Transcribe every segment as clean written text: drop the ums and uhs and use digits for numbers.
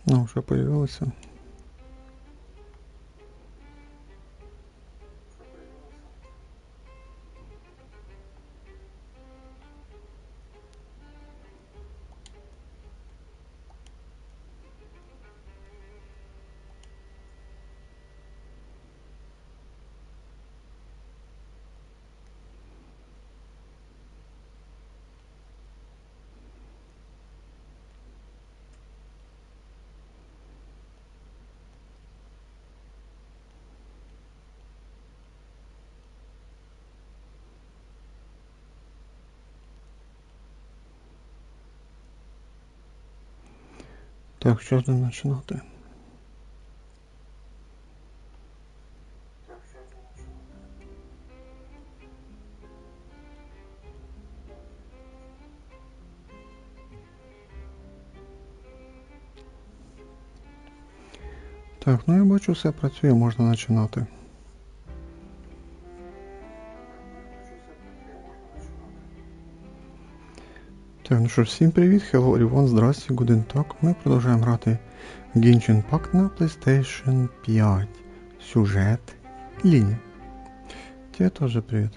Ну, вже появилося. Так, що з ним починати? Так, ну я бачу, все працює, можна починати. Так, ну що ж, всім привіт, hello everyone, здрасте, гуден так. Ми продовжуємо грати Genshin Impact на PlayStation 5. Сюжет, Лини. Тебе тоже привет.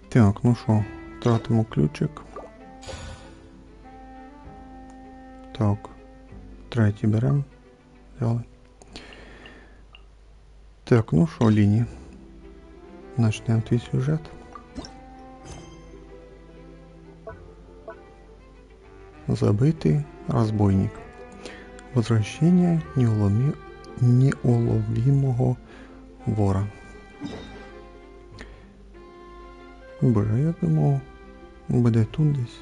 Так, ну що, тратимо ключик. Так, третій беремо. Взяли. Так, ну що, Лини. Начнемо твій сюжет. Забытый разбойник. Возвращение неуловимого вора. Боже, я думав, буде тут десь.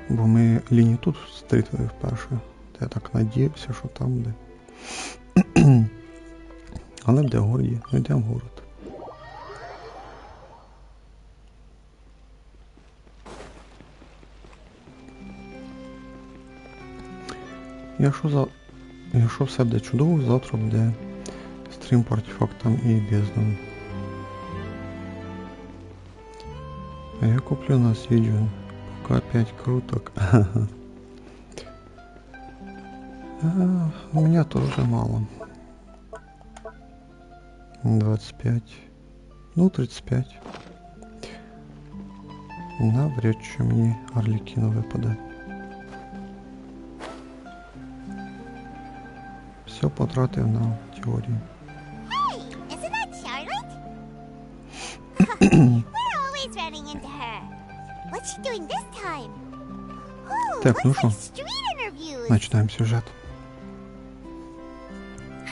Бо ми Ліні тут зустріли вперше. Я так надіявся, що там буде. Але де в городі? Ми йдемо в город. Якщо все буде чудово, завтра буде стрім по артефактам і безднам. А я куплю на Сюжет. Пока 5 круток. У меня тоже мало. 25. Ну, 35. Навряд чи мені Арлекіна випаде. Все потратив на теорію. Hey, isn't that Charlotte? We're always running into her. What's she doing this time? Ooh, Так, ну looks що, like street interviews. починаємо сюжет.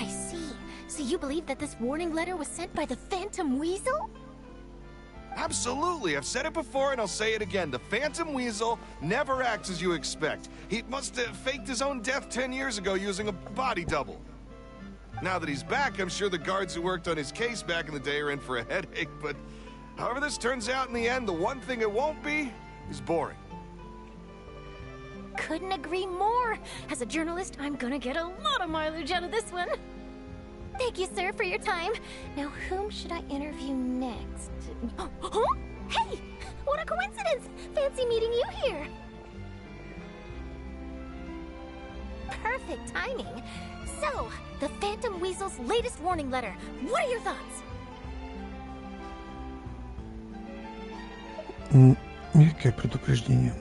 I see. So you believe that this warning letter was sent by the Phantom Weasel? Absolutely. I've said it before and I'll say it again. The Phantom Weasel never acts as you expect. He must have faked his own death 10 years ago using a body double. Now that he's back, I'm sure the guards who worked on his case back in the day are in for a headache, but however this turns out in the end, the one thing it won't be is boring. Couldn't agree more. As a journalist, I'm gonna get a lot of mileage out of this one. Thank you, sir, for your time. Now, whom should I interview next? Huh? Hey! What a coincidence! Fancy meeting you here. Perfect timing. So, the Phantom Weasel's latest warning letter. What are your thoughts? Яке предупреждение?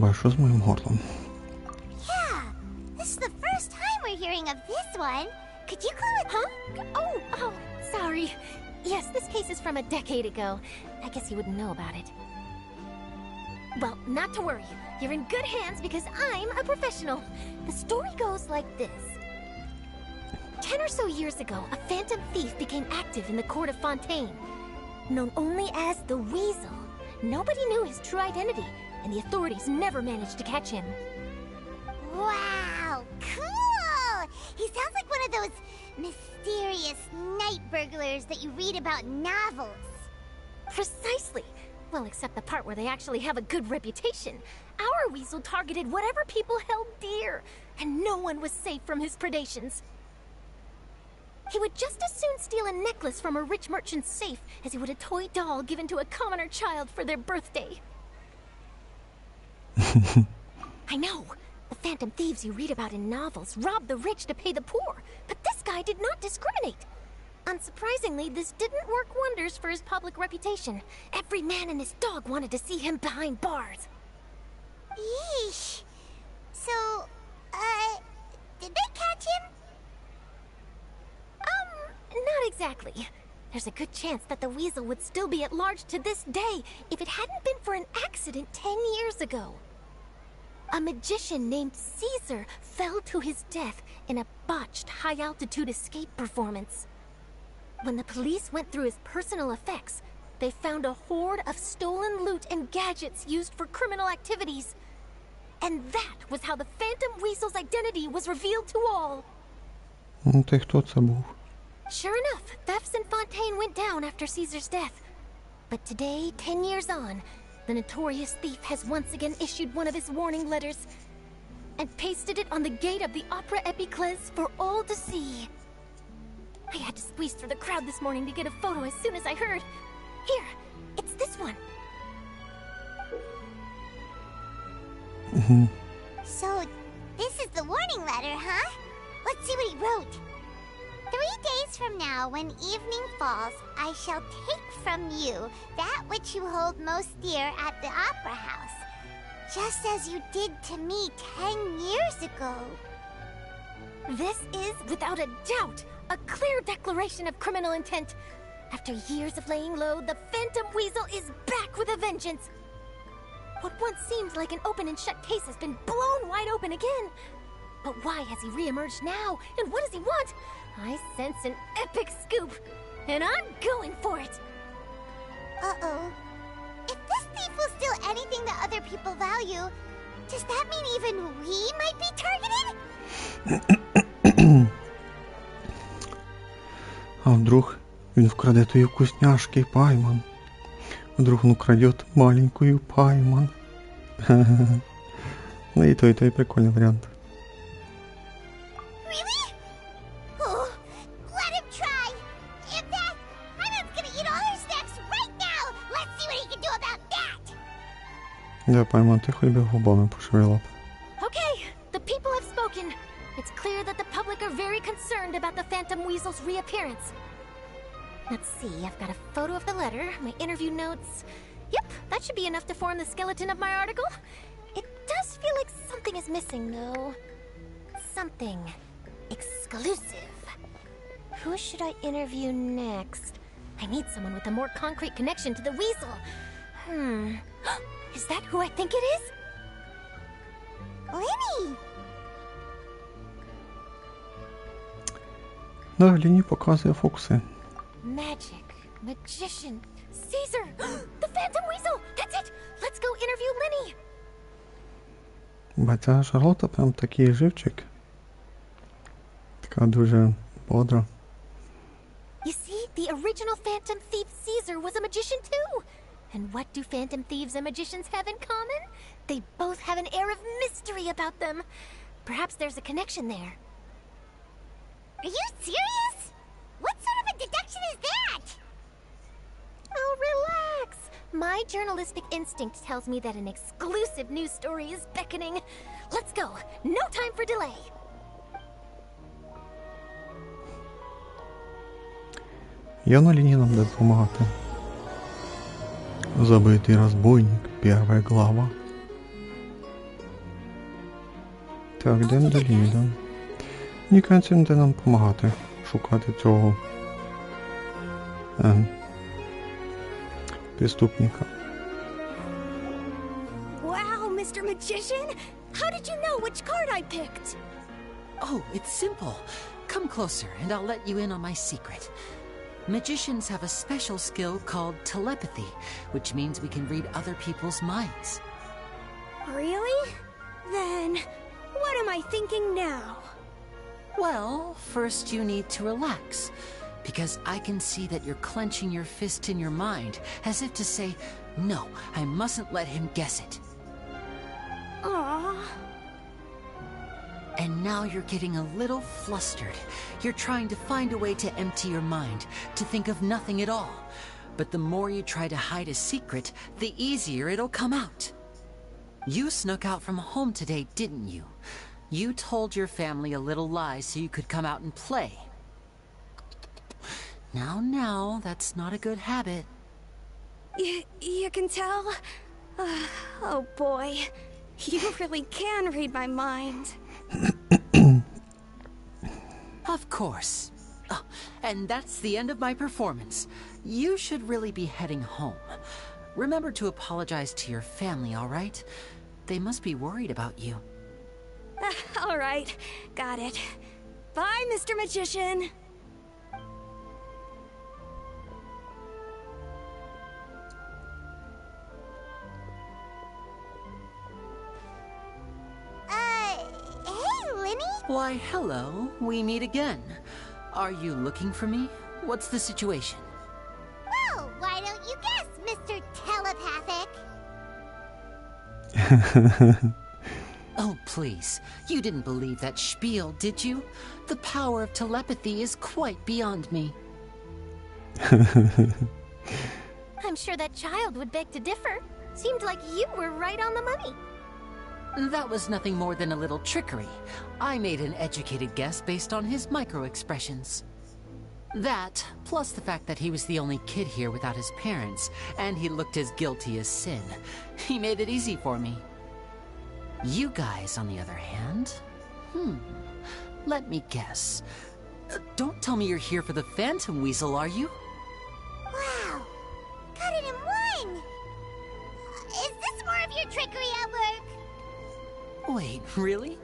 Бачу з моїм горлом. Yeah, this is the first time we're hearing of this one. Could you clue it? Huh? Oh, sorry. Yes, this case is from a decade ago. I guess you wouldn't know about it. Well, not to worry. You're in good hands because I'm a professional. The story goes like this. 10 or so years ago, a phantom thief became active in the court of Fontaine. Known only as the Weasel, nobody knew his true identity, and the authorities never managed to catch him. Wow, cool! He sounds like one of those mysterious night burglars that you read about in novels. Precisely. Well, except the part where they actually have a good reputation. Our Weasel targeted whatever people held dear, and no one was safe from his predations. He would just as soon steal a necklace from a rich merchant's safe as he would a toy doll given to a commoner child for their birthday. I know. The phantom thieves you read about in novels rob the rich to pay the poor, but this guy did not discriminate. Unsurprisingly, this didn't work wonders for his public reputation. Every man and his dog wanted to see him behind bars. Yeesh. So, did they catch him? Not exactly. There's a good chance that the weasel would still be at large to this day if it hadn't been for an accident 10 years ago. A magician named Caesar fell to his death in a botched high-altitude escape performance. When the police went through his personal effects, they found a horde of stolen loot and gadgets used for criminal activities. And that was how the Phantom Weasel's identity was revealed to all. Ти хто це був? Sure enough, thefts in Fontaine went down after Caesar's death. But today, 10 years on, the notorious thief has once again issued one of his warning letters and pasted it on the gate of the Opera Epiclese for all to see. I had to squeeze through the crowd this morning to get a photo as soon as I heard. Here, it's this one. So, this is the warning letter, huh? Let's see what he wrote. 3 days from now, when evening falls, I shall take from you that which you hold most dear at the Opera House, just as you did to me 10 years ago. This is, without a doubt, a clear declaration of criminal intent. After years of laying low, the Phantom Weasel is back with a vengeance. What once seemed like an open and shut case has been blown wide open again. But why has he re-emerged now, and what does he want? I sense an epic scoop, and I'm going for it. Uh-oh. If this thief will steal anything that other people value, does that mean even we might be targeted? А вдруг він вкраде твої вкусняшки, Пайман? Вдруг он украдет маленькую Пайман? Ну и той прикольный вариант. Really? Oh, let him try. If that, Paimon's gonna eat all her snacks right now. Let's see what he can do about that. Да, Пайман, ти хоч би губами пошевелила б. Okay, the people have spoken. It's clear that the public are very concerned about the Phantom Weasel's reappearance. Let's see, I've got a photo of the letter, my interview notes. Yep, that should be enough to form the skeleton of my article. It does feel like something is missing, though. Something exclusive. Who should I interview next? I need someone with a more concrete connection to the weasel. Is that who I think it is? Lini! Да, Ліні показує фокуси. Magic, magician, Caesar, the Phantom Weasel! That's it! Let's go interview Lini! Бо ця Шарлота прям такий живчик. Така дуже бодра. You see, the original Phantom Thief Caesar was a magician too! And what do Phantom Thieves and magicians have in common? They both have an air of mystery about them. Perhaps there's a connection there. Are you serious? What sort of a deduction is that? Oh, relax! My journalistic instinct tells me that an exclusive news story is beckoning. Let's go! No time for delay! Явно Ліні нам буде допомагати. Забитий розбойник, перша глава. Так, йдемо до Ліні, да? Мені кажеться, він буде нам допомагати шукати цього преступника. Wow, Mr. Magician! How did you know which card I picked? Oh, it's simple. Come closer and I'll let you in on my secret. Magicians have a special skill called telepathy, which means we can read other people's minds. Really? Then, what am I thinking now? Well, first you need to relax, because I can see that you're clenching your fist in your mind, as if to say, no, I mustn't let him guess it. Aww. And now you're getting a little flustered. You're trying to find a way to empty your mind, to think of nothing at all. But the more you try to hide a secret, the easier it'll come out. You snuck out from home today, didn't you? You told your family a little lie so you could come out and play. Now, that's not a good habit. You can tell? Oh boy, you really can read my mind. Of course. Oh, and that's the end of my performance. You should really be heading home. Remember to apologize to your family, all right? They must be worried about you. All right, got it. Bye, Mr. Magician. Hey, Lini? Why, hello. We meet again. Are you looking for me? What's the situation? Well, why don't you guess, Mr. Telepathic? Oh, please. You didn't believe that spiel, did you? The power of telepathy is quite beyond me. I'm sure that child would beg to differ. Seemed like you were right on the money. That was nothing more than a little trickery. I made an educated guess based on his micro-expressions. That, plus the fact that he was the only kid here without his parents, and he looked as guilty as sin. He made it easy for me. You guys, on the other hand... Let me guess. Don't tell me you're here for the Phantom Weasel, are you? Wow, got it in one! Is this more of your trickery at work? Wait, really?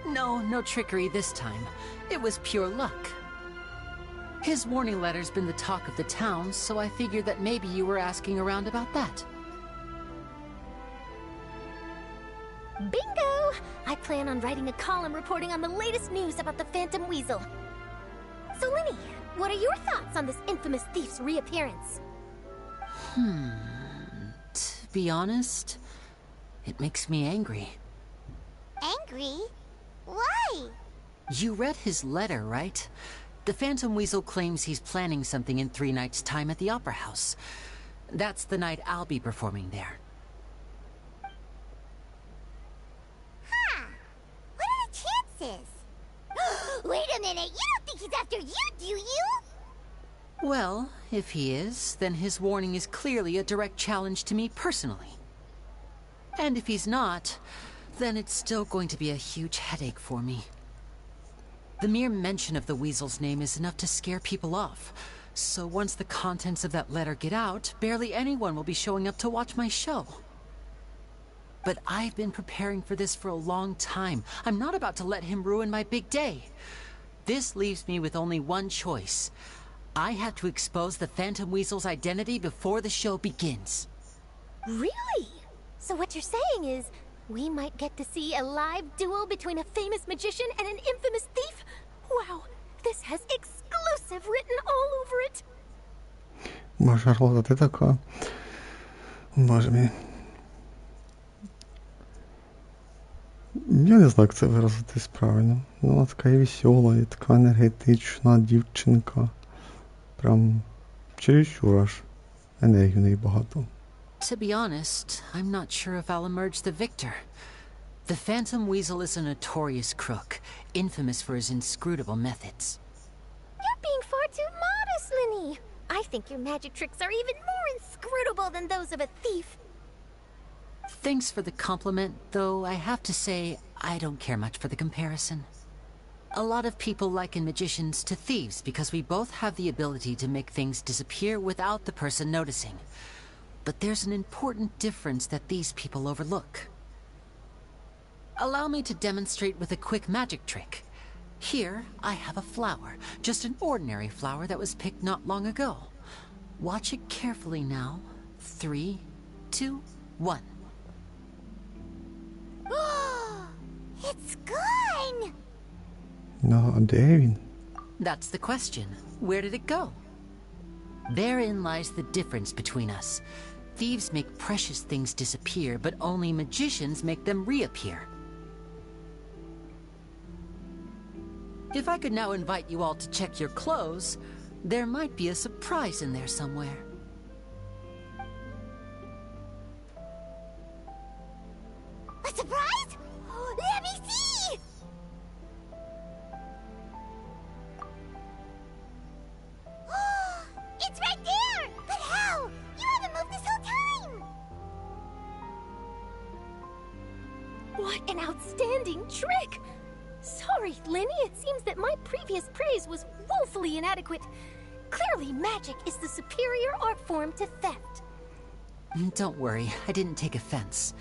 No trickery this time. It was pure luck. His warning letter's been the talk of the town, so I figured that maybe you were asking around about that. Bingo! I plan on writing a column reporting on the latest news about the Phantom Weasel. So, Lini, what are your thoughts on this infamous thief's reappearance? To be honest, it makes me angry. Angry? Why? You read his letter, right? The Phantom Weasel claims he's planning something in 3 nights' time at the Opera House. That's the night I'll be performing there. Huh. What are the chances? Wait a minute, you don't think he's after you, do you? Well, if he is, then his warning is clearly a direct challenge to me personally. And if he's not, then it's still going to be a huge headache for me. The mere mention of the Weasel's name is enough to scare people off. So once the contents of that letter get out, barely anyone will be showing up to watch my show. But I've been preparing for this for a long time. I'm not about to let him ruin my big day. This leaves me with only one choice. I have to expose the Phantom Weasel's identity before the show begins. Really? So what you're saying is, we might get to see a live duel between a famous magician and an infamous thief? Wow, this has exclusive written all over it. Шарлотта, ти така. Боже мій. Я не знаю, як це виразитись правильно. Вона така і весела, і така енергетична дівчинка. Прям чересчур аж енергії в неї багато. To be honest, I'm not sure if I'll emerge the victor. The Phantom Weasel is a notorious crook, infamous for his inscrutable methods. You're being far too modest, Lini. I think your magic tricks are even more inscrutable than those of a thief. Thanks for the compliment, though I have to say I don't care much for the comparison. A lot of people liken magicians to thieves because we both have the ability to make things disappear without the person noticing. But there's an important difference that these people overlook. Allow me to demonstrate with a quick magic trick. Here, I have a flower, just an ordinary flower that was picked not long ago. Watch it carefully now. 3, 2, 1. It's gone! Ну, а де він? That's the question. Where did it go? Therein lies the difference between us. Thieves make precious things disappear, but only magicians make them reappear. If I could now invite you all to check your clothes, there might be a surprise in there somewhere. an outstanding trick! Sorry, Lini, it seems that my previous praise was woefully inadequate. Clearly, magic is the superior art form to theft. Don't worry, I didn't take offense.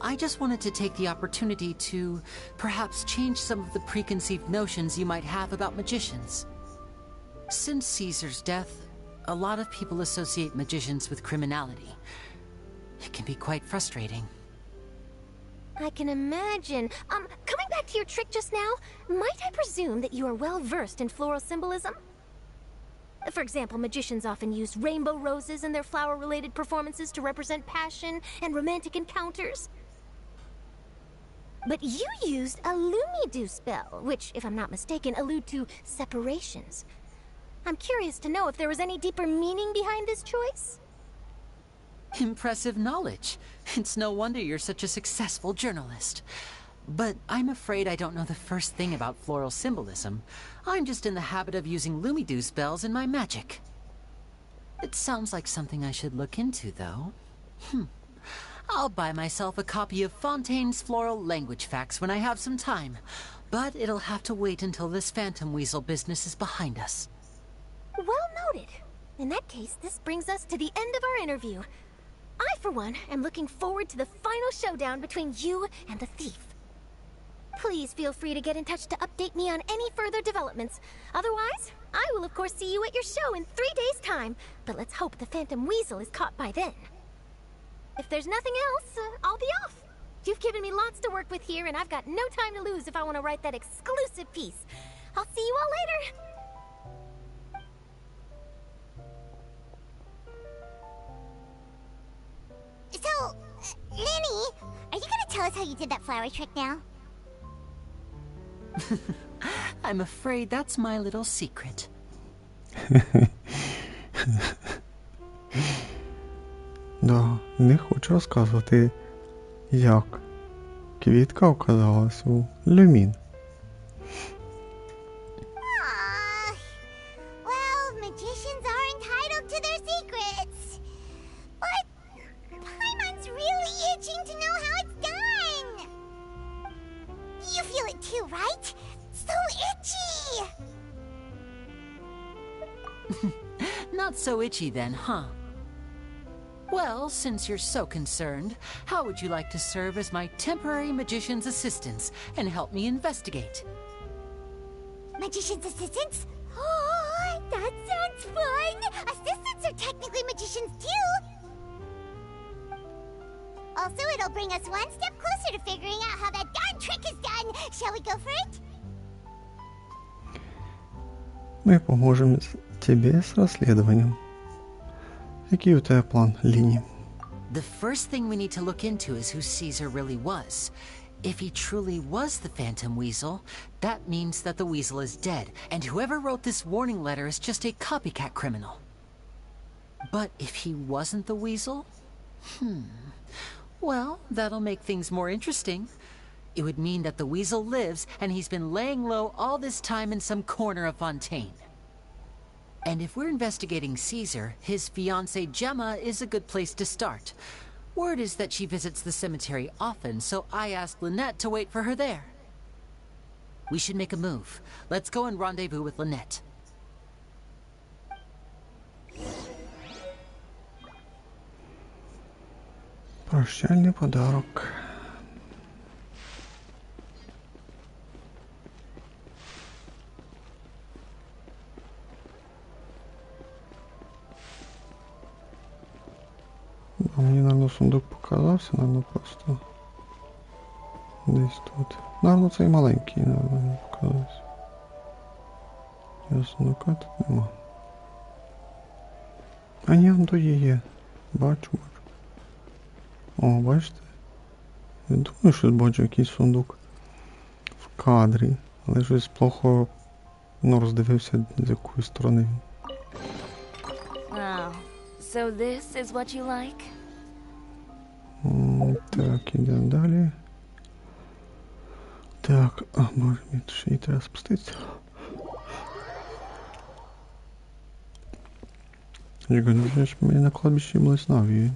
I just wanted to take the opportunity to perhaps change some of the preconceived notions you might have about magicians. Since Caesar's death, a lot of people associate magicians with criminality. It can be quite frustrating. I can imagine. Coming back to your trick just now, might I presume that you are well versed in floral symbolism? For example, magicians often use rainbow roses in their flower-related performances to represent passion and romantic encounters. But you used a Lumidu spell, which, if I'm not mistaken, allude to separations. I'm curious to know if there was any deeper meaning behind this choice? Impressive knowledge. It's no wonder you're such a successful journalist. But I'm afraid I don't know the first thing about floral symbolism. I'm just in the habit of using Lumidu spells in my magic. It sounds like something I should look into, though. I'll buy myself a copy of Fontaine's Floral Language Facts when I have some time. But it'll have to wait until this Phantom Weasel business is behind us. Well noted. In that case, this brings us to the end of our interview. I, for one, am looking forward to the final showdown between you and the thief. Please feel free to get in touch to update me on any further developments. Otherwise, I will of course see you at your show in 3 days' time. But let's hope the Phantom Weasel is caught by then. If there's nothing else, I'll be off. You've given me lots to work with here, and I've got no time to lose if I want to write that exclusive piece. I'll see you all later. So, Lini, are you gonna tell us how you did that flower trick now? I'm afraid that's my little secret. Да, не хочу розказувати, як квітка оказалась у люмін. Well, magicians are entitled to their secrets. But Paimon's really itching to know how it's done. You feel it too, right? So itchy! Not so itchy then, huh? Well, since you're so concerned, how would you like to serve as my temporary magician's assistants and help me investigate? Magician's assistants? Oh, that sounds fun! Assistants are technically magicians too! Also, it'll bring us one step closer to figuring out how that darn trick is done! Shall we go for it? Ми поможемо тебе з розслідуванням. Який у тебе план, Ліні? The first thing we need to look into is who Caesar really was. If he truly was the Phantom Weasel, that means that the Weasel is dead, and whoever wrote this warning letter is just a copycat criminal. But if he wasn't the Weasel? Well, that'll make things more interesting. It would mean that the Weasel lives, and he's been laying low all this time in some corner of Fontaine. And if we're investigating Caesar, his fiancée Gemma is a good place to start. Word is that she visits the cemetery often, so I asked Lynette to wait for her there. We should make a move. Let's go and rendezvous with Lynette. Прощальний подарок. А мені, наверное, сундук показався, наверное, просто десь тут. Наверное, цей маленький, наверное, не показався. Я сундука тут нема. А ні, он то є. Бачу. О, бачите? Я думаю, що бачу якийсь сундук в кадрі, але щось плохо, роздивився, з якої сторони він. Wow. So this is what you like? Так, ідемо далі. Так, боже мій, ще й треба спуститися. Чекай, ж мені на кладбищі Блеснавії.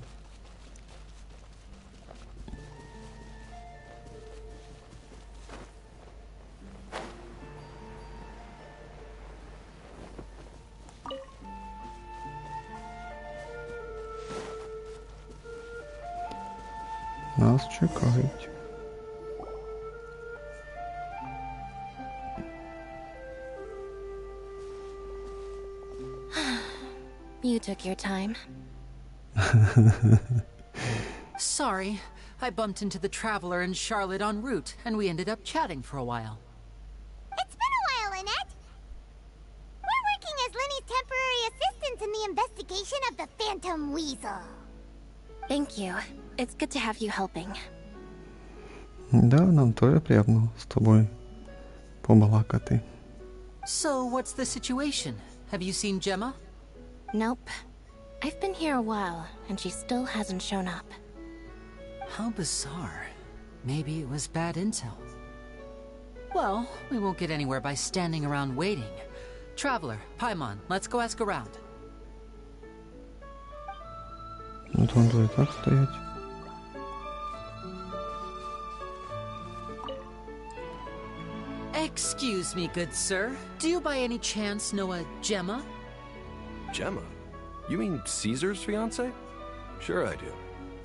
Нас чекають. You took your time. Sorry, I bumped into the Traveler and Charlotte en route, and we ended up chatting for a while. It's been a while, Annette. We're working as Lini's temporary assistants in the investigation of the Phantom Weasel. Thank you. It's good to have you helping. Да, нам тоже приємно з тобою побалакати. So, what's the situation? Have you seen Gemma? Nope. I've been here a while, and she still hasn't shown up. How bizarre. Maybe it was bad intel. Well, we won't get anywhere by standing around waiting. Traveler, Paimon, let's go ask around. От вон двоє так стоять. Excuse me, good sir. Do you by any chance know a Gemma? Gemma? You mean Caesar's fiance? Sure I do.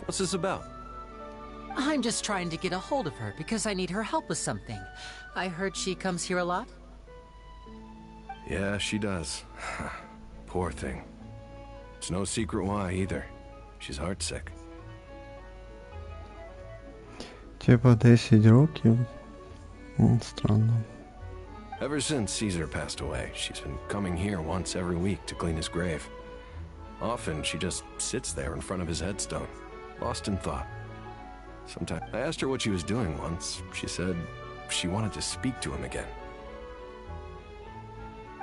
What's this about? I'm just trying to get a hold of her because I need her help with something. I heard she comes here a lot. Yeah, she does. Poor thing. It's no secret why either. She's heartsick. Типа 10 років. Странно. Ever since Caesar passed away, she's been coming here once every week to clean his grave. Often she just sits there in front of his headstone, lost in thought. Sometimes I asked her what she was doing once. She said she wanted to speak to him again.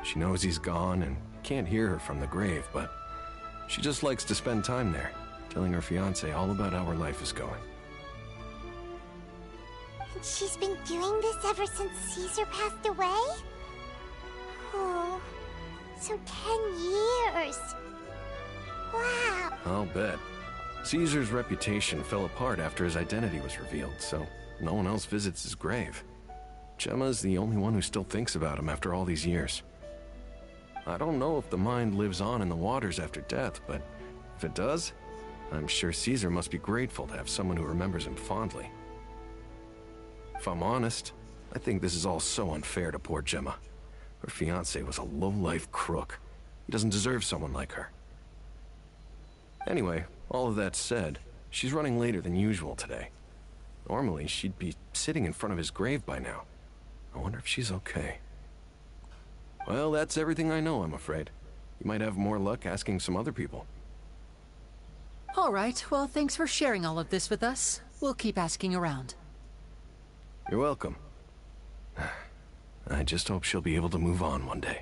She knows he's gone and can't hear her from the grave, but she just likes to spend time there, telling her fiancé all about how her life is going. And she's been doing this ever since Caesar passed away? Oh, so 10 years. Wow. I'll bet. Caesar's reputation fell apart after his identity was revealed, so no one else visits his grave. Gemma's the only one who still thinks about him after all these years. I don't know if the mind lives on in the waters after death, but if it does, I'm sure Caesar must be grateful to have someone who remembers him fondly. If I'm honest, I think this is all so unfair to poor Gemma. Her fiancé was a low-life crook. He doesn't deserve someone like her. Anyway, all of that said, she's running later than usual today. Normally, she'd be sitting in front of his grave by now. I wonder if she's okay. Well, that's everything I know, I'm afraid. You might have more luck asking some other people. All right, well, thanks for sharing all of this with us. We'll keep asking around. You're welcome. I just hope she'll be able to move on one day.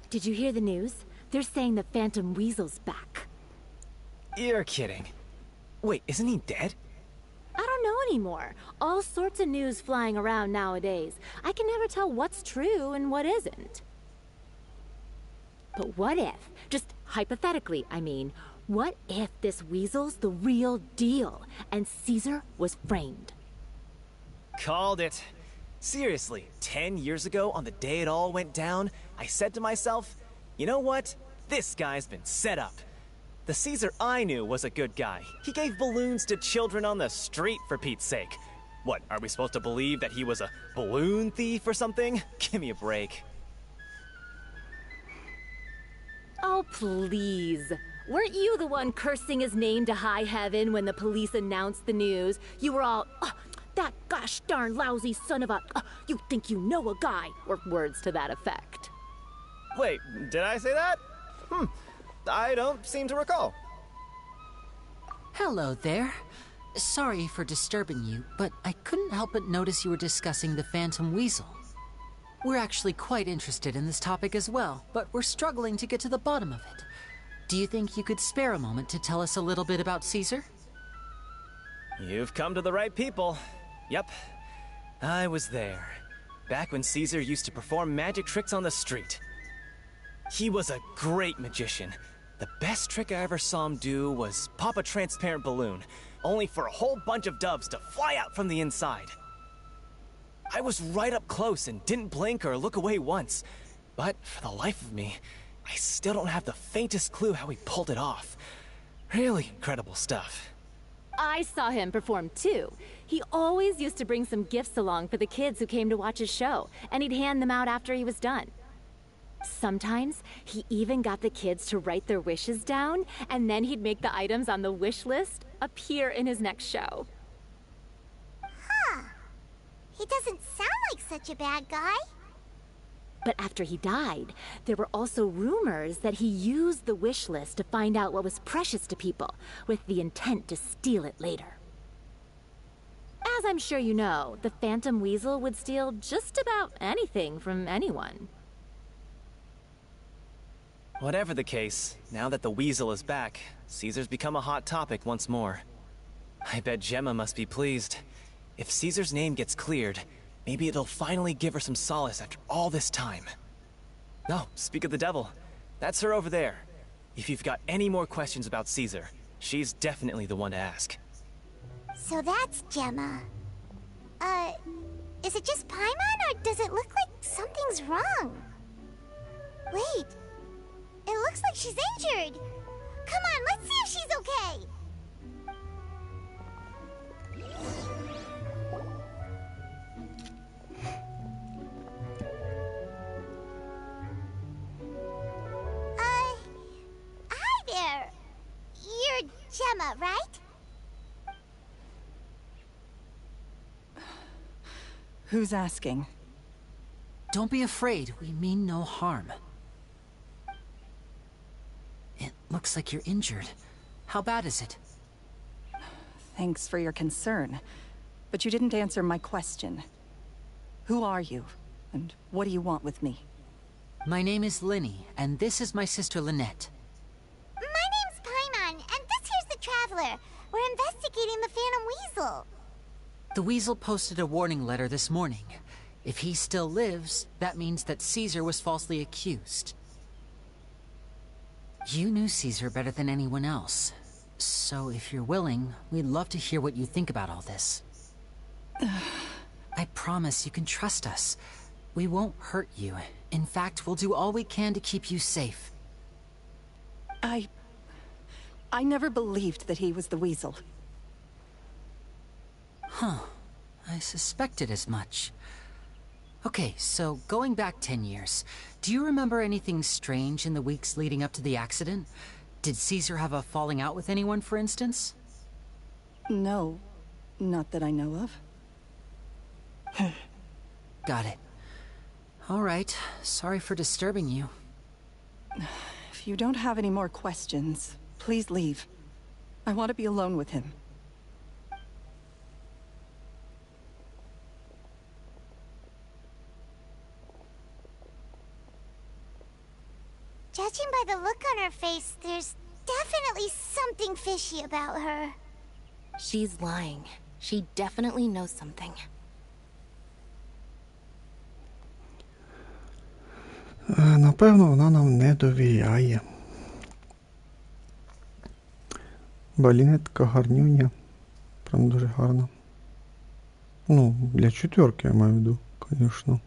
Did you hear the news? They're saying the Phantom Weasel's back. You're kidding. Wait, isn't he dead? I don't know anymore. All sorts of news flying around nowadays. I can never tell what's true and what isn't. But what if, just hypothetically, I mean, what if this weasel's the real deal and Caesar was framed? Called it. Seriously, 10 years ago, on the day it all went down, I said to myself, you know what? This guy's been set up. The Caesar I knew was a good guy. He gave balloons to children on the street, for Pete's sake. What, are we supposed to believe that he was a balloon thief or something? Give me a break. Oh, please. Weren't you the one cursing his name to high heaven when the police announced the news? You were all, that gosh darn lousy son of a, you think you know a guy, or words to that effect. Wait, did I say that? I don't seem to recall. Hello there. Sorry for disturbing you, but I couldn't help but notice you were discussing the Phantom Weasel. We're actually quite interested in this topic as well, but we're struggling to get to the bottom of it. Do you think you could spare a moment to tell us a little bit about Caesar? You've come to the right people. Yep, I was there. Back when Caesar used to perform magic tricks on the street. He was a great magician. The best trick I ever saw him do was pop a transparent balloon, only for a whole bunch of doves to fly out from the inside. I was right up close and didn't blink or look away once. But for the life of me, I still don't have the faintest clue how he pulled it off. Really incredible stuff. I saw him perform too. He always used to bring some gifts along for the kids who came to watch his show, and he'd hand them out after he was done. Sometimes, he even got the kids to write their wishes down, and then he'd make the items on the wish list appear in his next show. Huh. He doesn't sound like such a bad guy. But after he died, there were also rumors that he used the wish list to find out what was precious to people, with the intent to steal it later. As I'm sure you know, the Phantom Weasel would steal just about anything from anyone. Whatever the case, now that the Weasel is back, Caesar's become a hot topic once more. I bet Gemma must be pleased. If Caesar's name gets cleared, maybe it'll finally give her some solace after all this time. Oh, speak of the devil. That's her over there. If you've got any more questions about Caesar, she's definitely the one to ask. So that's Gemma. Is it just Paimon, or does it look like something's wrong? Wait, it looks like she's injured. Come on, let's see if she's okay. Hi there. You're Gemma, right? Who's asking? Don't be afraid. We mean no harm. It looks like you're injured. How bad is it? Thanks for your concern, but you didn't answer my question. Who are you, and what do you want with me? My name is Lini, and this is my sister Lynette. My name's Paimon, and this here's the Traveler. We're investigating the Phantom Weasel. The Weasel posted a warning letter this morning. If he still lives, that means that Caesar was falsely accused. You knew Caesar better than anyone else. So if you're willing, we'd love to hear what you think about all this. I promise you can trust us. We won't hurt you. In fact, we'll do all we can to keep you safe. I never believed that he was the Weasel. Huh. I suspected as much. Okay, so going back 10 years, do you remember anything strange in the weeks leading up to the accident? Did Caesar have a falling out with anyone, for instance? No, not that I know of. Got it. All right, sorry for disturbing you. If you don't have any more questions, please leave. I want to be alone with him. Judging by the look on her face, there's definitely something fishy about her. She's lying. She definitely knows something. Напевно, вона нам не довіряє. Ліни така гарнюня. Прям дуже гарна. Ну, для четверки я маю в виду, звісно.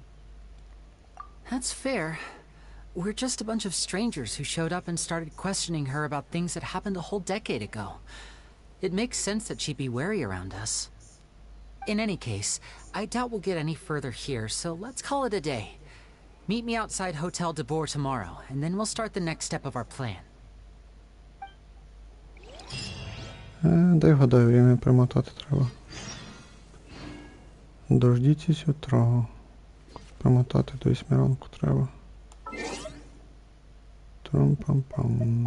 That's fair. We're just a bunch of strangers who showed up and started questioning her about things that happened a whole decade ago. It makes sense that she'd be wary around us. In any case, I doubt we'll get any further here, so let's call it a day. Meet me outside Hotel de Boer tomorrow, and then we'll start the next step of our plan. Дай вгадаю, время примотати треба. Дождіться утра. Примотати до 8 ранку треба. Трам-пам-пам.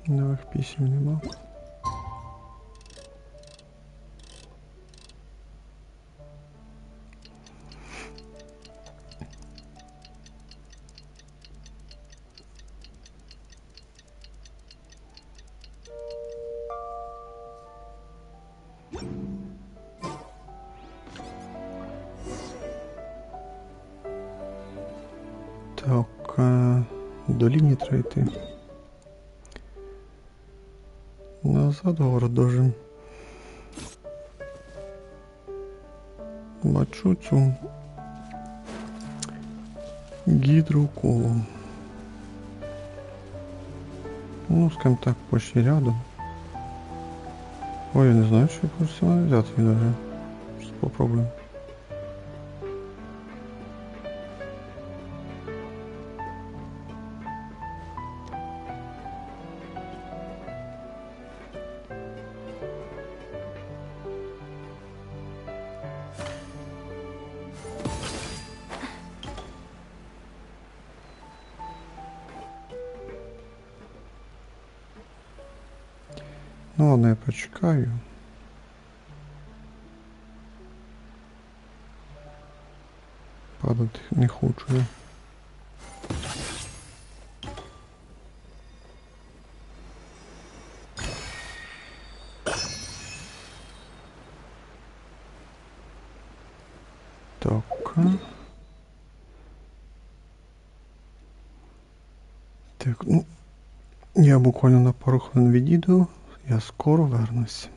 Нових пісень нема. Так, до Ліні треба йти. Назад город должен. Бачу цю гідроколу. Ну, скажем так, почти рядом. Ой, я не знаю, що я просто взяти він даже. Сейчас попробуем. Ну ладно, я почекаю. Падати не хочу я. Так. Так, ну, я буквально на пару хвилин відійду. Я скоро вернусь.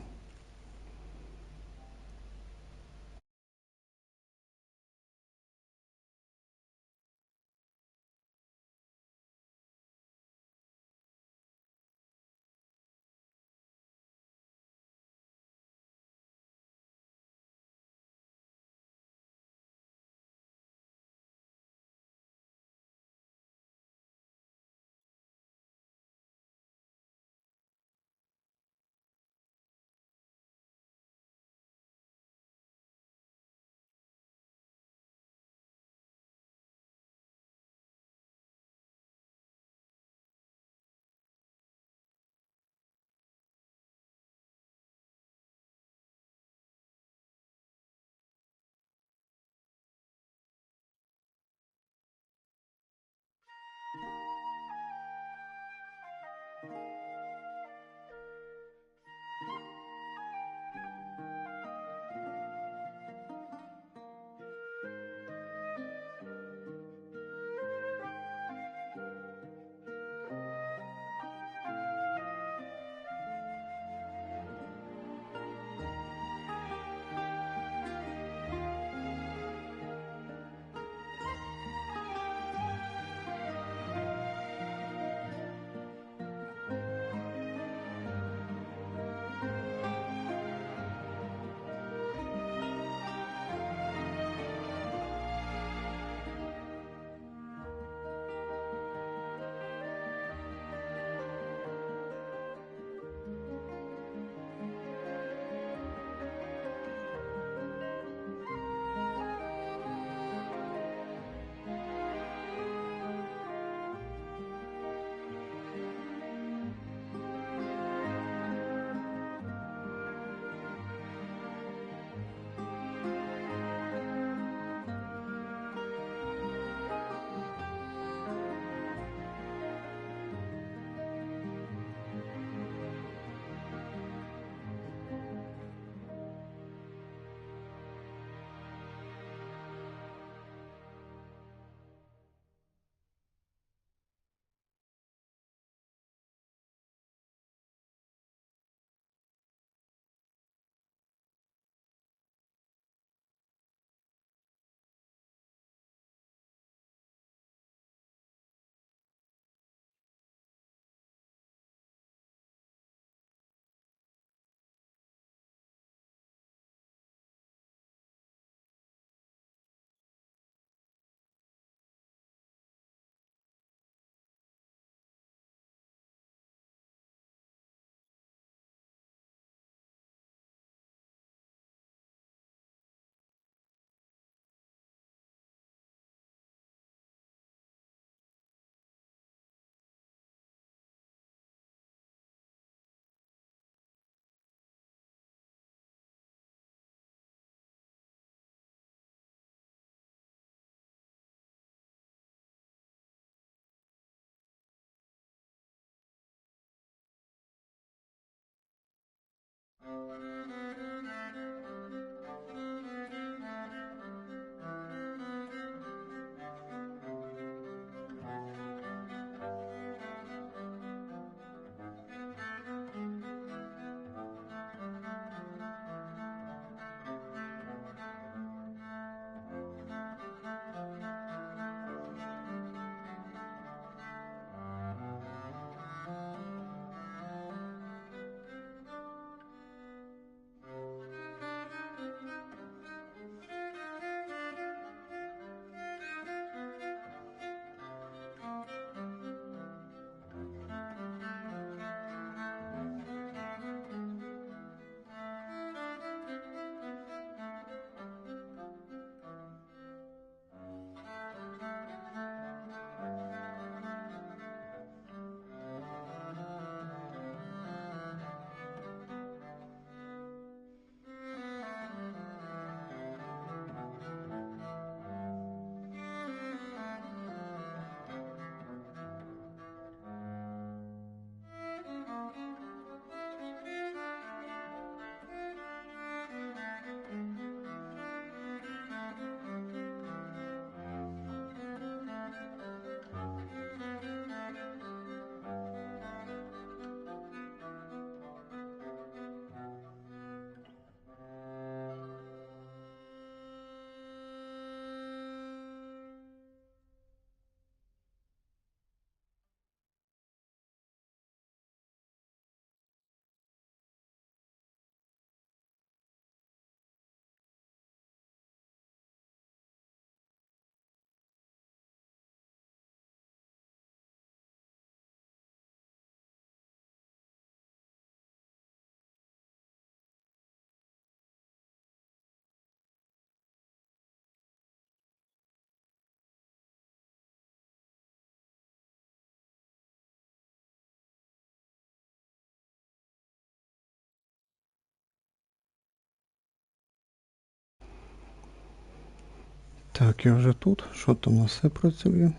Так, я вже тут. Що там на все працює?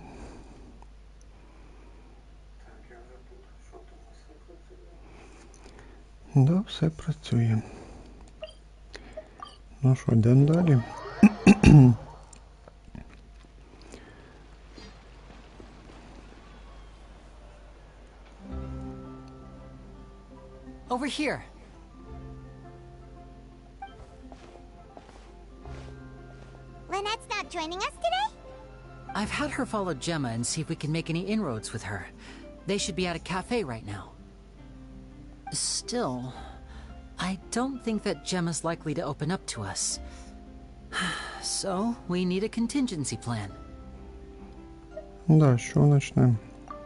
Да, все працює. Ну що, йдемо далі. Over here. Lynette's not joining us today? I've had her follow Gemma and see if we can make any inroads with her. They should be at a cafe right now. Still, I don't think that Gemma's likely to open up to us. So, we need a contingency plan. Да, що начнемо?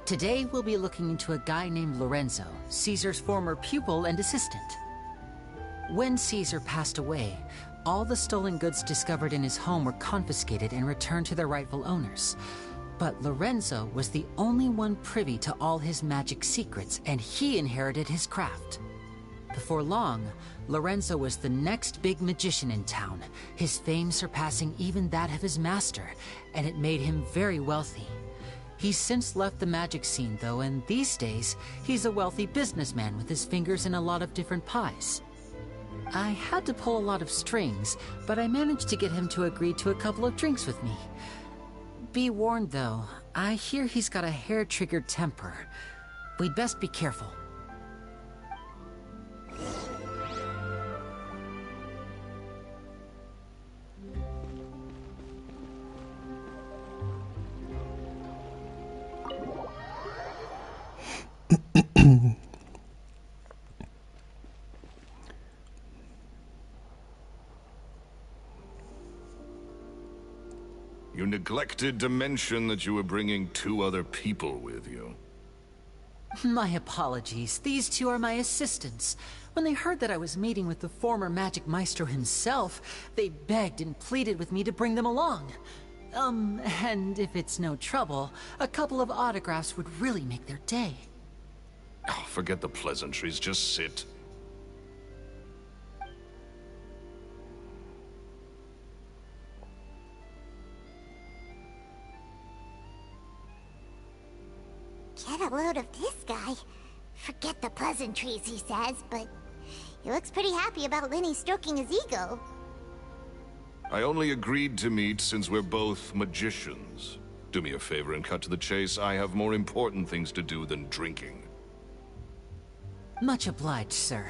Today, we'll be looking into a guy named Lorenzo, Caesar's former pupil and assistant. When Caesar passed away, all the stolen goods discovered in his home were confiscated and returned to their rightful owners. But Lorenzo was the only one privy to all his magic secrets, and he inherited his craft. Before long, Lorenzo was the next big magician in town, his fame surpassing even that of his master, and it made him very wealthy. He's since left the magic scene, though, and these days, he's a wealthy businessman with his fingers in a lot of different pies. I had to pull a lot of strings, but I managed to get him to agree to a couple of drinks with me. Be warned, though, I hear he's got a hair-triggered temper. We'd best be careful. You neglected to mention that you were bringing 2 other people with you. My apologies. These 2 are my assistants. When they heard that I was meeting with the former magic maestro himself, they begged and pleaded with me to bring them along. And if it's no trouble, a couple of autographs would really make their day. Oh, forget the pleasantries, just sit. Get a load of this guy. Forget the pleasantries, he says, but he looks pretty happy about Lini stroking his ego. I only agreed to meet since we're both magicians. Do me a favor and cut to the chase. I have more important things to do than drinking. Much obliged, sir.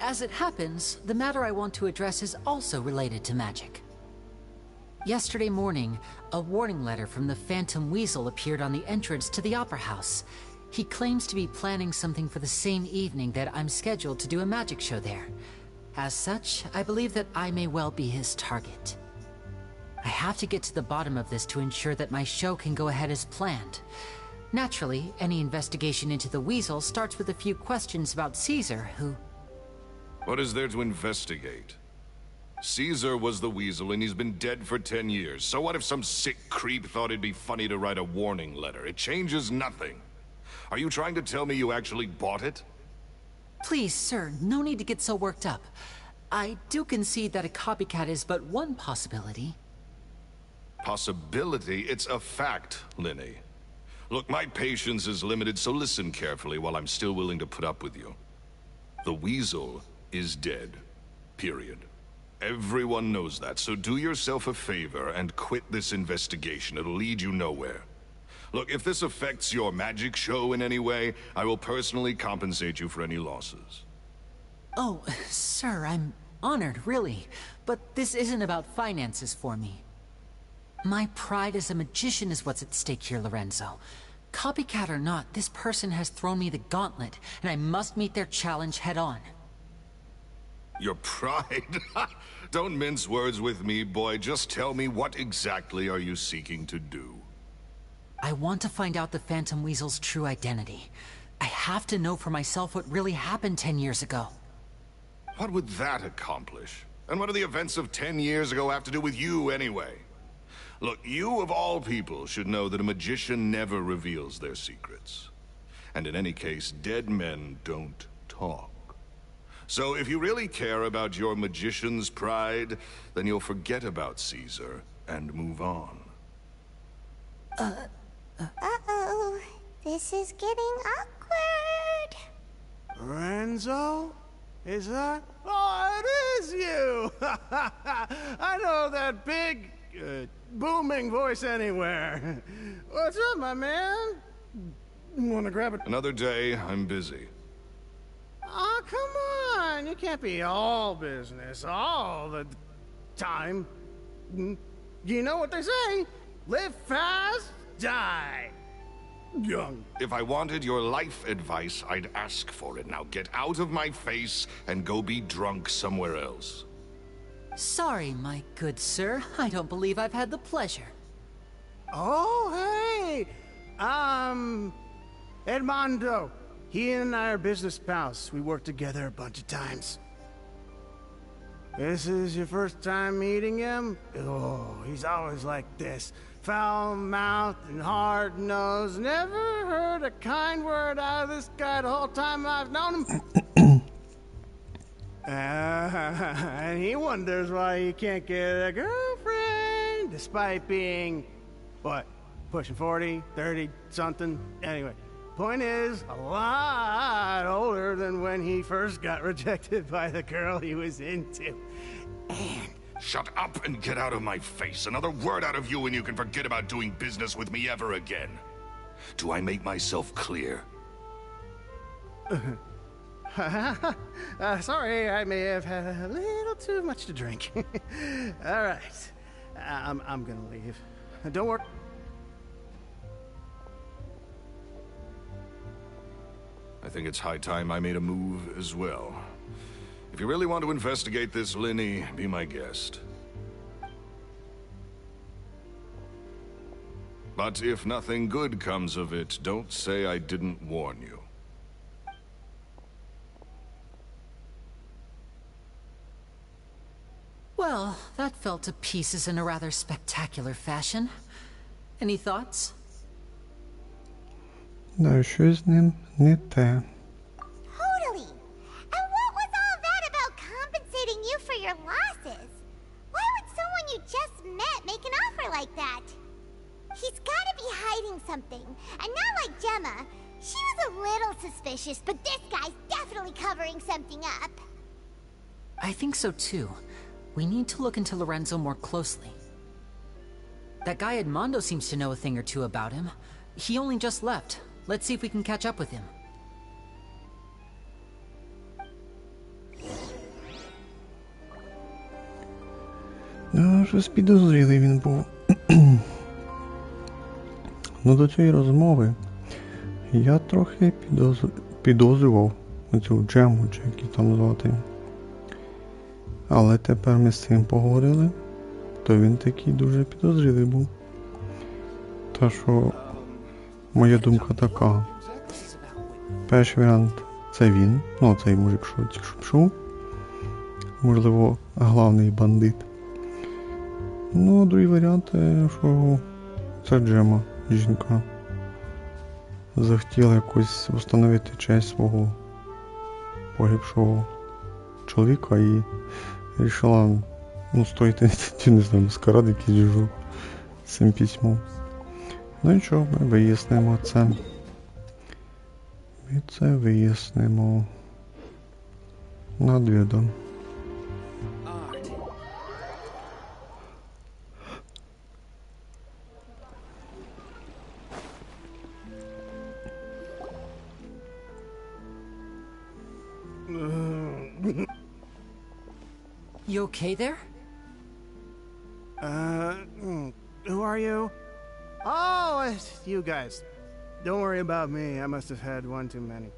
As it happens, the matter I want to address is also related to magic. Yesterday morning, a warning letter from the Phantom Weasel appeared on the entrance to the Opera House. He claims to be planning something for the same evening that I'm scheduled to do a magic show there. As such, I believe that I may well be his target. I have to get to the bottom of this to ensure that my show can go ahead as planned. Naturally, any investigation into the Weasel starts with a few questions about Caesar, who... What is there to investigate? Caesar was the Weasel, and he's been dead for 10 years. So what if some sick creep thought it'd be funny to write a warning letter? It changes nothing. Are you trying to tell me you actually bought it? Please, sir, no need to get so worked up. I do concede that a copycat is but one possibility. Possibility? It's a fact, Lini. Look, my patience is limited, so listen carefully while I'm still willing to put up with you. The Weasel is dead. Period. Everyone knows that, so do yourself a favor and quit this investigation. It'll lead you nowhere. Look, if this affects your magic show in any way, I will personally compensate you for any losses. Oh, sir, I'm honored, really. But this isn't about finances for me. My pride as a magician is what's at stake here, Lorenzo. Copycat or not, this person has thrown me the gauntlet, and I must meet their challenge head-on. Your pride? Don't mince words with me, boy. Just tell me, what exactly are you seeking to do? I want to find out the Phantom Weasel's true identity. I have to know for myself what really happened 10 years ago. What would that accomplish? And what do the events of 10 years ago have to do with you, anyway? Look, you of all people should know that a magician never reveals their secrets. And in any case, dead men don't talk. So if you really care about your magician's pride, then you'll forget about Caesar and move on. Uh-oh. This is getting awkward. Lorenzo? Is that? Oh, it is you! I know that big, booming voice anywhere. What's up, my man? Wanna grab it? Another day, I'm busy. Oh, come on! You can't be all business all the time. You know what they say? Live fast, die young. If I wanted your life advice, I'd ask for it. Now get out of my face and go be drunk somewhere else. Sorry, my good sir. I don't believe I've had the pleasure. Oh, hey! Edmondo. He and I are business pals. We worked together a bunch of times. This is your first time meeting him? Oh, he's always like this. Foul-mouthed and hard-nosed. Never heard a kind word out of this guy the whole time I've known him. And he wonders why he can't get a girlfriend, despite being, what, pushing 40, 30, something? Anyway, point is, a lot older than when he first got rejected by the girl he was into. And shut up and get out of my face. Another word out of you and you can forget about doing business with me ever again. Do I make myself clear? Sorry, I may have had a little too much to drink. All right, I'm gonna leave. Don't worry. I think it's high time I made a move as well. If you really want to investigate this, Lini, be my guest. But if nothing good comes of it, don't say I didn't warn you. Well, that fell to pieces in a rather spectacular fashion. Any thoughts? Да, щось з ним не те. Totally. And what was all that about compensating you for your losses? Why would someone you just met make an offer like that? He's gotta be hiding something. And not like Gemma. She was a little suspicious, but this guy's definitely covering something up. I think so too. We need to look into Lorenzo more closely. That guy Edmondo seems to know a thing or two about him. He only just left. Let's see if we can catch up with him. Щось підозрілий він був. Ну до цієї розмови я трохи підозрював цю Джему, чи як її там звати. Але тепер ми з цим поговорили, то він такий дуже підозрілий був. Та що моя думка така. Перший варіант це він, ну цей мужик, що тільки що пішов. Можливо, главний бандит. Ну, а другий варіант, що це Джема, жінка. Захотіла якось встановити честь свого погибшого чоловіка і вирішила, ну, стоїти, не знаю, маскарад якийсь жужу з цим письмом. Ну нічого, ми вияснимо це. Ми це вияснимо. Надвідо. You okay there? Who are you? Oh, it's you guys. Don't worry about me. I must have had one too many.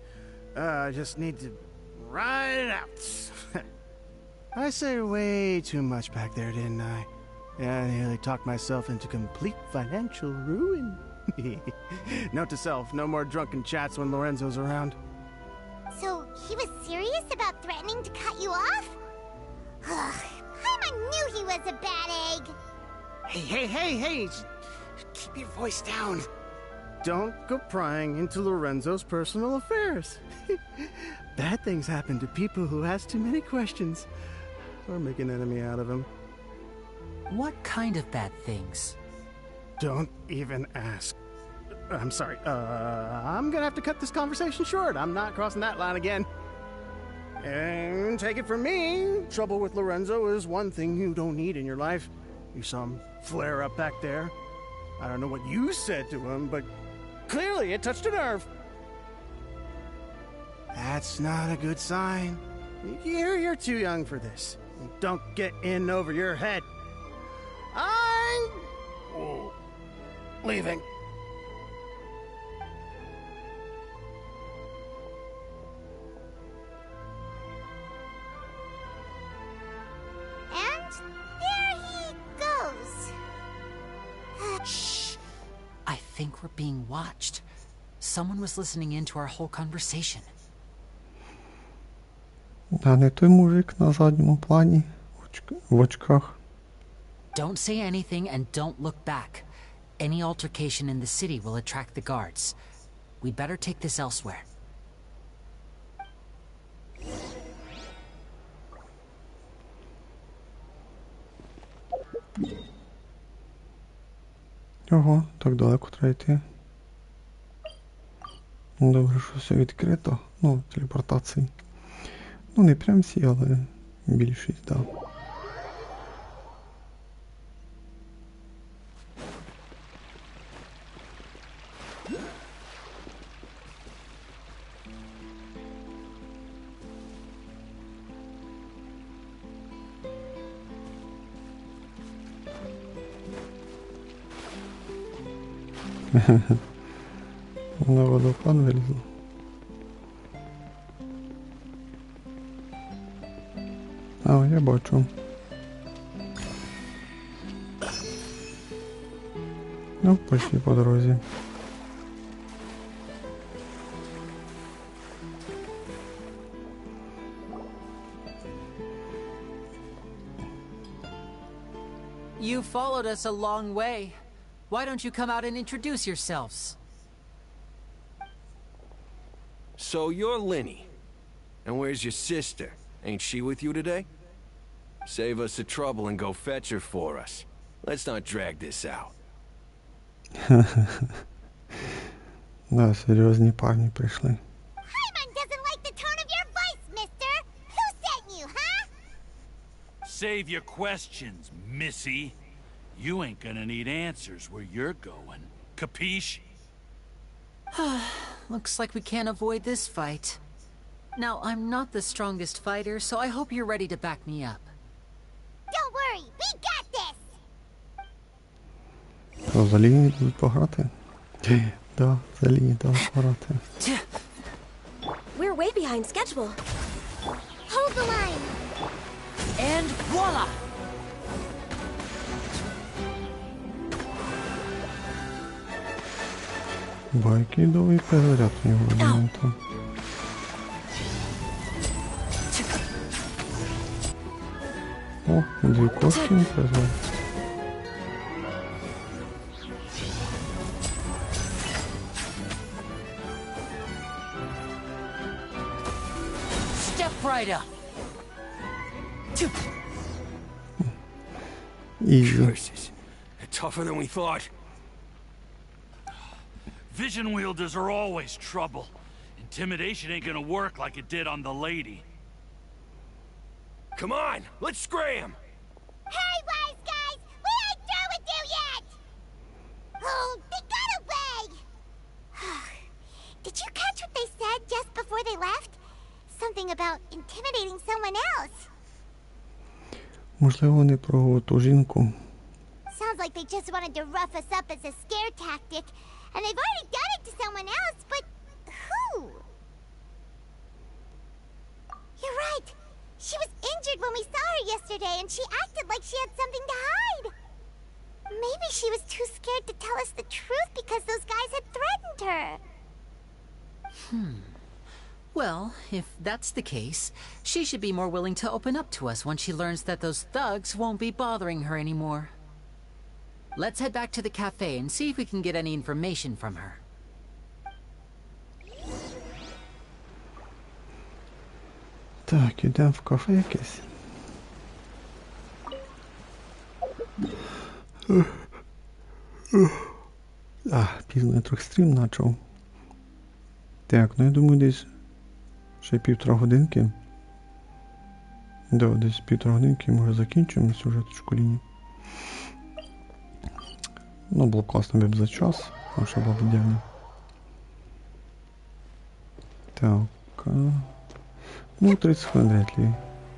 I just need to ride it out. I said way too much back there, didn't I? Yeah, I nearly talked myself into complete financial ruin. Note to self, no more drunken chats when Lorenzo's around. So, he was serious about threatening to cut you off? Paimon knew he was a bad egg! Hey! Keep your voice down. Don't go prying into Lorenzo's personal affairs. Bad things happen to people who ask too many questions. Or make an enemy out of him. What kind of bad things? Don't even ask. I'm sorry. I'm gonna have to cut this conversation short. I'm not crossing that line again. And take it from me, trouble with Lorenzo is one thing you don't need in your life. You saw him flare up back there. I don't know what you said to him, but clearly it touched a nerve. That's not a good sign. You're too young for this. Don't get in over your head. I'm leaving. And there he goes. Shh! I think we're being watched. Someone was listening in to our whole conversation. А не той мужик на задньому плані в очках. Don't say anything and don't look back. Any altercation in the city will attract the guards. We'd better take this elsewhere. Ого, так далеко треба йти. Добре, що все відкрито. Ну, телепортації. Ну, не прям всі, але більшість, так. На водопад вилізла. А, я бачу. Ну, почти по дорозі. You followed us a long way. Why don't you come out and introduce yourselves? So you're Lini. And where's your sister? Ain't she with you today? Save us the trouble and go fetch her for us. Let's not drag this out. Да, серйозні парні прийшли. Paimon doesn't like the tone of your voice, mister. Who sent you, huh? Save your questions, missy. You ain't gonna need answers where you're going. Capiche? Looks like we can't avoid this fight. Now, I'm not the strongest fighter, so I hope you're ready to back me up. Don't worry, we got this. Що, за Ліні будуть пограти? Да, за Ліні будуть пограти. We're way behind schedule. Hold the line. And voila! Байки довгий перезаряд у нього моменту. О, дві кошки не перезаряд. Step right up! Easy. Curses. Tougher than we thought. Vision wielders are always trouble. Intimidation ain't gonna work like it did on the lady. Come on, let's scram! Hey, wise guys! We ain't through with you yet! Oh, they got away! Did you catch what they said just before they left? Something about intimidating someone else. Можливо, вони про ту жінку. Sounds like they just wanted to rough us up as a scare tactic, and they've already done it to someone else, but who? You're right. She was injured when we saw her yesterday, and she acted like she had something to hide. Maybe she was too scared to tell us the truth because those guys had threatened her. Well, if that's the case, she should be more willing to open up to us when she learns that those thugs won't be bothering her anymore. Let's head back to the cafe and see if we can get any information from her. Так, ідемо в кафе якесь. Пізно я трохи стрім начав. Так, ну я думаю, десь ще 1,5 годинки. Да, десь 1,5 годинки, може закінчимо сюжеточку Ліні. Ну, було б класно б за час, а ще було б ідеально. Так, ну 30 хвилин вряд ли.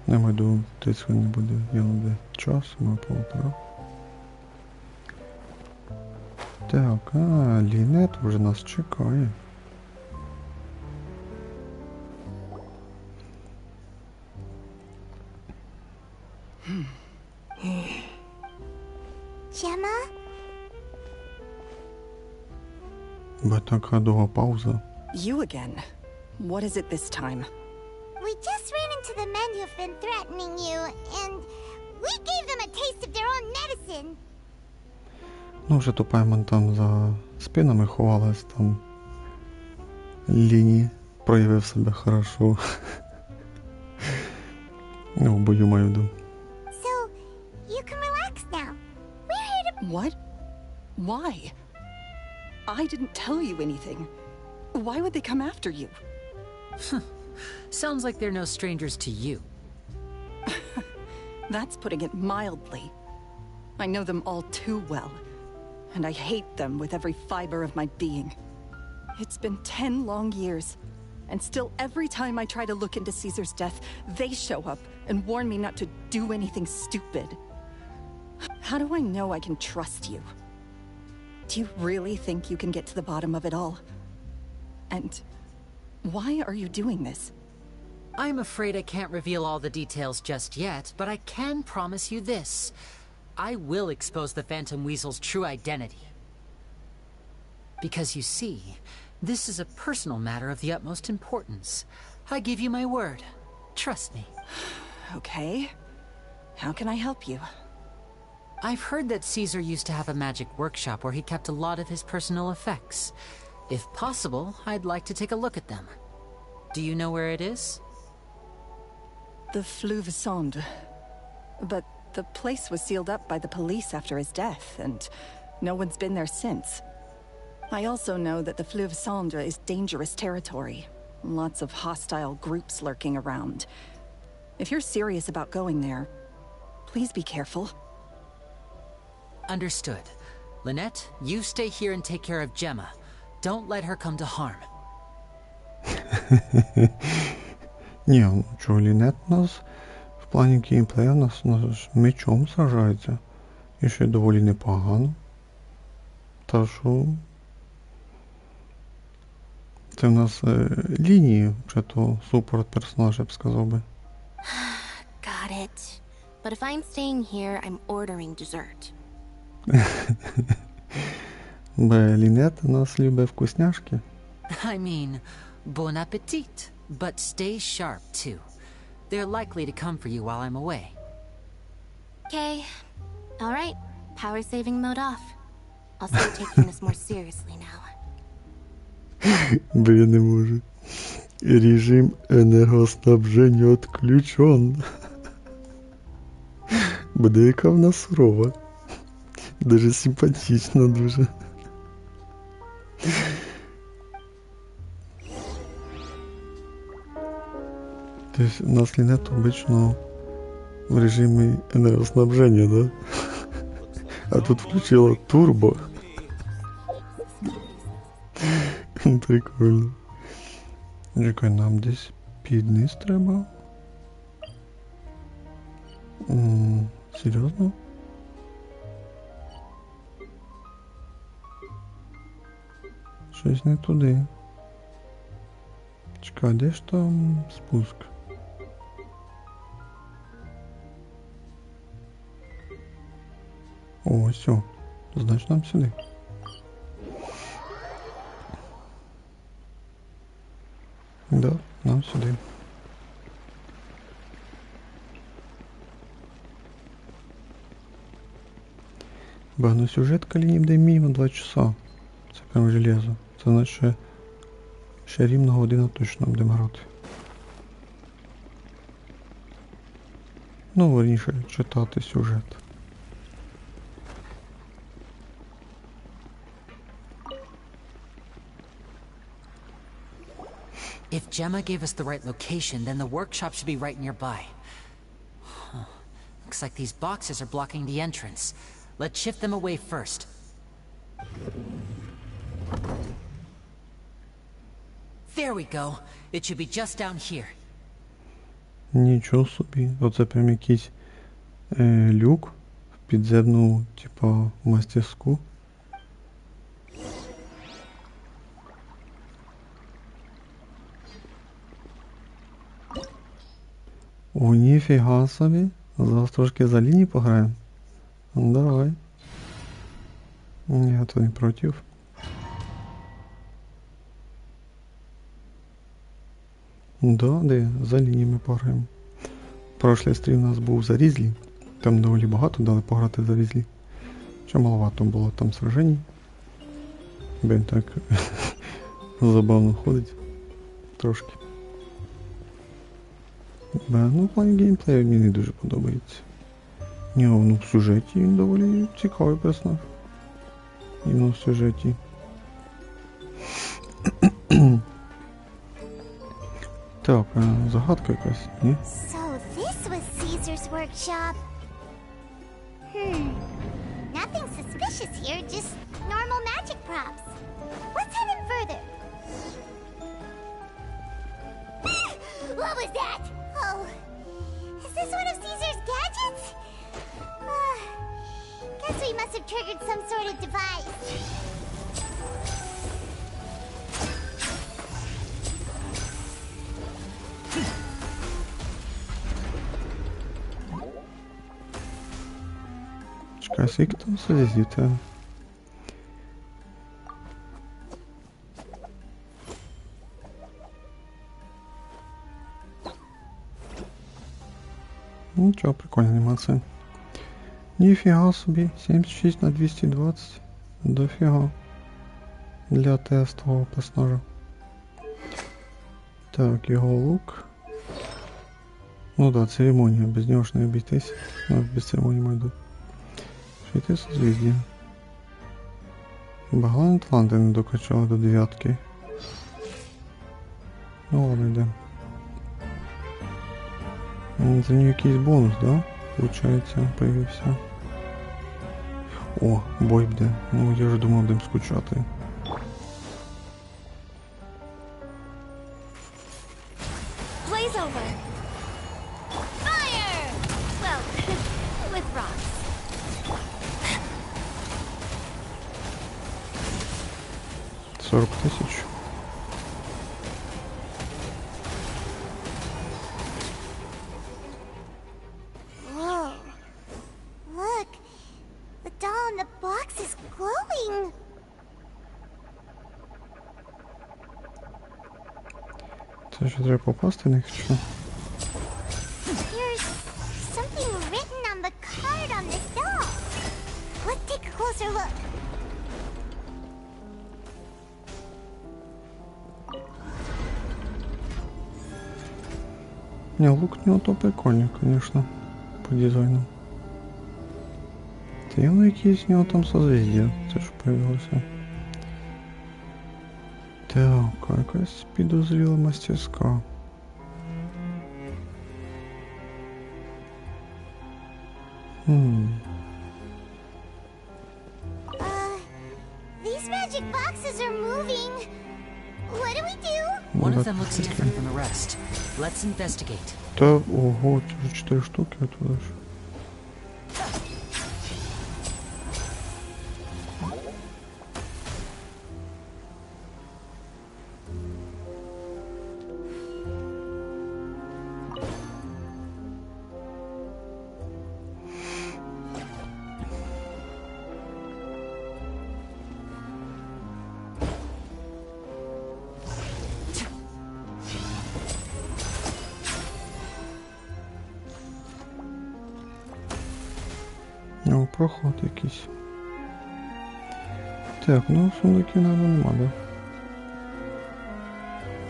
Я маю думаю, 30 хвилин не буде, я буде час, може 1,5. Так, Лінет вже нас чекає. Gemma? Бо така довга пауза. You again. What is it this time? We just ran into the men who've been threatening you, and we gave them a taste of their own medicine. Ну, вже то Пайман там за спинами ховалась, там Ліні проявив себе хорошо. Ну, в бою маю думаю. So, you can relax now. We're here to... What? Why? I didn't tell you anything. Why would they come after you? Sounds like they're no strangers to you. That's putting it mildly. I know them all too well, and I hate them with every fiber of my being. It's been 10 long years, and still every time I try to look into Caesar's death, they show up and warn me not to do anything stupid. How do I know I can trust you? Do you really think you can get to the bottom of it all? And why are you doing this? I'm afraid I can't reveal all the details just yet, but I can promise you this. I will expose the Phantom Weasel's true identity. Because you see, this is a personal matter of the utmost importance. I give you my word. Trust me. Okay. How can I help you? I've heard that Caesar used to have a magic workshop where he kept a lot of his personal effects. If possible, I'd like to take a look at them. Do you know where it is? The Fleuve Sonde. But the place was sealed up by the police after his death, and no one's been there since. I also know that the Fleuve Sonde is dangerous territory. Lots of hostile groups lurking around. If you're serious about going there, please be careful. Understood. Lynette, you stay here and take care of Gemma. Don't let her come to harm. Ні, ну чого, Лінет у нас в плані геймплею нас мечом сражається. І ще доволі непогано. Та що... Це в нас Лінії, чи то супорт персонаж, я б сказав би. Got it. But if I'm staying here, I'm ordering dessert. Бо Лінет у нас любить вкусняшки. I mean, bon appetit. But stay sharp, too. They're likely to come for you while I'm away. Okay. All right. Power saving mode off. I'll start taking this more seriously now. Бо я не можу. Режим енергоснабження отключен. Буде яка вона сурова. Дуже симпатично, дуже. Тобто у нас Лінет обично в режимі енергоснабження, да? А тут включила турбо. Прикольно. Чекай, нам десь під низ треба? Серйозно? Щось не туди. Чекай, де ж там спуск? О, все. Значить нам сюди. Да, нам сюди. Багно сюжетка Ліні буде мінімум 2 часа. Це прям железо. Це значить ще рівно година точно будемо грати. Ну, верніше, читати сюжет. If Gemma gave us the right location, then the workshop should be right nearby. Huh. Looks like these boxes are blocking the entrance. Let's shift them away first. There we go. It should be just down here. Нічого собі. Оце прям якийсь люк в підземну, типа, мастерську. О, ніфіга собі. Зараз трошки за Ліні пограємо. Давай. Я то не проти. Да, де, за Ліні ми пограємо. Прошлий стрім у нас був за Різлі. Там доволі багато дали пограти за Різлі. Чи маловато було там сражень. Бен так забавно ходить. Трошки. Ну, в плані геймплею мені не дуже подобається. Ні, ну в сюжеті він доволі цікавий персонаж. Іменно в сюжеті. Так, загадка якась, ні? So this was Caesar's workshop. Nothing suspicious here, just normal magic props. Let's head in further. What was that? Oh, is this one of Caesar's gadgets? Guess we must have triggered some sort of device. Чекай, скільки там сидіти? Нічого, прикольна анімація. Ніфіга собі, 76 на 220. Дофіга. Для тестового персонажа. Так, його лук. Ну да, церемонія, без нього ж не обійтись. Ну, без церемонії маю йду. Швійти созвіздя. Баглани таланти не докачали до 9. Ну ладно, йдемо. За нього якийсь бонус, да? Получається, появився. О, бой буде. Ну, я вже думав, будемо скучати. Blaze over. Fire! Well, with rocks. 40 тисяч. Whoa. Look, the doll in the box is glowing. Це ще треба попасти в них, чи що? There's something written on the card on this doll. Let's take a closer look. Не, лук у нього то прикольний, звісно, по дизайну. Та явно якісь у нього там созвіздя, це ж появилося. Так, якась підозріла мастерська. These magic boxes are moving. What do we do? One of them looks different from the rest. Let's investigate. Та, ого, це вже 4 штуки оттуда ж. О, проход якийсь. Так, ну сундуків, наверное, нема, да?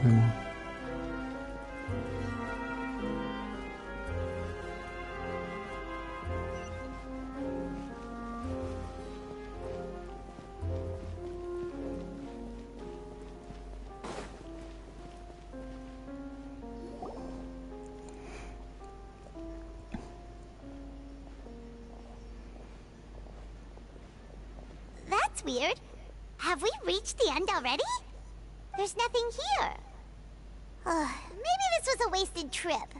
Нема. that's weird. Have we reached the end already? There's nothing here. Maybe this was a wasted trip.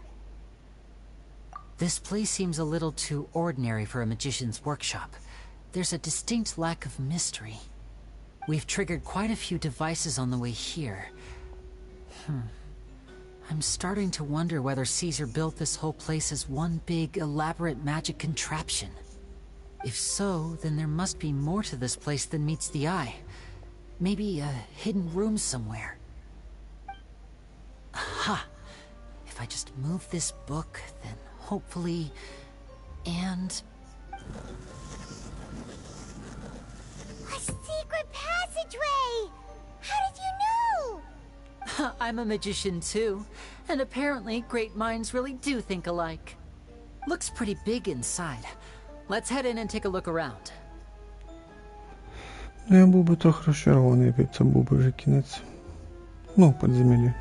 This place seems a little too ordinary for a magician's workshop. There's a distinct lack of mystery. We've triggered quite a few devices on the way here. I'm starting to wonder whether Caesar built this whole place as one big, elaborate magic contraption. If so, then there must be more to this place than meets the eye. Maybe a hidden room somewhere. Aha! If I just move this book, then hopefully... and... A secret passageway! How did you know? I'm a magician too, and apparently great minds really do think alike. Looks pretty big inside. Let's head in and take a look around. Я був би трохи розчарований, якби це був би вже кінець. Ну, підземелля.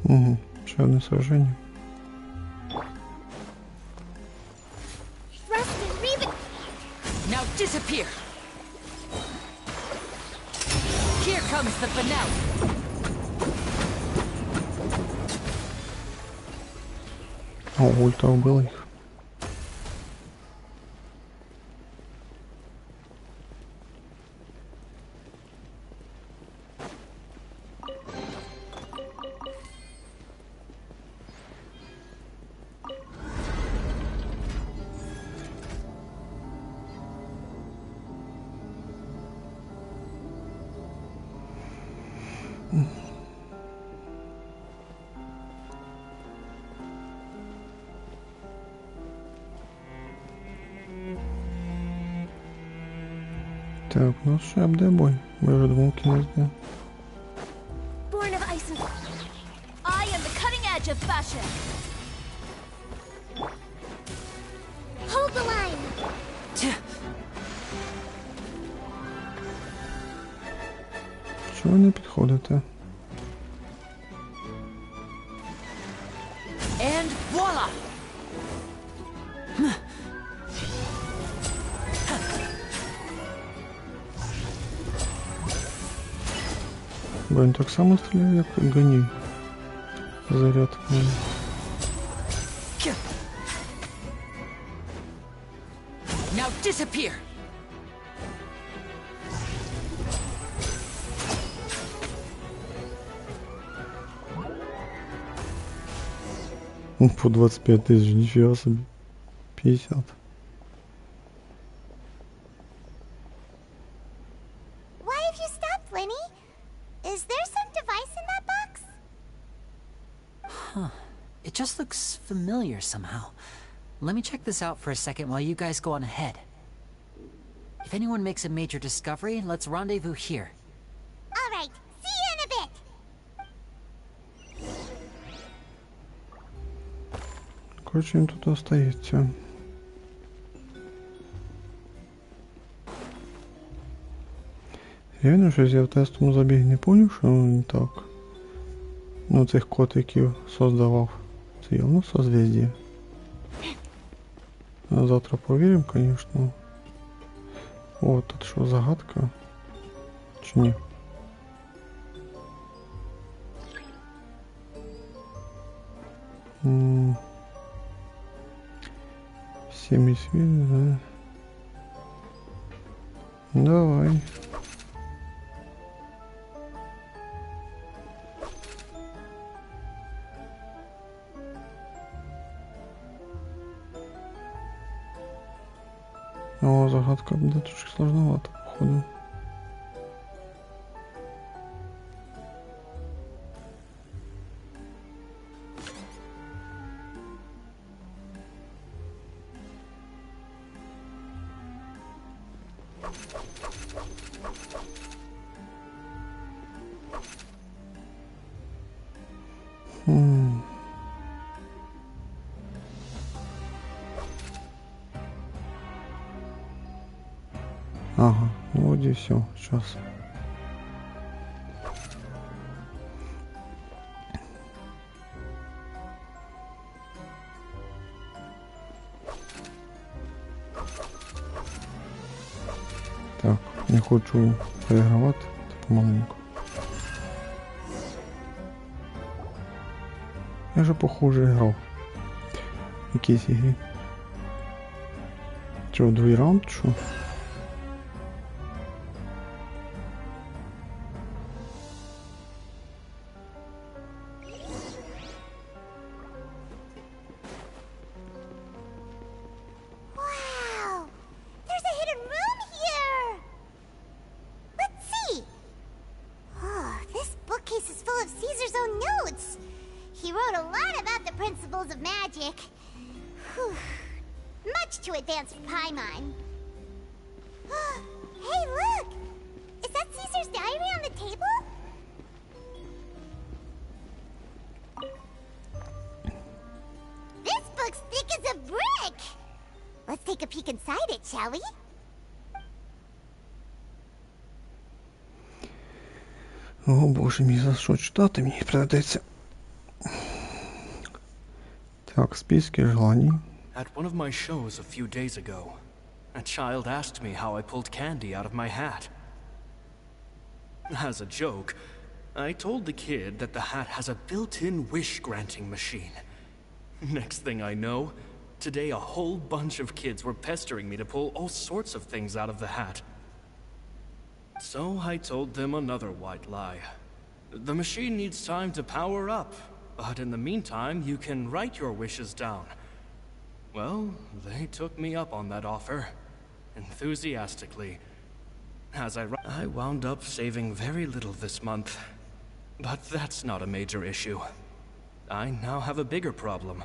Угу, ще одне сраження. Now disappear! Here comes the finale! О, ульта убила их. Так, ну ще буде бой. Ми вже думав кінець дня. Born of ice and... I am the cutting edge of fashion. Hold the line! Чого ви не підходите? And voila! Бо він так само стріляє, як Гані. Заряд. Now disappear! По 25 тысяч, нифига себе. 50. Why have you stopped, Lini? Is there some device in that box? Huh. It just looks familiar somehow. Let me check this out for a second while you guys go on ahead. If anyone makes a major discovery, let's rendezvous here. All right, see you in a bit. Короче, він тут остається. Реально, щось я в тестовому забігі не поняв, що не так. Ну, цих котиків создавав. Це явно созвездие. А завтра повіримо, конечно. О, тут що, загадка? Чи ні? Семьи свет, да? Давай. О, загадка будет чуть сложновато, походу. Ага, ну вот и все, сейчас. Так, не хочу перегравати, так помаленьку. Я вже похоже грав. Якісь ігри. Що, другий раунд, що? Wow! There's a hidden room here! Let's see! Oh, this bookcase is full of Caesar's own notes! He wrote a lot about the principles of magic. Whew. Much too advanced for Paimon. Hey, look! Is that Caesar's diary on the table? This book's thick as a brick! Let's take a peek inside it, shall we? О боже мій, за що читати мені придеться. Так, списки желаний. At one of my shows a few days ago, a child asked me how I pulled candy out of my hat. As a joke, I told the kid that the hat has a built-in wish-granting machine. Next thing I know, today a whole bunch of kids were pestering me to pull all sorts of things out of the hat. So I told them another white lie. The machine needs time to power up, but in the meantime, you can write your wishes down. Well, they took me up on that offer, enthusiastically. As I wound up saving very little this month, but that's not a major issue. I now have a bigger problem.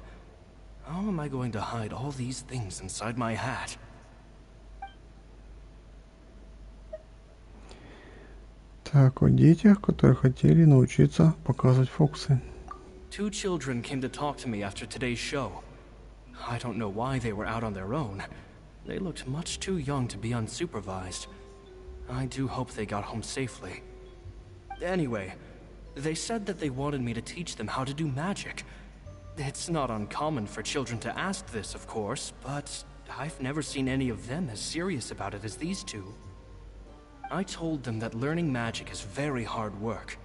How am I going to hide all these things inside my hat? Так, о детях, которые хотели научиться показывать фокусы. Two children came to talk to me after today's show. I don't know why they were out on their own. They looked much too young to be unsupervised. I do hope they got home safely. Anyway, they said that they wanted me to teach them how to do magic. It's not uncommon for children to ask this, of course, but I've never seen any of them as serious about it as these two. I told them that learning magic is very hard work,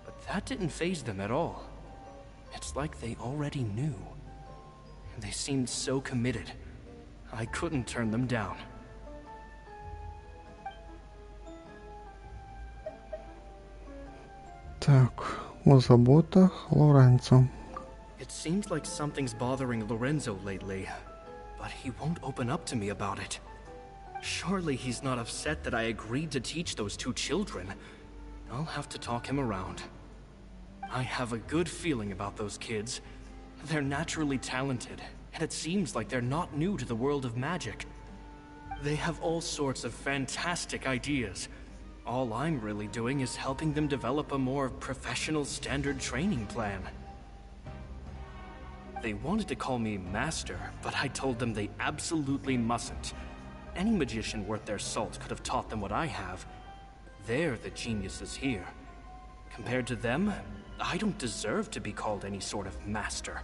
but that didn't faze them at all. It's like they already knew. They seemed so committed. I couldn't turn them down. Так, о заботах Лоренцо. It seems like something's bothering Lorenzo lately, but he won't open up to me about it. Surely he's not upset that I agreed to teach those two children. I'll have to talk him around. I have a good feeling about those kids. They're naturally talented, and it seems like they're not new to the world of magic. They have all sorts of fantastic ideas. All I'm really doing is helping them develop a more professional standard training plan. They wanted to call me Master, but I told them they absolutely mustn't. Any magician worth their salt could have taught them what I have. They're the geniuses here. Compared to them, I don't deserve to be called any sort of master.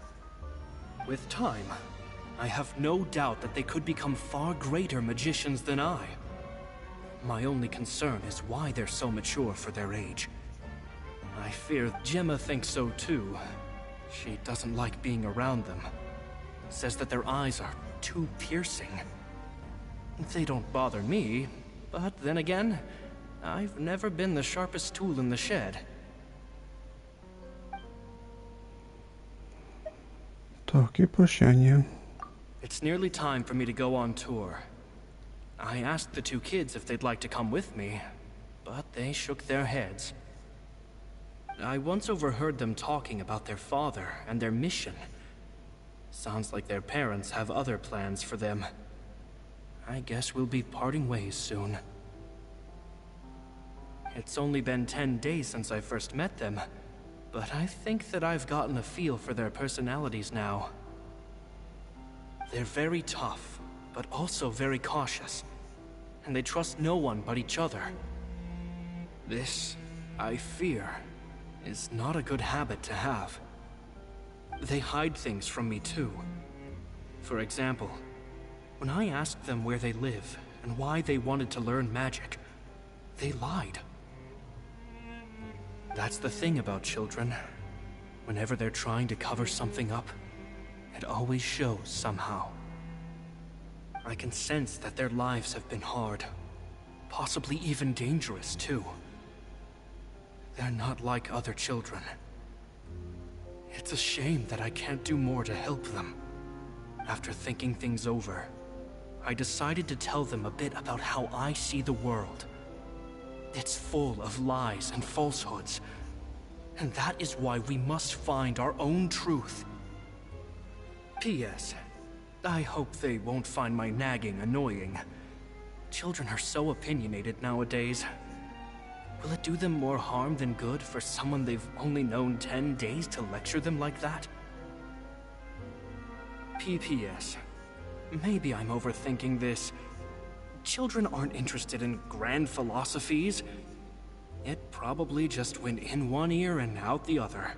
With time, I have no doubt that they could become far greater magicians than I. My only concern is why they're so mature for their age. I fear Gemma thinks so too. She doesn't like being around them. Says that their eyes are too piercing. They don't bother me, but then again, I've never been the sharpest tool in the shed. Так, и прощание. It's nearly time for me to go on tour. I asked the two kids if they'd like to come with me, but they shook their heads. I once overheard them talking about their father and their mission. Sounds like their parents have other plans for them. I guess we'll be parting ways soon. It's only been 10 days since I first met them, but I think that I've gotten a feel for their personalities now. They're very tough, but also very cautious, and they trust no one but each other. This, I fear, is not a good habit to have. They hide things from me too. For example, when I ask them where they live and why they wanted to learn magic. They lied. That's the thing about children. Whenever they're trying to cover something up, it always shows somehow. I can sense that their lives have been hard, possibly even dangerous too. They're not like other children. It's a shame that I can't do more to help them. After thinking things over, I decided to tell them a bit about how I see the world. It's full of lies and falsehoods, and that is why we must find our own truth. P.S. I hope they won't find my nagging annoying. Children are so opinionated nowadays. Will it do them more harm than good for someone they've only known 10 days to lecture them like that? P.P.S. Maybe I'm overthinking this. Children aren't interested in grand philosophies. It probably just went in one ear and out the other.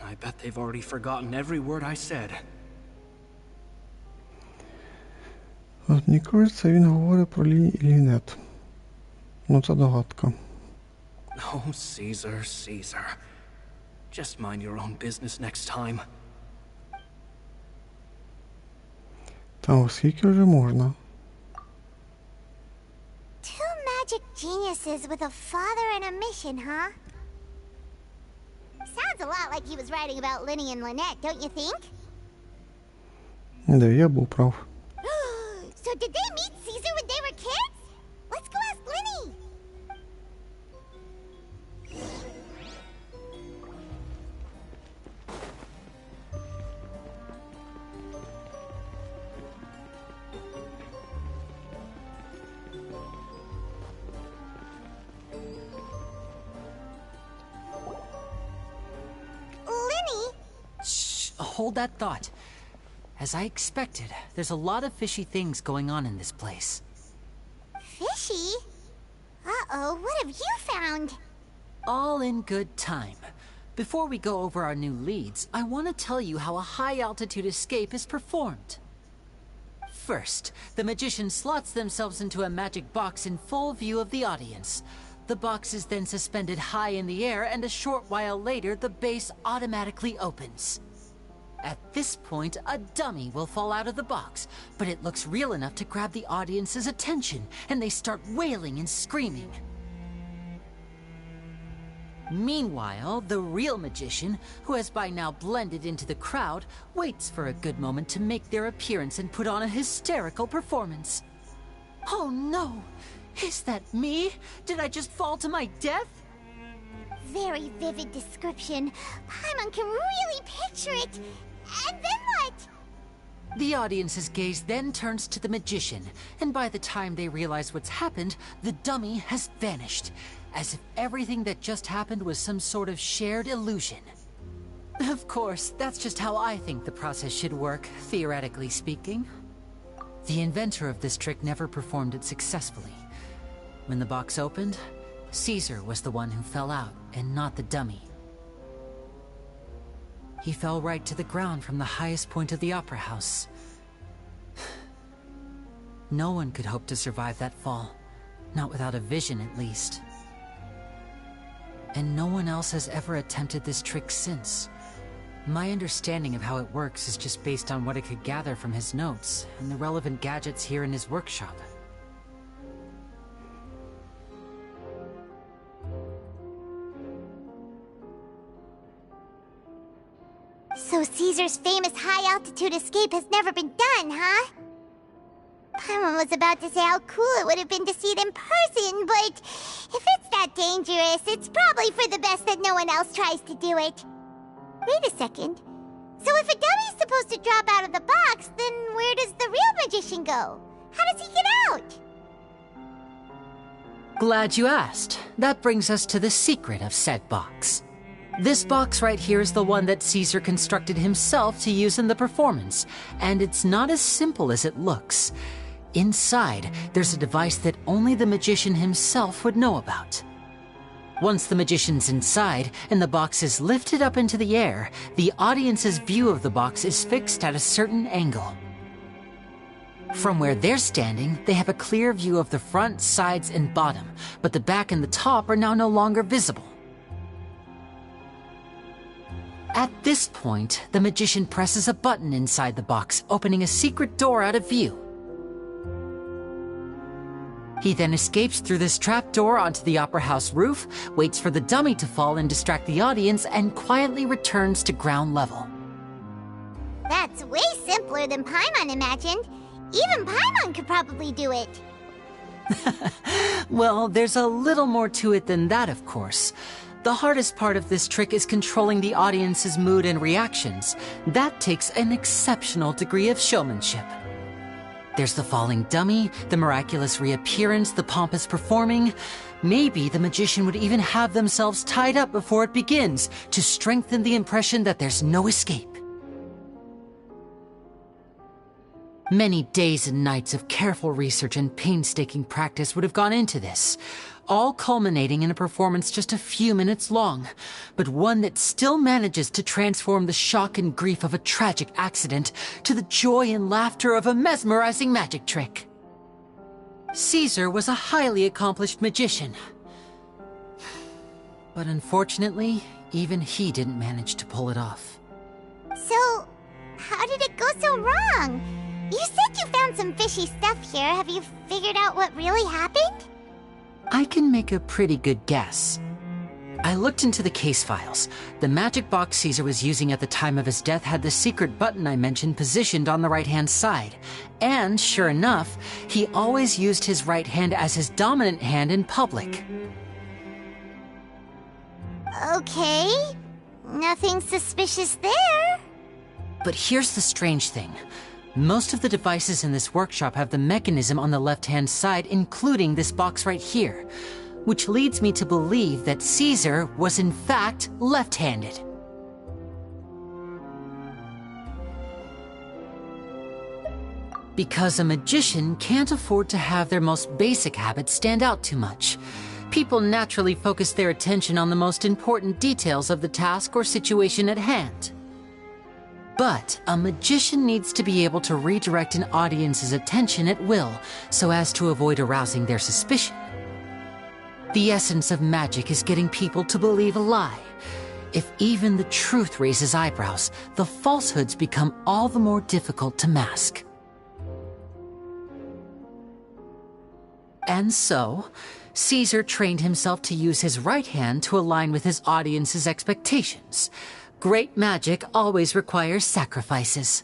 I bet they've already forgotten every word I said. От мені кажеться, він говорить про Ліні і Лінет. Ну, це догадка. Oh, Caesar, Caesar. Just mind your own business next time. Та скільки вже можна? Two magic geniuses with a father and a mission, huh? Sounds a lot like he was writing about Lini and Lynette, don't you think? Да, я був прав. So did they meet Caesar when they were kids? Let's go ask Lini! Lini? Shh, hold that thought. As I expected, there's a lot of fishy things going on in this place. Fishy? Uh-oh, what have you found? All in good time. Before we go over our new leads, I want to tell you how a high-altitude escape is performed. First, the magician slots themselves into a magic box in full view of the audience. The box is then suspended high in the air, and a short while later, the base automatically opens. At this point, a dummy will fall out of the box, but it looks real enough to grab the audience's attention, and they start wailing and screaming. Meanwhile, the real magician, who has by now blended into the crowd, waits for a good moment to make their appearance and put on a hysterical performance. Oh no! Is that me? Did I just fall to my death? Very vivid description. Paimon can really picture it. And then what? The audience's gaze then turns to the magician, and by the time they realize what's happened, the dummy has vanished, as if everything that just happened was some sort of shared illusion. Of course, that's just how I think the process should work, theoretically speaking. The inventor of this trick never performed it successfully. When the box opened, Caesar was the one who fell out, and not the dummy. He fell right to the ground from the highest point of the opera house. No one could hope to survive that fall, not without a vision at least. And no one else has ever attempted this trick since. My understanding of how it works is just based on what I could gather from his notes and the relevant gadgets here in his workshop. So Caesar's famous high-altitude escape has never been done, huh? Paimon was about to say how cool it would have been to see it in person, but if it's that dangerous, it's probably for the best that no one else tries to do it. Wait a second. So if a dummy's supposed to drop out of the box, then where does the real magician go? How does he get out? Glad you asked. That brings us to the secret of said box. This box right here is the one that Caesar constructed himself to use in the performance, and it's not as simple as it looks. Inside, there's a device that only the magician himself would know about. Once the magician's inside, and the box is lifted up into the air, the audience's view of the box is fixed at a certain angle. From where they're standing, they have a clear view of the front, sides, and bottom, but the back and the top are now no longer visible. At this point, the magician presses a button inside the box, opening a secret door out of view. He then escapes through this trapdoor onto the Opera House roof, waits for the dummy to fall and distract the audience, and quietly returns to ground level. That's way simpler than Paimon imagined. Even Paimon could probably do it. Well, there's a little more to it than that, of course. The hardest part of this trick is controlling the audience's mood and reactions. That takes an exceptional degree of showmanship. There's the falling dummy, the miraculous reappearance, the pompous performing. Maybe the magician would even have themselves tied up before it begins to strengthen the impression that there's no escape. Many days and nights of careful research and painstaking practice would have gone into this, all culminating in a performance just a few minutes long, but one that still manages to transform the shock and grief of a tragic accident to the joy and laughter of a mesmerizing magic trick. Caesar was a highly accomplished magician, but unfortunately, even he didn't manage to pull it off. So, how did it go so wrong? You said you found some fishy stuff here. Have you figured out what really happened? I can make a pretty good guess. I looked into the case files. The magic box Caesar was using at the time of his death had the secret button I mentioned positioned on the right-hand side. And, sure enough, he always used his right hand as his dominant hand in public. Okay. Nothing suspicious there. But here's the strange thing. Most of the devices in this workshop have the mechanism on the left-hand side, including this box right here, which leads me to believe that Caesar was in fact left-handed. Because a magician can't afford to have their most basic habits stand out too much. People naturally focus their attention on the most important details of the task or situation at hand. But a magician needs to be able to redirect an audience's attention at will so as to avoid arousing their suspicion. The essence of magic is getting people to believe a lie. If even the truth raises eyebrows, the falsehoods become all the more difficult to mask. And so, Caesar trained himself to use his right hand to align with his audience's expectations. Great magic always requires sacrifices.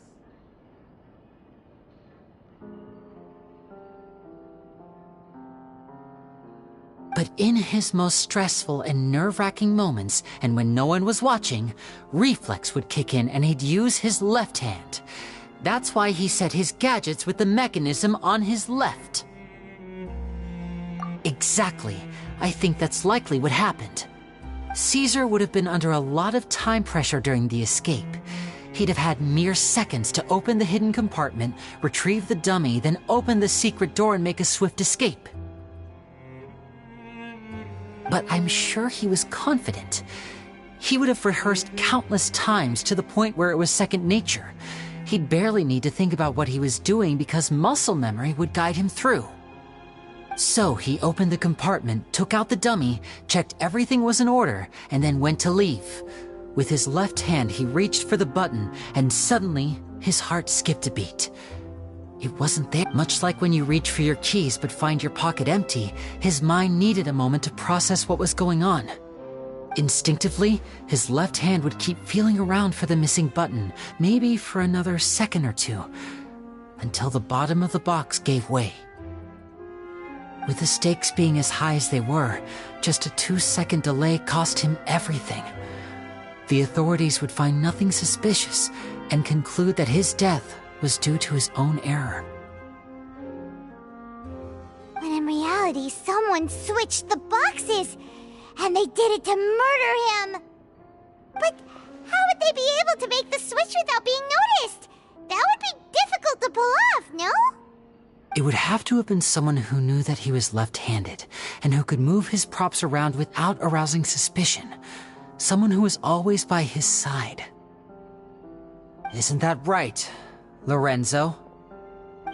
But in his most stressful and nerve-wracking moments, and when no one was watching, reflex would kick in and he'd use his left hand. That's why he set his gadgets with the mechanism on his left. Exactly. I think that's likely what happened. Caesar would have been under a lot of time pressure during the escape. He'd have had mere seconds to open the hidden compartment, retrieve the dummy, then open the secret door and make a swift escape. But I'm sure he was confident. He would have rehearsed countless times to the point where it was second nature. He'd barely need to think about what he was doing because muscle memory would guide him through. So he opened the compartment, took out the dummy, checked everything was in order, and then went to leave. With his left hand, he reached for the button, and suddenly, his heart skipped a beat. It wasn't there. Much like when you reach for your keys but find your pocket empty, his mind needed a moment to process what was going on. Instinctively, his left hand would keep feeling around for the missing button, maybe for another second or two, until the bottom of the box gave way. With the stakes being as high as they were, just a 2-second delay cost him everything. The authorities would find nothing suspicious and conclude that his death was due to his own error. When in reality, someone switched the boxes, and they did it to murder him. But how would they be able to make the switch without being noticed? That would be difficult to pull off, no? It would have to have been someone who knew that he was left-handed, and who could move his props around without arousing suspicion. Someone who was always by his side. Isn't that right, Lorenzo?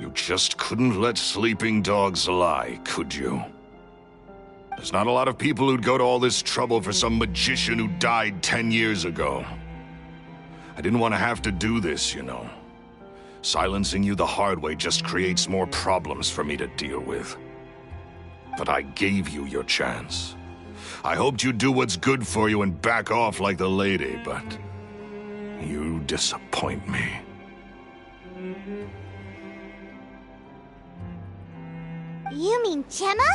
You just couldn't let sleeping dogs lie, could you? There's not a lot of people who'd go to all this trouble for some magician who died 10 years ago. I didn't want to have to do this, you know. Silencing you the hard way just creates more problems for me to deal with. But I gave you your chance. I hoped you'd do what's good for you and back off like the lady, but you disappoint me. You mean Gemma?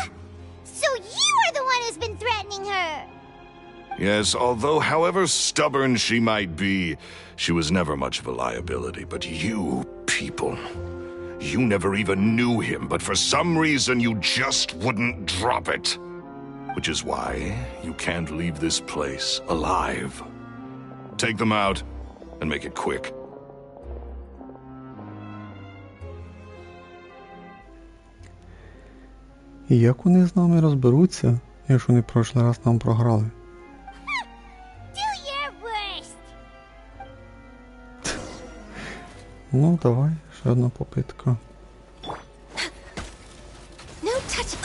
So you are the one who's been threatening her! Yes, although however stubborn she might be, she was never much of a liability. But you people, you never even knew him, but for some reason you just wouldn't drop it. Which is why you can't leave this place alive. Take them out, and make it quick. І як вони з нами розберуться, якщо вони в прошлий раз нам програли? Do your worst! Ну, давай, ще одна попитка. No touch.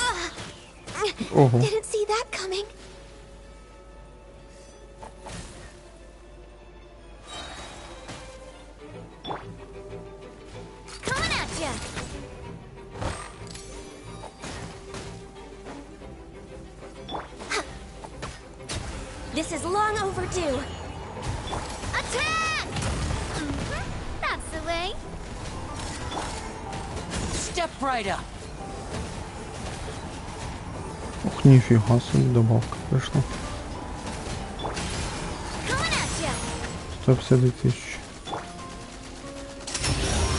Ого. Didn't see that coming. Coming at ya! This is long overdue. Attack! That's the way. Step right up. Ох, ніфіга собі, добавка прийшла. Coming at ya! 150 тисяч.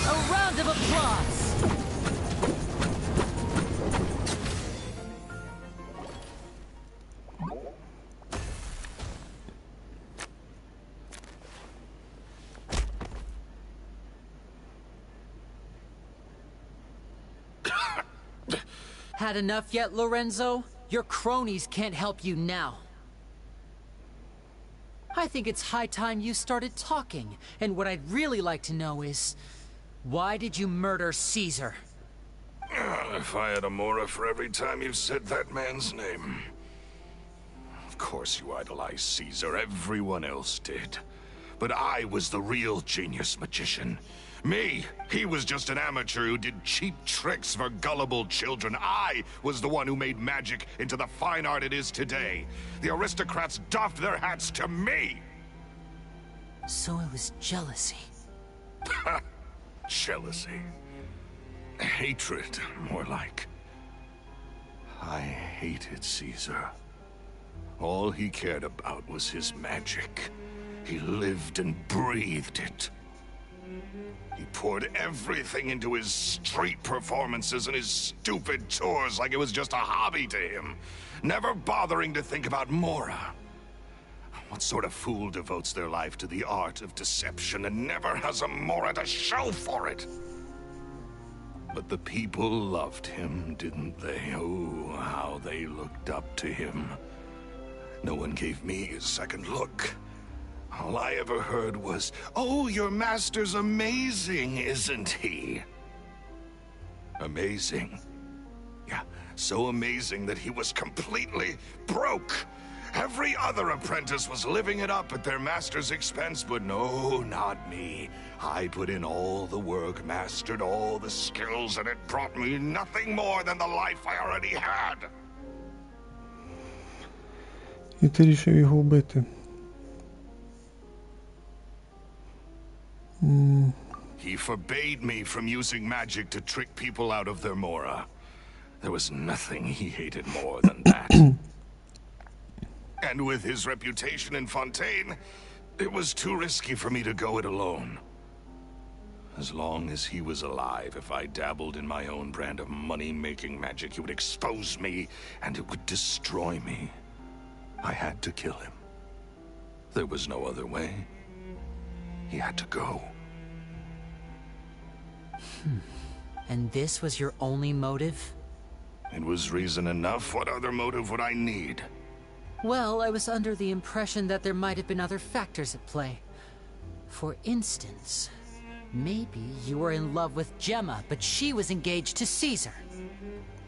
A round of applause. Had enough yet, Lorenzo? Your cronies can't help you now. I think it's high time you started talking, and what I'd really like to know is, why did you murder Caesar? If I had a Mora for every time you said that man's name. Of course you idolized Caesar, everyone else did. But I was the real genius magician. Me, he was just an amateur who did cheap tricks for gullible children. I was the one who made magic into the fine art it is today. The aristocrats doffed their hats to me! So it was jealousy. Jealousy. Hatred, more like. I hated Caesar. All he cared about was his magic. He lived and breathed it. He poured everything into his street performances and his stupid tours like it was just a hobby to him, never bothering to think about Mora. What sort of fool devotes their life to the art of deception and never has a Mora to show for it? But the people loved him, didn't they? Oh, how they looked up to him. No one gave me a second look. All I ever heard was, "Oh, your master's amazing, isn't he?" Amazing? Yeah, so amazing that he was completely broke. Every other apprentice was living it up at their master's expense, but no, not me. I put in all the work, mastered all the skills, and it brought me nothing more than the life I already had. І ти рішив його вбити. He forbade me from using magic to trick people out of their Mora. There was nothing he hated more than that. And with his reputation in Fontaine, it was too risky for me to go it alone. As long as he was alive, if I dabbled in my own brand of money-making magic, he would expose me, and it would destroy me. I had to kill him. There was no other way. He had to go. And this was your only motive? It was reason enough. What other motive would I need? Well, I was under the impression that there might have been other factors at play. For instance, Maybe you were in love with Gemma, but she was engaged to Caesar.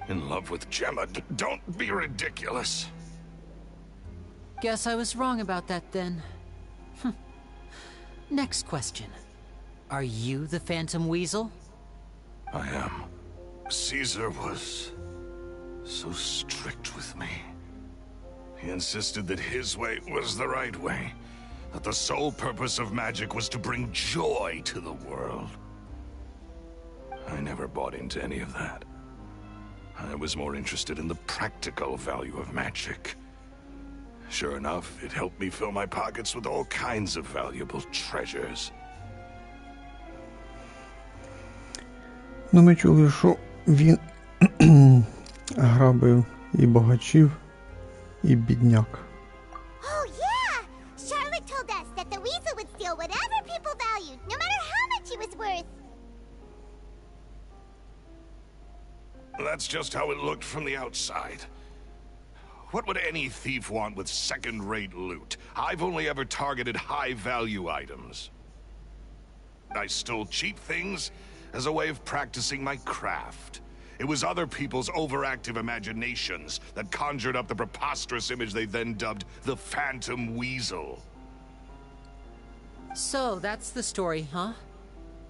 In love with Gemma? Don't be ridiculous. Guess I was wrong about that then. Next question. Are you the Phantom Weasel? I am. Caesar was so strict with me. He insisted that his way was the right way. That the sole purpose of magic was to bring joy to the world. I never bought into any of that. I was more interested in the practical value of magic. Sure enough, it helped me fill my pockets with all kinds of valuable treasures. Ну, ми чули, що він грабив і багачів, і бідняк. Oh, yeah! Charlotte told us that the weasel would steal whatever people valued, no matter how much he was worth. That's just how it looked from the outside. What would any thief want with second-rate loot? I've only ever targeted high-value items. I stole cheap things as a way of practicing my craft. It was other people's overactive imaginations that conjured up the preposterous image they then dubbed the Phantom Weasel. So, that's the story, huh?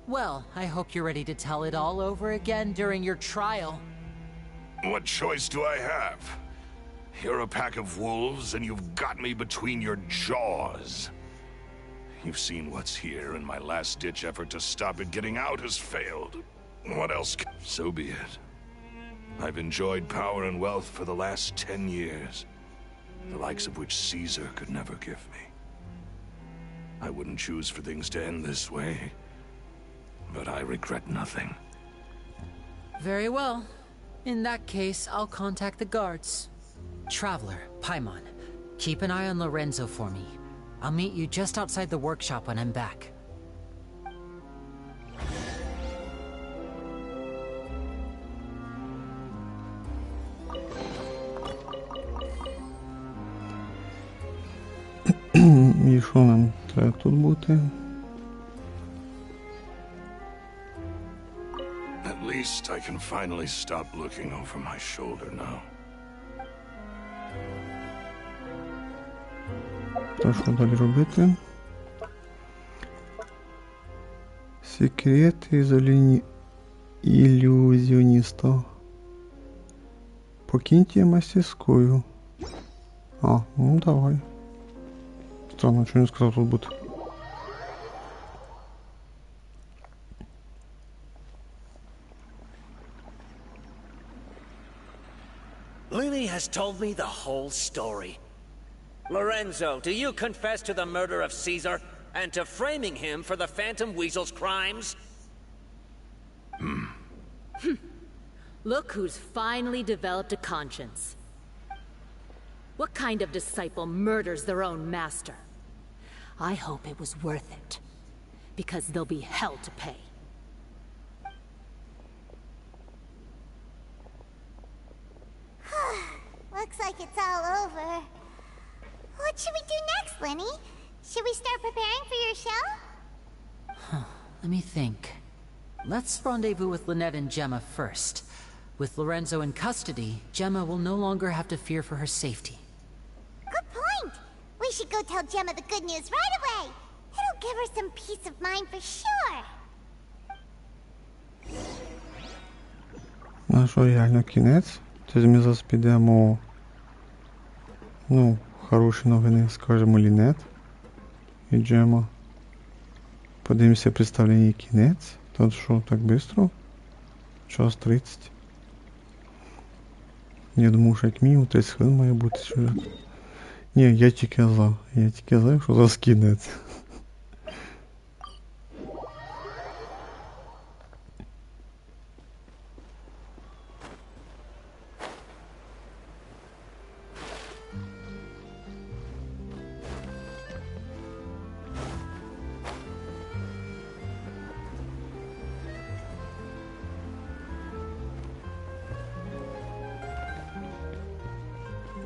Well, I hope you're ready to tell it all over again during your trial. What choice do I have? You're a pack of wolves, and you've got me between your jaws. You've seen what's here, and my last-ditch effort to stop it getting out has failed. What else? So be it. I've enjoyed power and wealth for the last 10 years, the likes of which Caesar could never give me. I wouldn't choose for things to end this way, but I regret nothing. Very well. In that case, I'll contact the guards. Traveler, Paimon, keep an eye on Lorenzo for me. I'll meet you just outside the workshop when I'm back. І що нам треба тут бути? At least I can finally stop looking over my shoulder now. То що далі робити? Секрети ілюзіоніста. Покиньте мастерскую. А, ну давай. Странно, що не сказав тут бути. Lini has told me the whole story. Lorenzo, do you confess to the murder of Caesar and to framing him for the Phantom Weasel's crimes? Look who's finally developed a conscience. What kind of disciple murders their own master? I hope it was worth it, because there'll be hell to pay. Looks like it's all over. What should we do next, Lini? Should we start preparing for your show? Let me think. Let's rendezvous with Lynette and Gemma first. With Lorenzo in custody, Gemma will no longer have to fear for her safety. Good point! We should go tell Gemma the good news right away. It'll give her some peace of mind for sure. Ну що, реально кінець? Тобто ми зараз підемо, ну, хороші новини, скажемо, Лінет і Джема. Подивимося представлення кінець. Тут що, так швидко? Час 30. Я думаю, що як мінімум 30 хвилин має бути сюжет. Ні, я тільки за, якщо зараз кінець.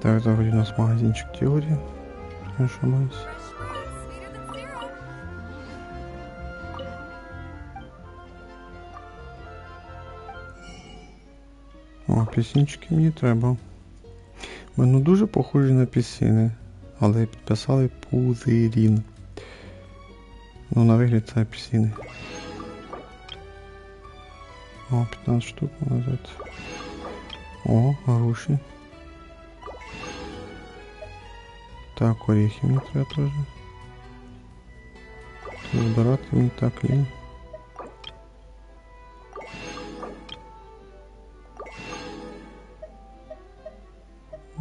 Так, это вроде у нас магазинчик теории. Не ошибаюсь. Апельсинчики мені треба. Вони дуже похожі на апельсини, але підписали пузирін. Ну, на вигляд це апельсини. О, 15 штук назад. О, груші. Так, орехи мені треба теж. Збирати мені так лінь.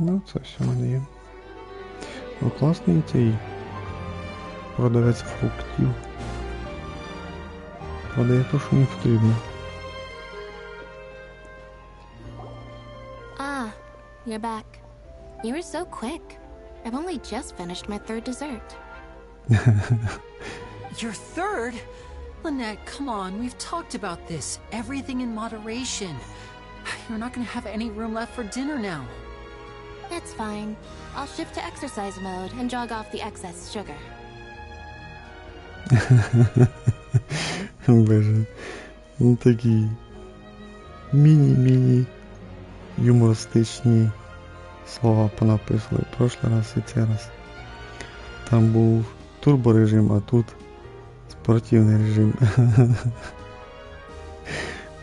Ну, це все в мене є. О, класний цей продавець фруктів. Продає те, що мені потрібно. Ah, you're back. You were so quick. I've only just finished my third dessert. Your third? Lynette, come on, we've talked about this. Everything in moderation. You're not gonna have any room left for dinner now. That's fine. I'll shift to exercise mode and jog off the excess sugar. Боже, ну такі міні-міні юмористичні слова понаписали в прошлий раз і цей раз. Там був турборежим, а тут спортивний режим.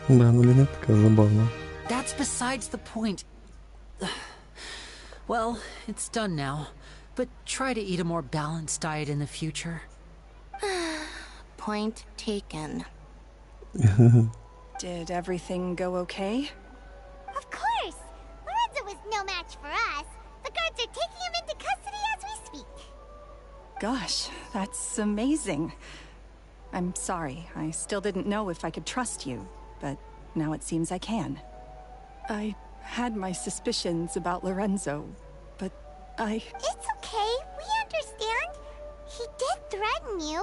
Да, ну Ліна така забавна. That's besides the point. Well, it's done now, but try to eat a more balanced diet in the future. Point taken. Did everything go okay? Of course! Lorenzo was no match for us. The guards are taking him into custody as we speak. Gosh, that's amazing. I'm sorry, I still didn't know if I could trust you, but now it seems I can. I had my suspicions about Lorenzo, but It's okay, we understand. He did threaten you.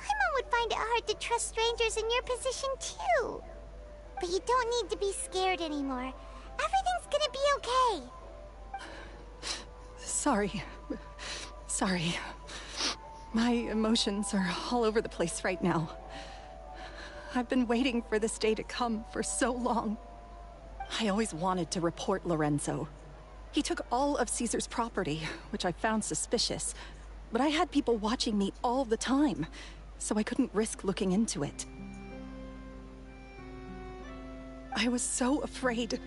Paimon would find it hard to trust strangers in your position too. But you don't need to be scared anymore. Everything's gonna be okay. Sorry. My emotions are all over the place right now. I've been waiting for this day to come for so long. I always wanted to report Lorenzo. He took all of Caesar's property, which I found suspicious, but I had people watching me all the time, so I couldn't risk looking into it. I was so afraid.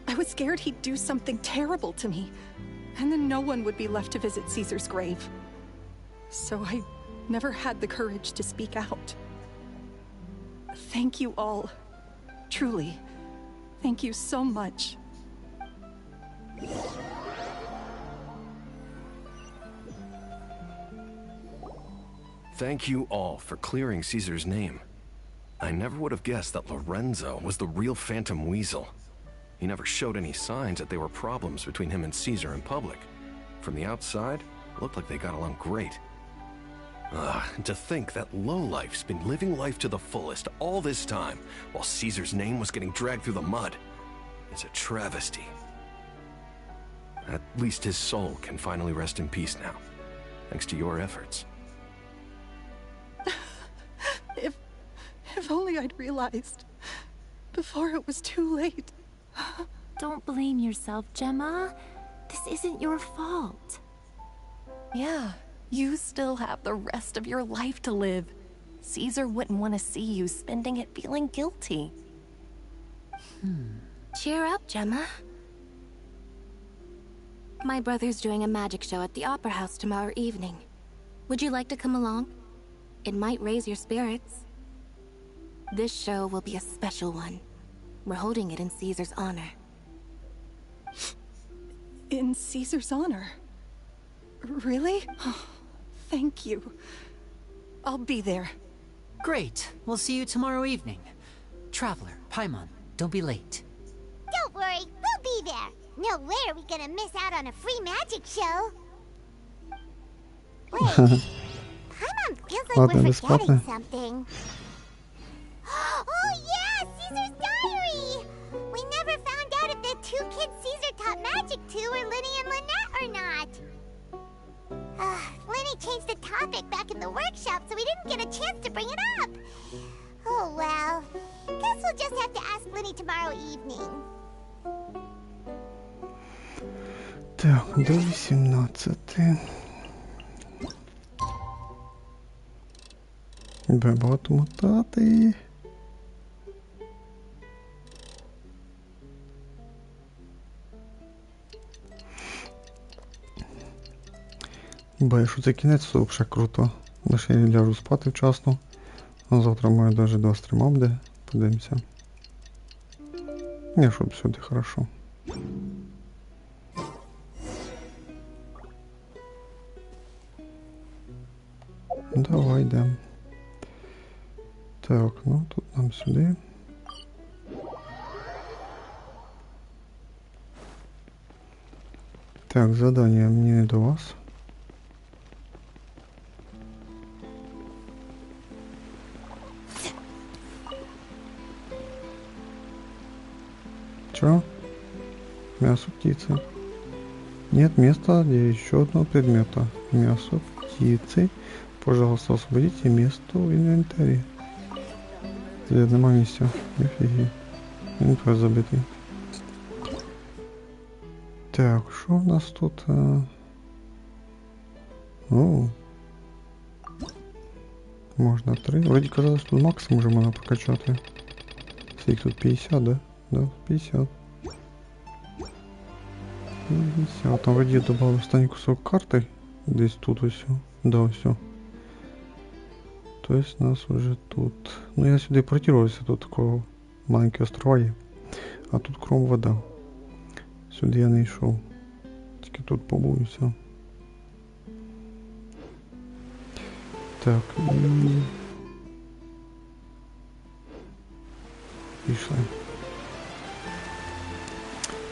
I was scared he'd do something terrible to me, and then no one would be left to visit Caesar's grave. So I never had the courage to speak out. Thank you all. Truly. Thank you so much. Thank you all for clearing Caesar's name. I never would have guessed that Lorenzo was the real Phantom Weasel. He never showed any signs that there were problems between him and Caesar in public. From the outside, it looked like they got along great. And to think that lowlife's been living life to the fullest all this time, while Caesar's name was getting dragged through the mud. It's a travesty. At least his soul can finally rest in peace now, thanks to your efforts. If only I'd realized before it was too late. Don't blame yourself, Gemma. This isn't your fault. Yeah, you still have the rest of your life to live. Caesar wouldn't want to see you spending it feeling guilty. Cheer up, Gemma. My brother's doing a magic show at the Opera House tomorrow evening. Would you like to come along? It might raise your spirits. This show will be a special one. We're holding it in Caesar's honor. In Caesar's honor? Really? Thank you. I'll be there. Great. We'll see you tomorrow evening. Traveler, Paimon, don't be late. Don't worry, we'll be there. No way are we gonna miss out on a free magic show. Wait, Paimon feels like we're forgetting something. Oh yeah, Caesar's diary! We never found out if the two kids Caesar taught magic to were Lini and Lynette or not. Lini changed the topic back in the workshop, so we didn't get a chance to bring it up. Oh well, guess we'll just have to ask Lini tomorrow evening. Так, до 18. Багато мотати. Якщо це кінець, то взагалі круто. Лише я ляжу спати вчасно. А завтра маю навіть 2 стріма буде. Подивимося. Не, щоб всюди хорошо. Давай йдемо. Так, ну тут нам сюди. Так, задание мені не до вас. Чё? Мясо птицы. Нет места для еще одного предмета. Мясо птицы. Пожалуйста, освободите место в инвентаре. Нема місця. Офігеть. Інвентар забитий. Так, що в нас тут? О. Можна 3. Вроді казалось, тут максимум вже можна прокачати. Скільки тут 50, да? Да, 50. 50. Там вроді я добавив останній кусок карти. Десь тут ось. Да, ось. То есть нас уже тут... Ну я сюди портировался, тут такого маленького острова є. А тут кром вода. Сюди я не йшов. Тільки тут побув і все. Так, і... Пішли.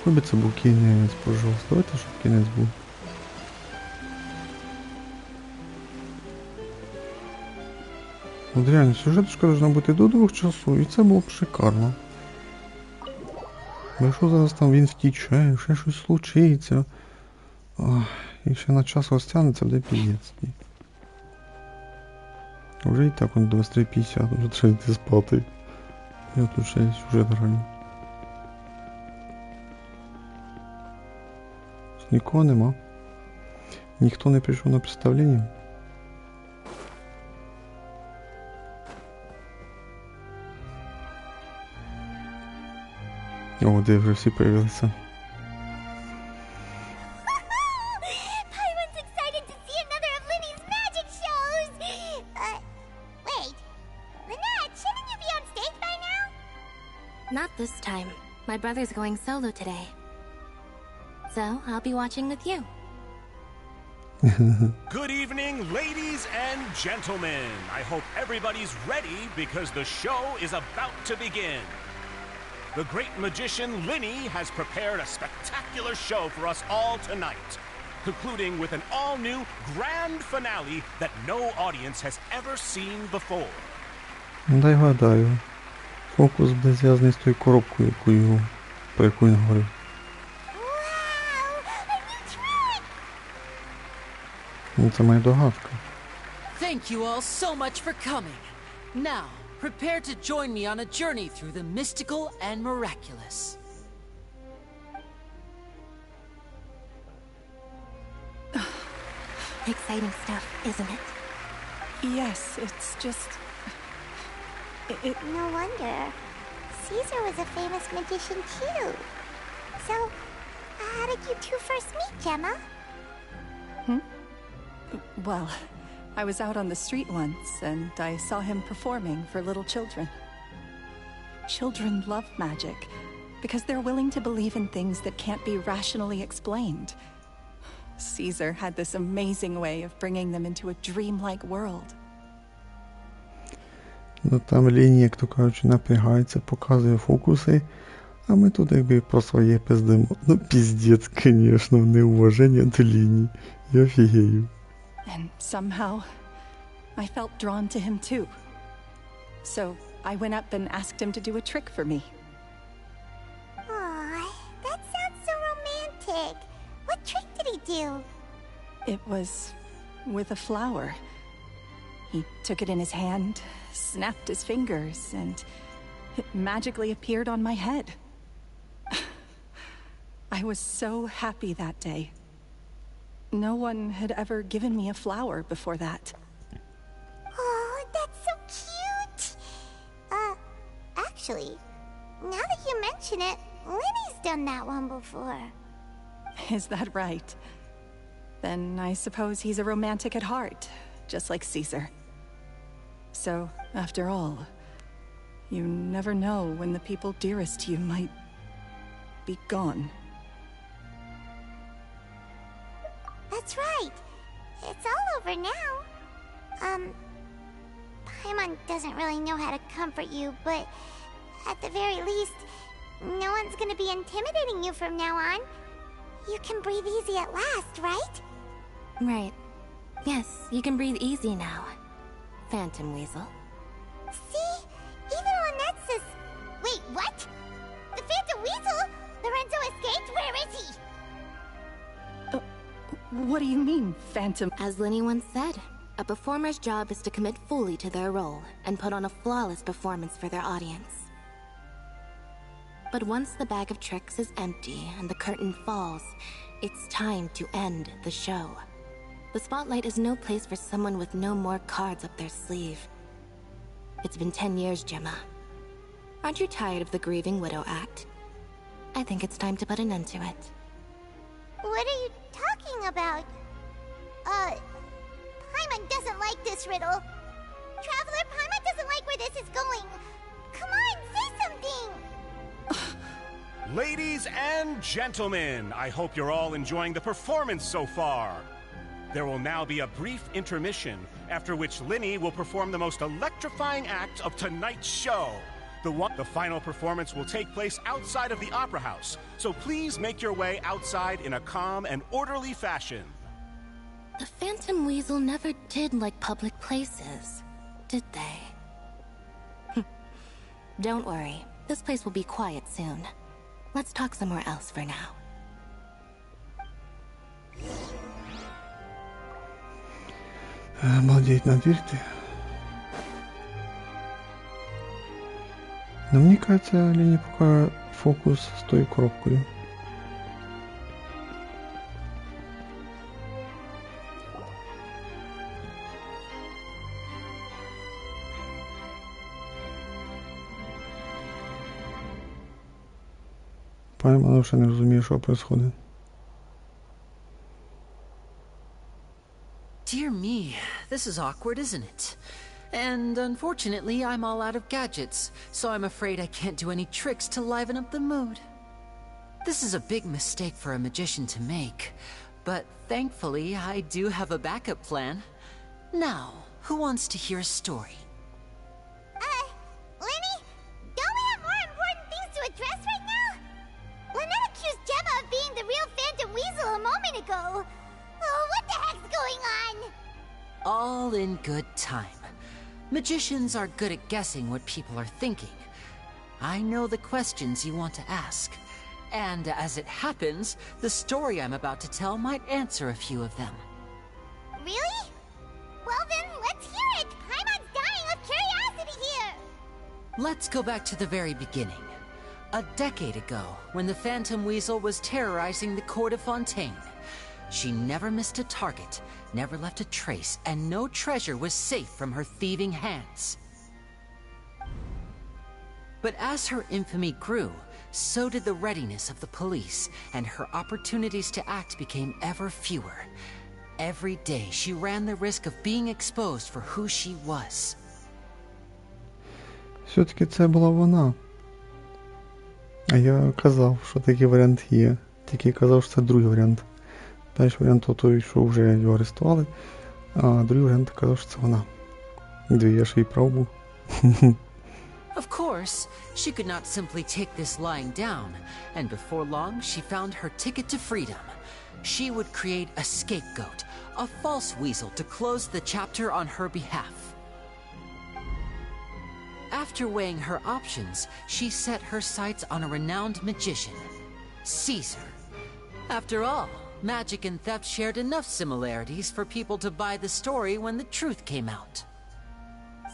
Хоч би це був кінець, пожалуйста. Давайте, щоб кінець був. От реально, сюжеточка должна бути до 2 часов, і це було б шикарно. Бо якщо зараз там він втіче, ще щось случиться, і ще на час розтягнеться, буде піздець. Вже і так он 23:50, вже треба йти спати. Я тут ще сюжет граю. Нікого нема. Ніхто не прийшов на представлення. О, де вже всі появилися. Pyron's excited to see another of Lini's magic shows! Wait. Lynette, shouldn't you be on stage by now? Not this time. My brother's going solo today. So, I'll be watching with you. Good evening, ladies and gentlemen. I hope everybody's ready because the show is about to begin. The great magician Lini has prepared a spectacular show for us all tonight, concluding with an all-new grand finale that no audience has ever seen before. Дай гадаю. Фокус буде зв'язаний з тою коробкою, про яку він говорив. Це моя догадка. Thank you all so much for coming. Now, prepare to join me on a journey through the mystical and miraculous. Exciting stuff, isn't it? Yes, it's just... No wonder. Caesar was a famous magician too. So, how did you two first meet, Gemma? Well, I was out on the street once, and I saw him performing for little children. Children love magic, because they're willing to believe in things that can't be rationally explained. Caesar had this amazing way of bringing them into a dreamlike world. Ну там Ліні, як то кажучи, напрягається, показує фокуси, а ми тут якби про своє пиздимо. Ну піздець, звісно, неуваження до Ліні. Я офігею. And somehow, I felt drawn to him too. So, I went up and asked him to do a trick for me. Aw, that sounds so romantic. What trick did he do? It was with a flower. He took it in his hand, snapped his fingers, and it magically appeared on my head. I was so happy that day. No one had ever given me a flower before that. Oh, that's so cute! Actually, now that you mention it, Lini's done that one before. Is that right? Then I suppose he's a romantic at heart, just like Caesar. So, after all, you never know when the people dearest to you might be gone. That's right. It's all over now. Paimon doesn't really know how to comfort you, but at the very least, no one's gonna be intimidating you from now on. You can breathe easy at last, right? Right. Yes, you can breathe easy now, Phantom Weasel. See? Even Lynette says... Wait, what? The Phantom Weasel? Lorenzo escaped? Where is he? What do you mean, Phantom? As Lini once said, a performer's job is to commit fully to their role and put on a flawless performance for their audience. But once the bag of tricks is empty and the curtain falls, it's time to end the show. The spotlight is no place for someone with no more cards up their sleeve. It's been 10 years, Gemma. Aren't you tired of the grieving widow act? I think it's time to put an end to it. What are you talking about? Paimon doesn't like this riddle. Traveler, Paimon doesn't like where this is going. Come on, say something! Ladies and gentlemen, I hope you're all enjoying the performance so far. There will now be a brief intermission, after which Lini will perform the most electrifying act of tonight's show. The final performance will take place outside of the Opera House, so please make your way outside in a calm and orderly fashion. The Phantom Weasel never did like public places, did they? Don't worry, this place will be quiet soon. Let's talk somewhere else for now. Обалдеть, наверное. Но мне кажется, Лини пока фокус с той коробкой. Paimon вже не розуміє, що происходит. Dear me, this is awkward, isn't it? And unfortunately, I'm all out of gadgets, so I'm afraid I can't do any tricks to liven up the mood. This is a big mistake for a magician to make, but thankfully, I do have a backup plan. Now, who wants to hear a story? Lini? Don't we have more important things to address right now? Lynette accused Gemma of being the real Phantom Weasel a moment ago. Oh, what the heck's going on? All in good time. Magicians are good at guessing what people are thinking. I know the questions you want to ask. And as it happens, the story I'm about to tell might answer a few of them. Really? Well then, let's hear it! Paimon's dying of curiosity here! Let's go back to the very beginning. A decade ago, when the Phantom Weasel was terrorizing the court of Fontaine. She never missed a target, never left a trace, and no treasure was safe from her thieving hands. But as her infamy grew, so did the readiness of the police, and her opportunities to act became ever fewer. Every day, she ran the risk of being exposed for who she was. Все-таки це була вона. А я казав, що такий варіант є. Тільки казав, що це другий варіант. Перший варіант той, що вже його арестували, а другий варіант казав, що це вона. Дві, я ж і прав був. Of course, she could not simply take this lying down, and before long she found her ticket to freedom. She would create a scapegoat, a false weasel to close the chapter on her behalf. After weighing her options, she set her sights on a renowned magician, Caesar. After all, magic and theft shared enough similarities for people to buy the story when the truth came out.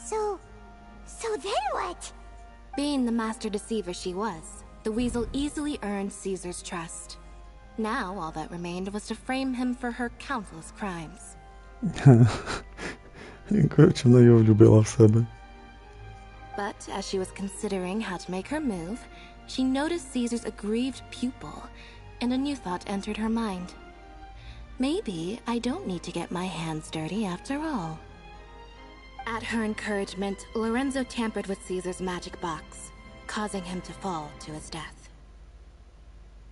So then what? Being the master deceiver she was, the weasel easily earned Caesar's trust. Now all that remained was to frame him for her countless crimes. Коротше, вона його влюбила в себе. But as she was considering how to make her move, she noticed Caesar's aggrieved pupil, and a new thought entered her mind. Maybe I don't need to get my hands dirty after all. At her encouragement, Lorenzo tampered with Caesar's magic box, causing him to fall to his death.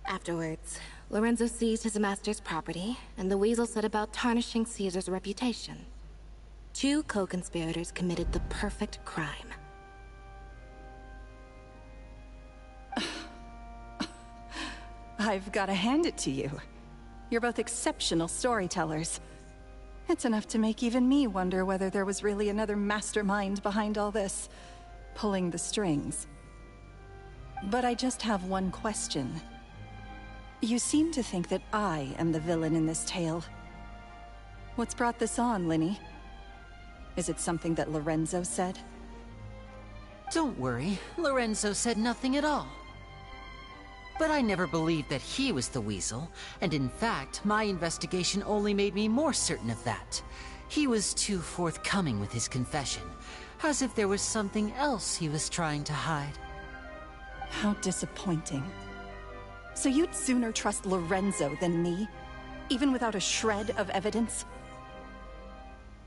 Afterwards, Lorenzo seized his master's property, and the weasel set about tarnishing Caesar's reputation. Two co-conspirators committed the perfect crime. I've got to hand it to you. You're both exceptional storytellers. It's enough to make even me wonder whether there was really another mastermind behind all this, pulling the strings. But I just have one question. You seem to think that I am the villain in this tale. What's brought this on, Lini? Is it something that Lorenzo said? Don't worry, Lorenzo said nothing at all. But I never believed that he was the weasel, and in fact, my investigation only made me more certain of that. He was too forthcoming with his confession, as if there was something else he was trying to hide. How disappointing. So you'd sooner trust Lorenzo than me, even without a shred of evidence?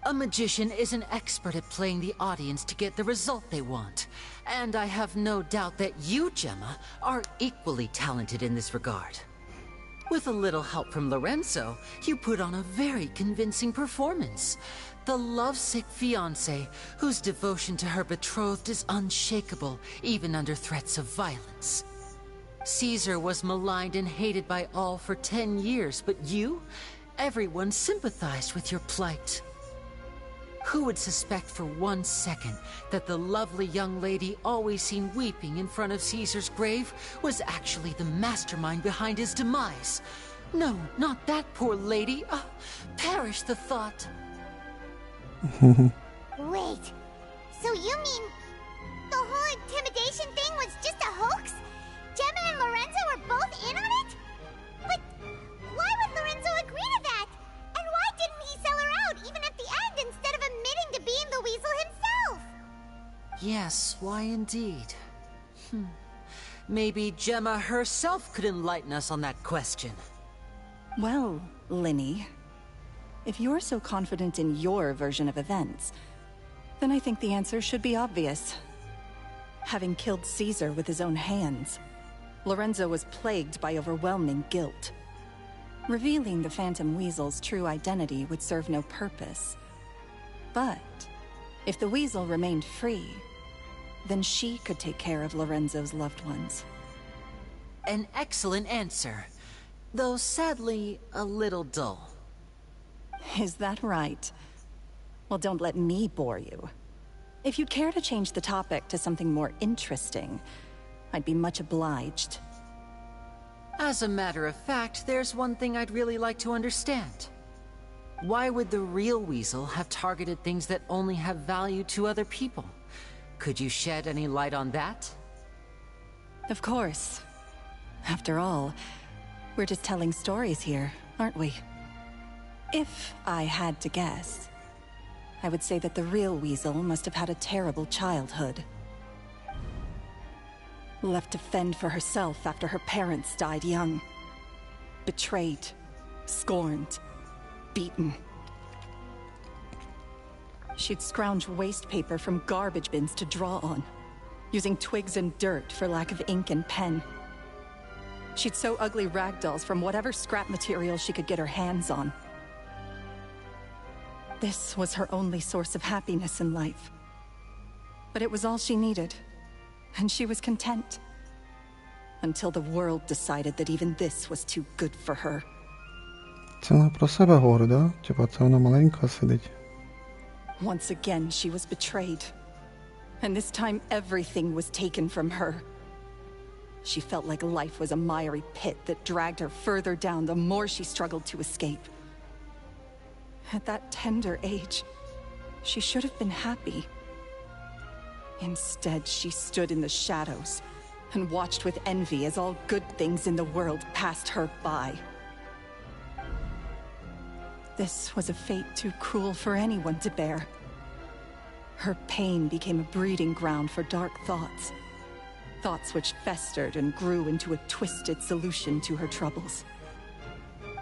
A magician is an expert at playing the audience to get the result they want. And I have no doubt that you, Gemma, are equally talented in this regard. With a little help from Lorenzo, you put on a very convincing performance. The lovesick fiancé, whose devotion to her betrothed is unshakable, even under threats of violence. Caesar was maligned and hated by all for 10 years, but you? Everyone sympathized with your plight. Who would suspect for 1 second that the lovely young lady always seen weeping in front of Caesar's grave was actually the mastermind behind his demise? No, not that poor lady. Perish the thought. Wait, so you mean the whole intimidation thing was just a hoax? Gemma and Lorenzo were both in on it? But why would Lorenzo agree to that? And why didn't he sell her out even at the end instead of admitting to being the weasel himself? Yes, why indeed? Maybe Gemma herself could enlighten us on that question. Well, Lini, if you're so confident in your version of events, then I think the answer should be obvious. Having killed Caesar with his own hands, Lorenzo was plagued by overwhelming guilt. Revealing the Phantom Weasel's true identity would serve no purpose. But if the Weasel remained free, then she could take care of Lorenzo's loved ones. An excellent answer, though sadly a little dull. Is that right? Well, don't let me bore you. If you'd care to change the topic to something more interesting, I'd be much obliged. As a matter of fact, there's one thing I'd really like to understand. Why would the real Weasel have targeted things that only have value to other people? Could you shed any light on that? Of course. After all, we're just telling stories here, aren't we? If I had to guess, I would say that the real Weasel must have had a terrible childhood. Left to fend for herself after her parents died young. Betrayed, scorned, beaten. She'd scrounge waste paper from garbage bins to draw on, using twigs and dirt for lack of ink and pen. She'd sew ugly ragdolls from whatever scrap material she could get her hands on. This was her only source of happiness in life. But it was all she needed, and she was content. Until the world decided that even this was too good for her. Це вона про себе говорить, да? Типа, це вона маленька сидить. Once again, she was betrayed. And this time, everything was taken from her. She felt like life was a miry pit that dragged her further down the more she struggled to escape. At that tender age, she should have been happy. Instead, she stood in the shadows and watched with envy as all good things in the world passed her by. This was a fate too cruel for anyone to bear. Her pain became a breeding ground for dark thoughts. Thoughts which festered and grew into a twisted solution to her troubles.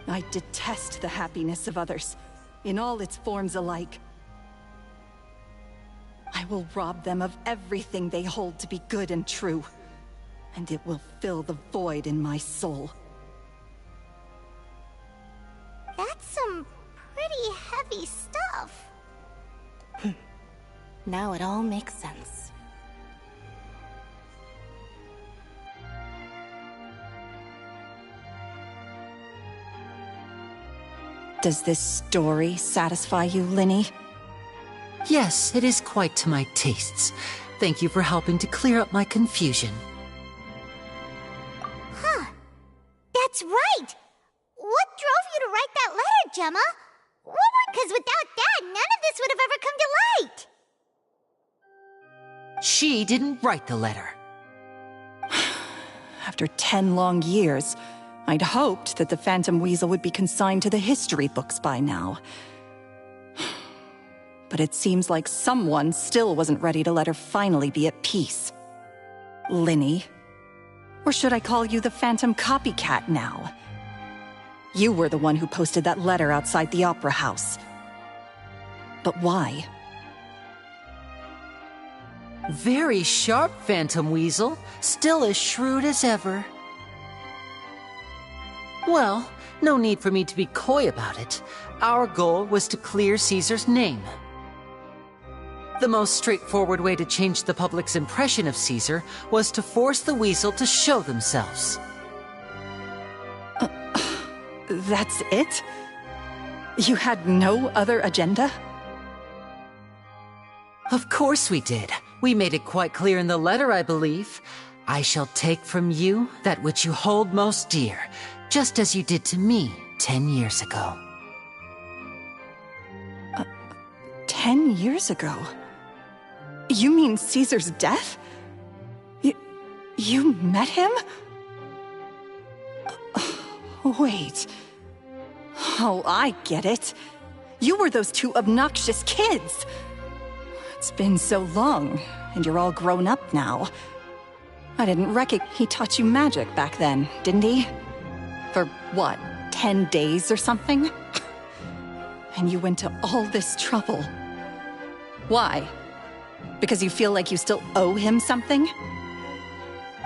I detest the happiness of others, in all its forms alike. I will rob them of everything they hold to be good and true, and it will fill the void in my soul. That's some pretty heavy stuff. Now it all makes sense. Does this story satisfy you, Lini? Yes, it is quite to my tastes. Thank you for helping to clear up my confusion. Huh. That's right! What drove you to write that letter, Gemma? Because without that, none of this would have ever come to light! She didn't write the letter. After 10 long years, I'd hoped that the Phantom Weasel would be consigned to the history books by now. But it seems like someone still wasn't ready to let her finally be at peace. Lini. Or should I call you the Phantom Copycat now? You were the one who posted that letter outside the Opera House. But why? Very sharp, Phantom Weasel. Still as shrewd as ever. Well, no need for me to be coy about it. Our goal was to clear Caesar's name. The most straightforward way to change the public's impression of Caesar was to force the Weasel to show themselves. That's it? You had no other agenda? Of course we did. We made it quite clear in the letter, I believe. I shall take from you that which you hold most dear, just as you did to me 10 years ago. 10 years ago? You mean Caesar's death? You met him? Wait. Oh, I get it. You were those two obnoxious kids. It's been so long, and you're all grown up now. I didn't recognize he taught you magic back then, didn't he? For what, 10 days or something? And you went to all this trouble. Why? Because you feel like you still owe him something?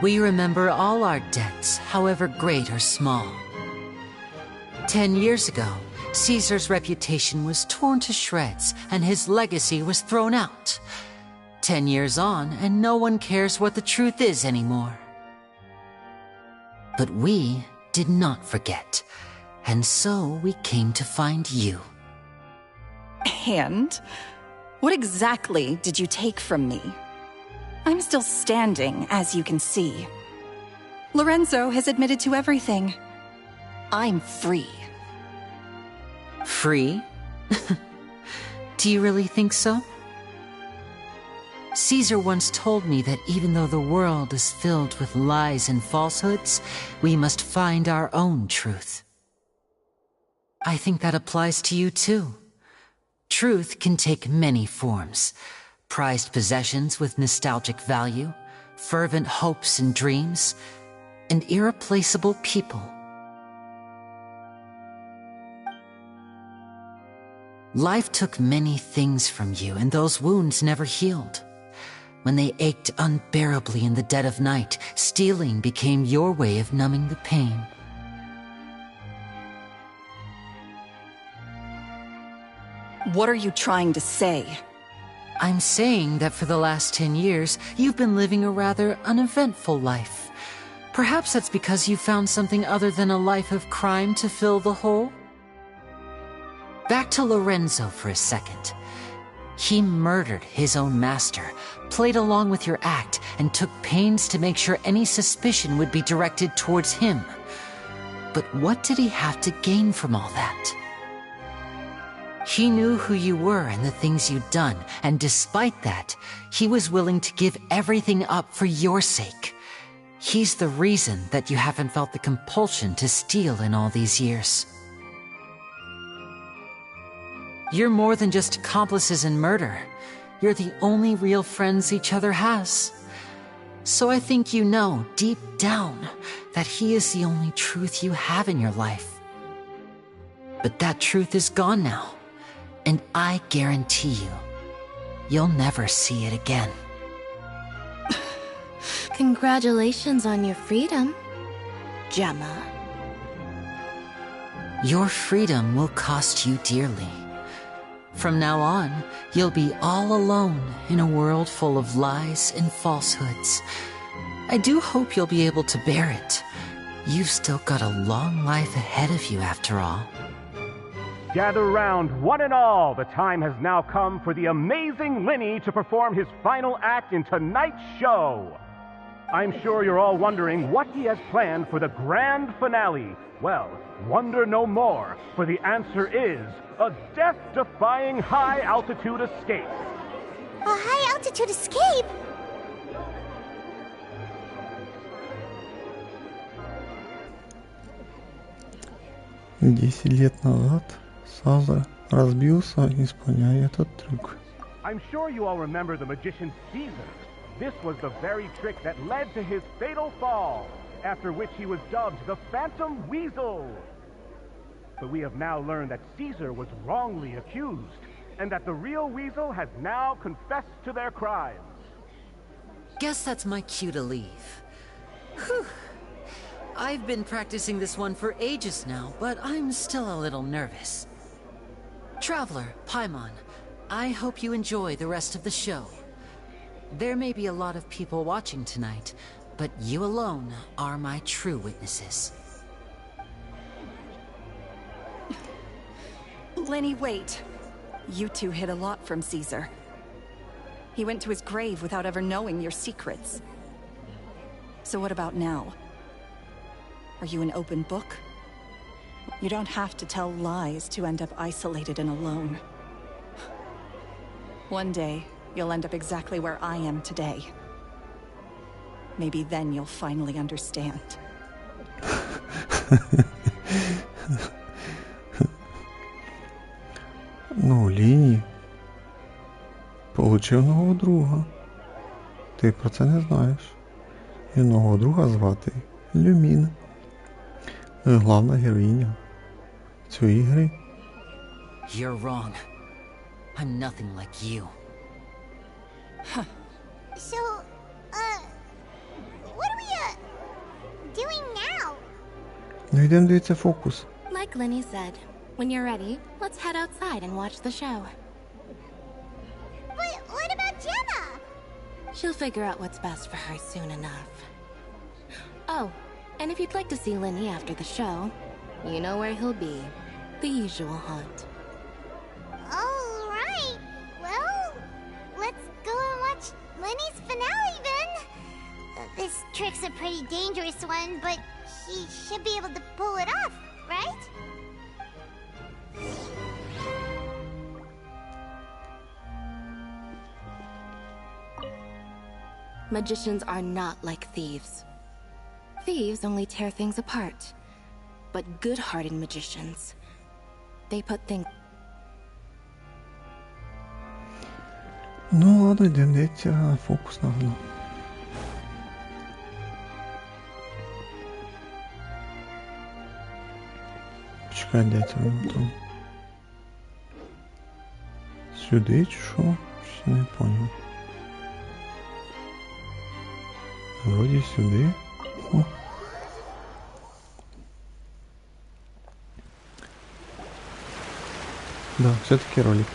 We remember all our debts, however great or small. 10 years ago, Caesar's reputation was torn to shreds, and his legacy was thrown out. 10 years on, and no one cares what the truth is anymore. But we did not forget, and so we came to find you. And? What exactly did you take from me? I'm still standing, as you can see. Lorenzo has admitted to everything. I'm free. Free? Do you really think so? Caesar once told me that even though the world is filled with lies and falsehoods, we must find our own truth. I think that applies to you too. Truth can take many forms. Prized possessions with nostalgic value, fervent hopes and dreams, and irreplaceable people. Life took many things from you, and those wounds never healed. When they ached unbearably in the dead of night, stealing became your way of numbing the pain. What are you trying to say? I'm saying that for the last 10 years, you've been living a rather uneventful life. Perhaps that's because you found something other than a life of crime to fill the hole? Back to Lorenzo for a second. He murdered his own master, played along with your act, and took pains to make sure any suspicion would be directed towards him. But what did he have to gain from all that? He knew who you were and the things you'd done, and despite that, he was willing to give everything up for your sake. He's the reason that you haven't felt the compulsion to steal in all these years. You're more than just accomplices in murder. You're the only real friends each other has. So I think you know, deep down, that he is the only truth you have in your life. But that truth is gone now, and I guarantee you, you'll never see it again. Congratulations on your freedom, Gemma. Your freedom will cost you dearly. From now on, you'll be all alone in a world full of lies and falsehoods. I do hope you'll be able to bear it. You've still got a long life ahead of you after all. Gather round, one and all. The time has now come for the amazing Lini to perform his final act in tonight's show. I'm sure you're all wondering what he has planned for the grand finale. Well, wonder no more, for the answer is a death-defying high-altitude escape. A high-altitude escape? Десять лет назад Саза разбился, исполняя этот трюк. I'm sure you all remember the magician Caesar. This was the very trick that led to his fatal fall, after which he was dubbed the Phantom Weasel. But we have now learned that Caesar was wrongly accused, and that the real Weasel has now confessed to their crimes. Guess that's my cue to leave. Whew. I've been practicing this one for ages now, but I'm still a little nervous. Traveler, Paimon, I hope you enjoy the rest of the show. There may be a lot of people watching tonight, but you alone are my true witnesses. Lini, wait. You two hid a lot from Caesar. He went to his grave without ever knowing your secrets. So what about now? Are you an open book? You don't have to tell lies to end up isolated and alone. One day, you'll end up exactly where I am today. Maybe then you'll finally understand. Ну, Ліні получив нового друга. Ти про це не знаєш. І нового друга звати Люмін. Главна героїня цієї гри. You're wrong. I'm nothing like you. So, what are we, doing now? Ну йдемо дивитися фокус. Like Lini said, when you're ready, let's head outside and watch the show. But what about Gemma? She'll figure out what's best for her soon enough. Oh, and if you'd like to see Lini after the show, you know where he'll be. The usual haunt. Alright, well, let's go and watch Lini's finale then. This trick's a pretty dangerous one, but he should be able to pull it off, right? Magicians are not like thieves. Thieves only tear things apart. But good-hearted magicians, they put things... Ну ладно, йдемо дивитися фокус на гну. Почекай, де це воно там? Сюди чи що? Ще не понял. Вроді сюди. О. Да, все-таки ролик.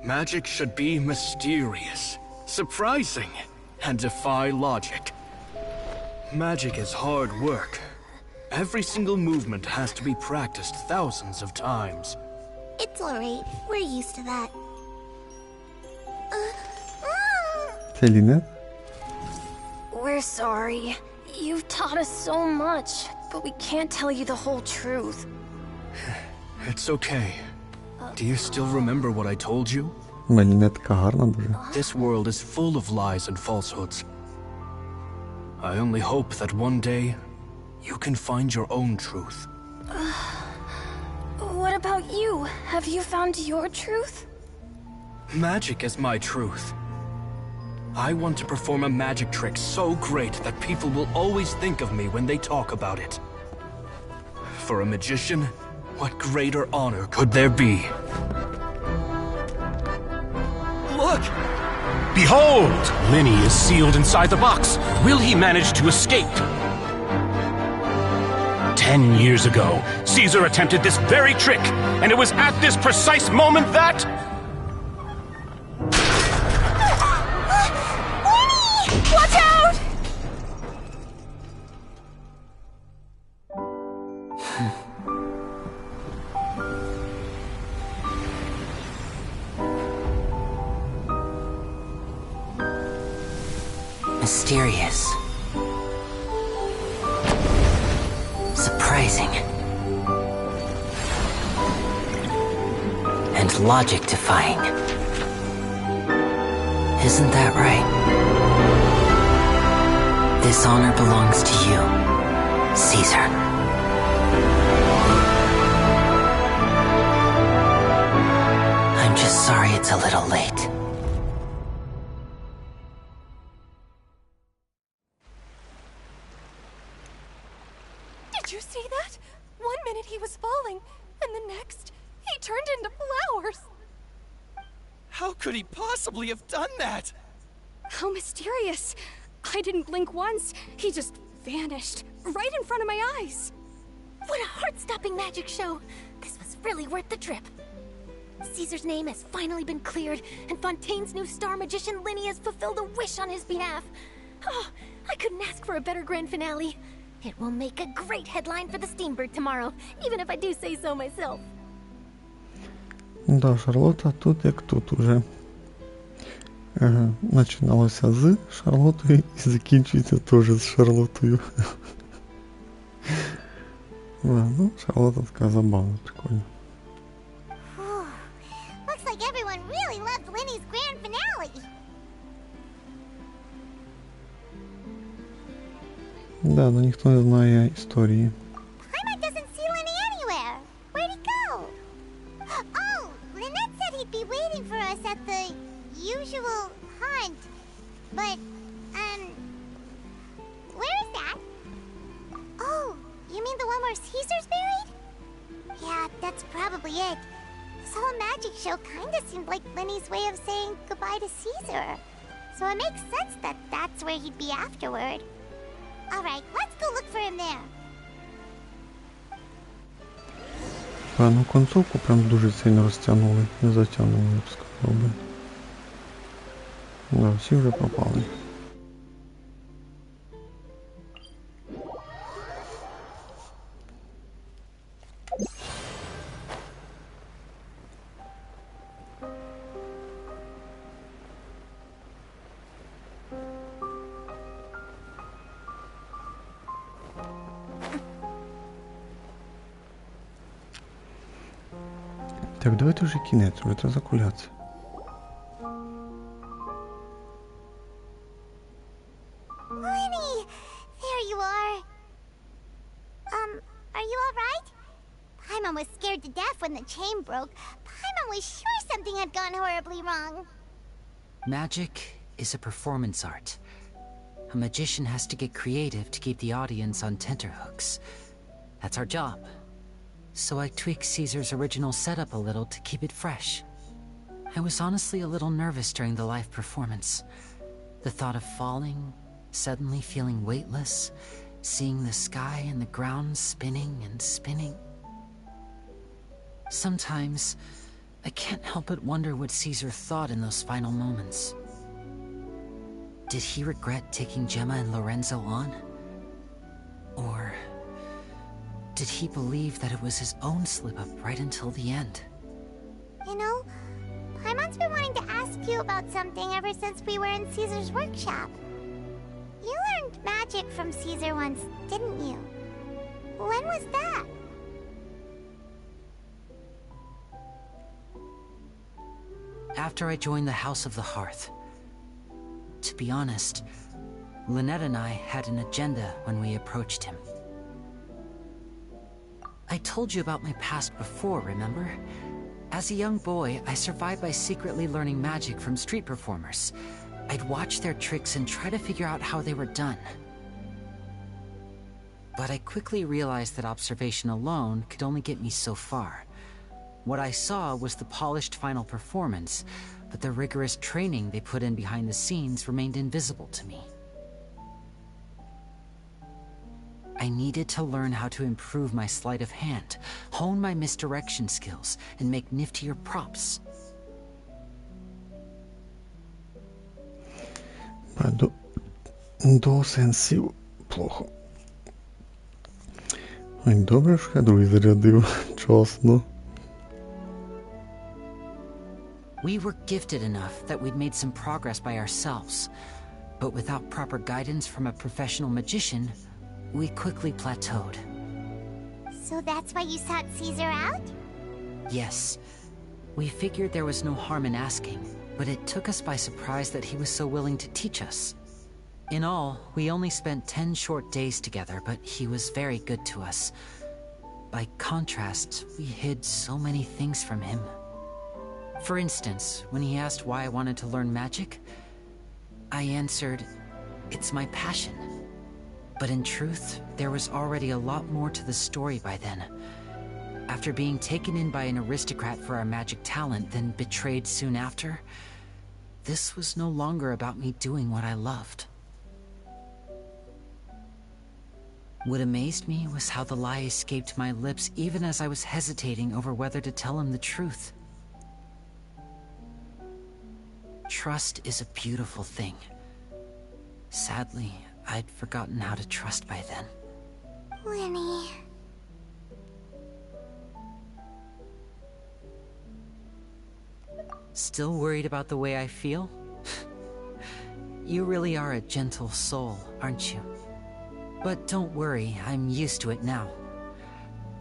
Magic should be mysterious, surprising, and defy logic. Magic is hard work. Every single movement has to be practiced thousands of times. It's alright, we're used to that. Це Лінет? We're sorry. You've taught us so much, but we can't tell you the whole truth. It's okay. Do you still remember what I told you? Мені така гарна дуже. This world is full of lies and falsehoods. I only hope that one day you can find your own truth. What about you? Have you found your truth? Magic is my truth. I want to perform a magic trick so great that people will always think of me when they talk about it. For a magician, what greater honor could there be? Look! Behold! Lini is sealed inside the box. Will he manage to escape? 10 years ago, Caesar attempted this very trick, and it was at this precise moment that... Watch out! Mysterious. Surprising. And logic-defying. Isn't that right? This honor belongs to you, Caesar. I'm just sorry it's a little late. Did you see that? 1 minute he was falling, and the next, he turned into flowers. How could he possibly have done that? How mysterious. I didn't blink once. He just vanished right in front of my eyes. What a heart-stopping magic show! This was really worth the trip. Caesar's name has finally been cleared, and Fontaine's new star magician Lini has fulfilled a wish on his behalf. Oh, I couldn't ask for a better grand finale. It will make a great headline for the Steambird tomorrow, even if I do say so myself. Да, Шарлотта тут як тут уже. Починалося з Шарлотою і закінчується теж з Шарлотою. Ну, Шарлотта така забавна, прикольна. Looks like everyone really loved Lini's grand finale. Да, но ніхто не знає історії. Paimon doesn't see Lini anywhere. Where'd he go? Oh, Lynette said he'd be waiting for us at the usual hunt. But, where is that? Oh, you mean the one where Caesar's buried? Yeah, that's probably it. This whole magic show kinda seemed like Lini's way of saying goodbye to Caesar. So it makes sense that that's where he'd be afterward. Alright, let's go look for him there. Ну, концовку прям дуже сильно розтягнули, не затягнули, я б сказав би. Да, всі вже пропали. Так, давайте вже кінець, вже треба закулятися. Lini! There you are. Are you alright? Paimon was scared to death when the chain broke. Paimon was sure something had gone horribly wrong. Magic is a performance art. A magician has to get creative to keep the audience on tenterhooks. That's our job. So I tweaked Caesar's original setup a little to keep it fresh. I was honestly a little nervous during the live performance. The thought of falling, suddenly feeling weightless, seeing the sky and the ground spinning and spinning. Sometimes, I can't help but wonder what Caesar thought in those final moments. Did he regret taking Gemma and Lorenzo on? Or did he believe that it was his own slip-up right until the end? You know, Paimon's been wanting to ask you about something ever since we were in Caesar's workshop. You learned learned magic from Caesar once, didn't you? When was that? After I joined the House of the Hearth. To be honest, Lynette and I had an agenda when we approached him. I told you about my past before, remember? As a young boy, I survived by secretly learning magic from street performers. I'd watch their tricks and try to figure out how they were done. But I quickly realized that observation alone could only get me so far. What I saw was the polished final performance, but the rigorous training they put in behind the scenes remained invisible to me. I needed to learn how to improve my sleight of hand, hone my misdirection skills, and make niftier props. До сенсів плохо. Ой, добре, що я другий зарядив. Чесно. We were gifted enough that we'd made some progress by ourselves, but without proper guidance from a professional magician, we quickly plateaued. So that's why you sought Caesar out? Yes. We figured there was no harm in asking, but it took us by surprise that he was so willing to teach us. In all, we only spent 10 short days together, but he was very good to us. By contrast, we hid so many things from him. For instance, when he asked why I wanted to learn magic, I answered, "It's my passion." But in truth, there was already a lot more to the story by then. After being taken in by an aristocrat for our magic talent, then betrayed soon after, this was no longer about me doing what I loved. What amazed me was how the lie escaped my lips even as I was hesitating over whether to tell him the truth. Trust is a beautiful thing. Sadly, I'd forgotten how to trust by then. Lini. Still worried about the way I feel? You really are a gentle soul, aren't you? But don't worry, I'm used to it now.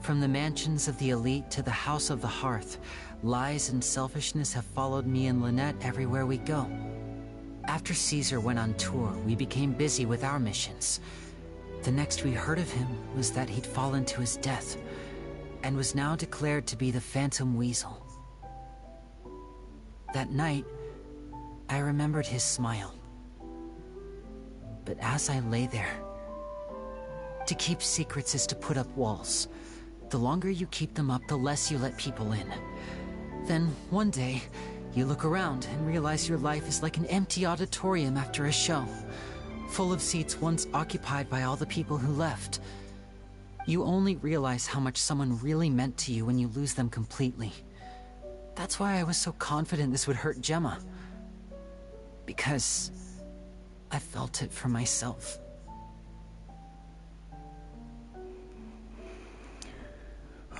From the mansions of the elite to the House of the Hearth, lies and selfishness have followed me and Lynette everywhere we go. After Caesar went on tour, we became busy with our missions. The next we heard of him was that he'd fallen to his death, and was now declared to be the Phantom Weasel. That night, I remembered his smile. But as I lay there, to keep secrets is to put up walls. The longer you keep them up, the less you let people in. Then, one day, you look around and realize your life is like an empty auditorium after a show, full of seats once occupied by all the people who left. You only realize how much someone really meant to you when you lose them completely. That's why I was so confident this would hurt Gemma. Because I felt it for myself.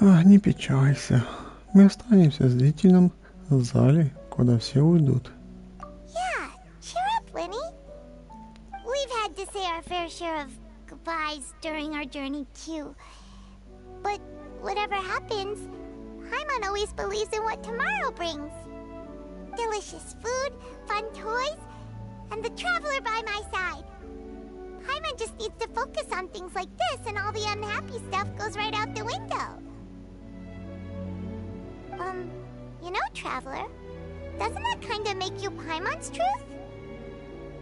Не печалься. Мы останемся с зрителем в зале, куда все уйдут. Yeah, cheer up, Lini. We've had to say our fair share of goodbyes during our journey, too. But whatever happens, Paimon always believes in what tomorrow brings. Delicious food, fun toys, and the Traveler by my side. Paimon just needs to focus on things like this, and all the unhappy stuff goes right out the window. You know, Traveler, doesn't that kind of make you Paimon's truth?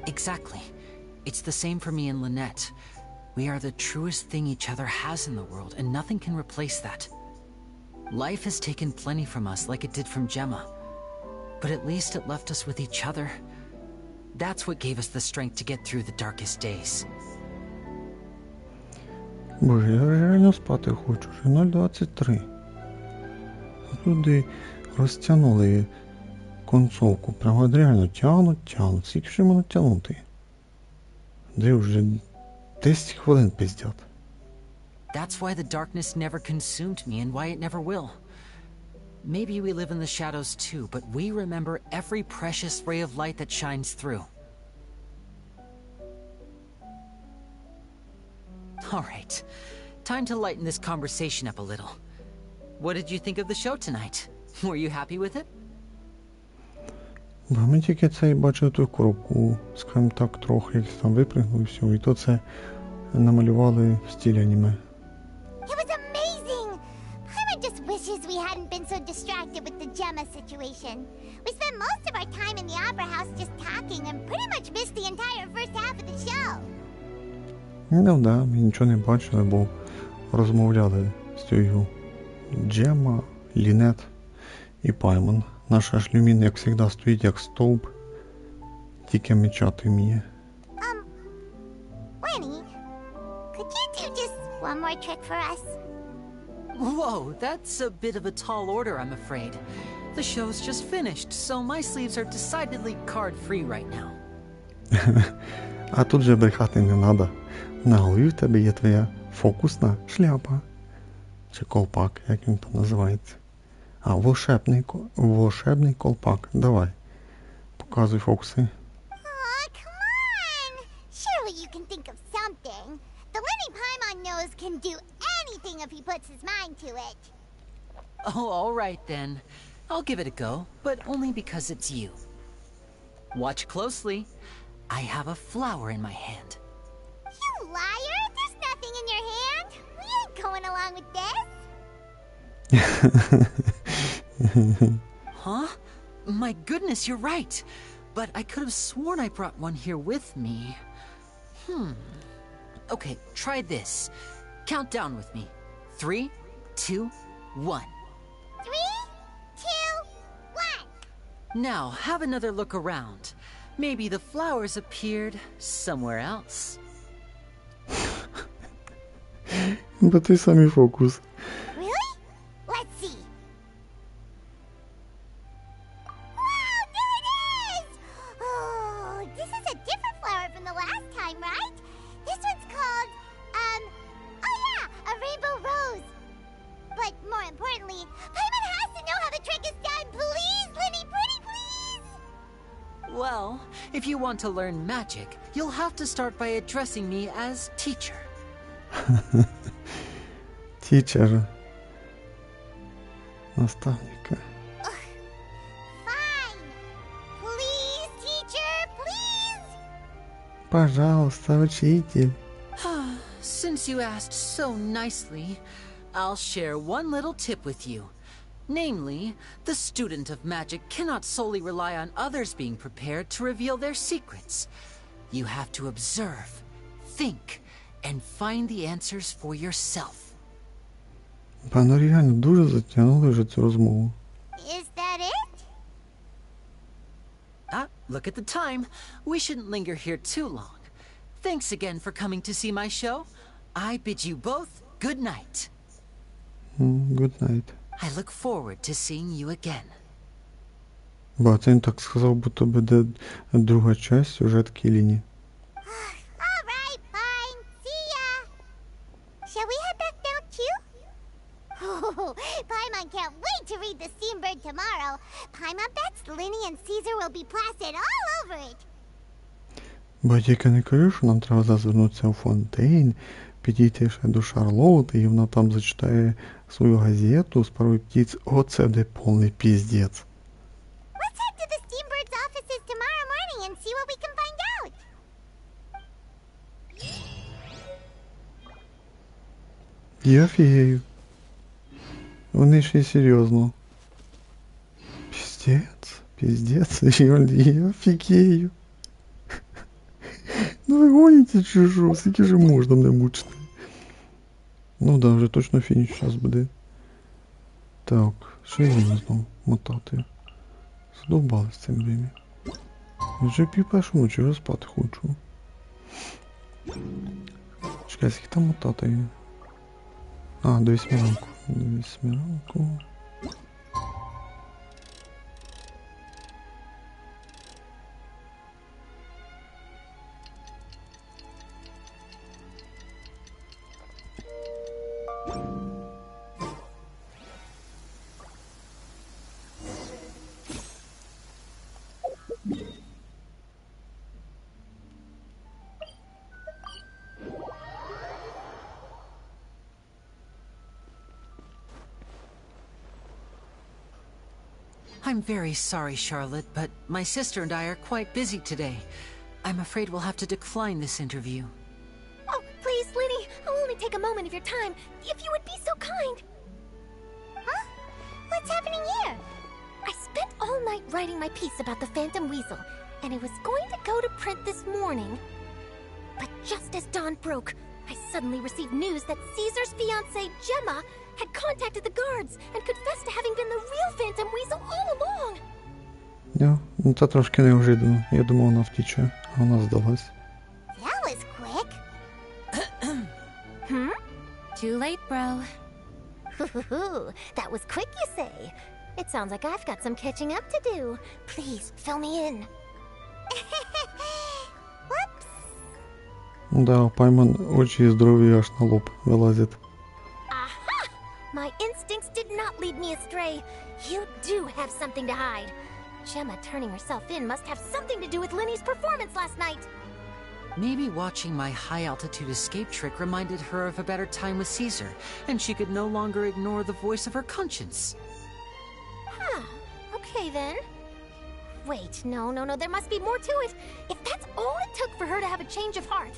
Exactly. It's the same for me and Lynette. We are the truest thing each other has in the world, and nothing can replace that. Life has taken plenty from us, like it did from Gemma. But at least it left us with each other. That's what gave us the strength to get through the darkest days. Боже, я реально спати хочу, вже 0:23. Люди розтягнули концовку, прямо от реально тягнуть. Скільки ж можна тягнути? Де вже 10 хвилин пиздять. That's why the darkness never consumed me and why it never will. Maybe we live in the shadows too, but we remember every precious ray of light that shines through. All right. Time to lighten this conversation up a little. What did you think of the show tonight? Were you happy with it? Бо ми тільки це і бачили ту коробку, скажімо так, трохи, як там випрыгнув і все, і то це намалювали в стилі аніме. It was amazing! Paimon just wishes we hadn't been so distracted with the Gemma situation. We spent most of our time in the Opera House just talking and pretty much missed the entire first half of the show. Ну да, ми нічого не бачили, бо розмовляли з тією Джемма, Лінет і Паймон. Наш аж Люмін, як завжди, стоїть як стовп, тільки мечати вміє. Lenny, could you do just one more trick for us? Whoa, that's a bit of a tall order, I'm afraid. The show's just finished, so my sleeves are decidedly card-free right now. А тут же брехати не надо. На голові в тебе є твоя фокусна шляпа. Чи колпак, як він там називається. А, волшебний колпак. Давай. Показуй фокуси. Aw, come on! Surely you can think of something. The Lenny Paimon knows can do anything if he puts his mind to it. Oh, all right then. I'll give it a go, but only because it's you. Watch closely. I have a flower in my hand. You liar! There's nothing in your hand. We ain't going along with this. Huh? My goodness, you're right. But I could have sworn I brought one here with me. Okay, try this. Count down with me. 3, 2, 1. 3, 2, 1. Now, have another look around. Maybe the flowers appeared somewhere else. Бо той самий фокус. Really? Let's see. Wow, there it is! Oh, this is a different flower from the last time, right? This one's called, oh yeah, a rainbow rose. But more importantly, Paimon has to know how the trick is done. Please, Lenny, pretty please! Well, if you want to learn magic, you'll have to start by addressing me as teacher. Teacher. Наставника. Fine. Please, teacher, please! Пожалуйста, учитель. Since you asked so nicely, I'll share one little tip with you. Namely, the student of magic cannot solely rely on others being prepared to reveal their secrets. You have to observe, think, and find the answers for yourself. Пане, реально дуже затягнули вже цю розмову. Is that it? Look at the time. We shouldn't linger here too long. Thanks again for coming to see my show. I bid you both good night. Good night. I look forward to seeing you again. Ба, це він так сказав, будто буде друга часть сюжетки Ліні. All right, fine. See ya. Shall we head back now too? Oh, Paimon can't wait to read The Steambird tomorrow. Paimon bets Lini and Caesar will be plastered all over it. Ба, тільки не кажи, що нам треба звернутися у Фонтейн, підійти ще до Шарлотти, і вона там зачитає свою газету з парою птиць. Оце буде повний піздець. Let's head to the Steambird's offices tomorrow morning and see what we can find out. Я офігею. Вони ще й серйозно. Піздець, я офігею. Ну ви гоніте чи що? Скільки же можна мене мучити? Ну да, вже точно фініш час буде. Так, що я можна знову мотати? Задовбали з цим время. Вже пів-першу ночі, вже спати хочу. Чекай, скільки там мотати? А, до 8 ранку. До 8 ранку. I'm very sorry, Charlotte, but my sister and I are quite busy today. I'm afraid we'll have to decline this interview. Oh, please, Lini, I'll only take a moment of your time, if you would be so kind. Huh? What's happening here? I spent all night writing my piece about the Phantom Weasel, and it was going to go to print this morning. But just as dawn broke, I suddenly received news that Caesar's fiancée, Gemma, had contacted the guards and confessed to having been the real Phantom Weasel all along. Ja, ну це трошки неожиданно. Я думав, вона втіче, а вона здалась. That was quick. Too late, bro. That was quick, you say? It sounds like I've got some catching up to do. Please, fill me in. Whoops. Да, Пайман очі здорові аж на лоб вилазять. Aha! My instincts did not lead me astray. You do have something to hide. Gemma turning herself in must have something to do with Lini's performance last night. Maybe watching my high-altitude escape trick reminded her of a better time with Caesar, and she could no longer ignore the voice of her conscience. Huh. Okay, then. Wait, no, there must be more to it. If that's all it took for her to have a change of heart,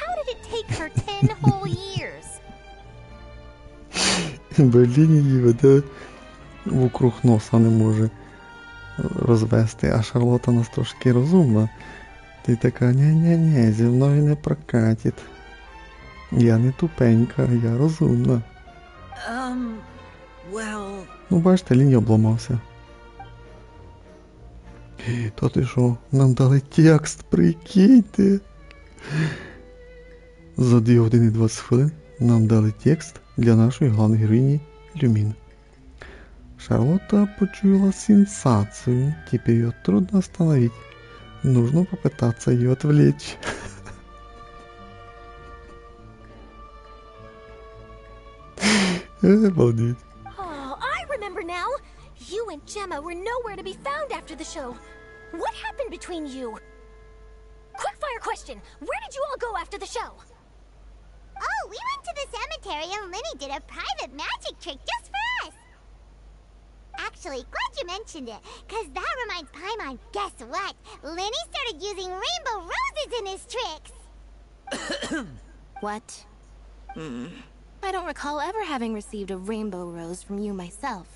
how did it take her 10 whole years? Бо Ліні її веде вокруг носа, не може розвести, а Шарлотта нас трошки розумна. Ти така, ні, зі мною не прокатить. Я не тупенька, я розумна. Well... Ну, бачите, Ліні обламався. Та ти що, нам дали текст, прикиньте. За 2 години 20 хвилин нам дали текст для нашої головної героїні Люмін. Шарлотта почуяла сенсацию, теперь ее трудно остановить. Нужно попытаться ее отвлечь. Обалдеть. Oh, I remember now. You and Gemma were nowhere to be found after the show. What happened between you? Quickfire question. Where did you all go after the show? Oh, we went to the cemetery and Lini did a private magic trick just for us. Actually, glad you mentioned it, because that reminds Paimon, guess what? Lini started using rainbow roses in his tricks! What? I don't recall ever having received a rainbow rose from you myself.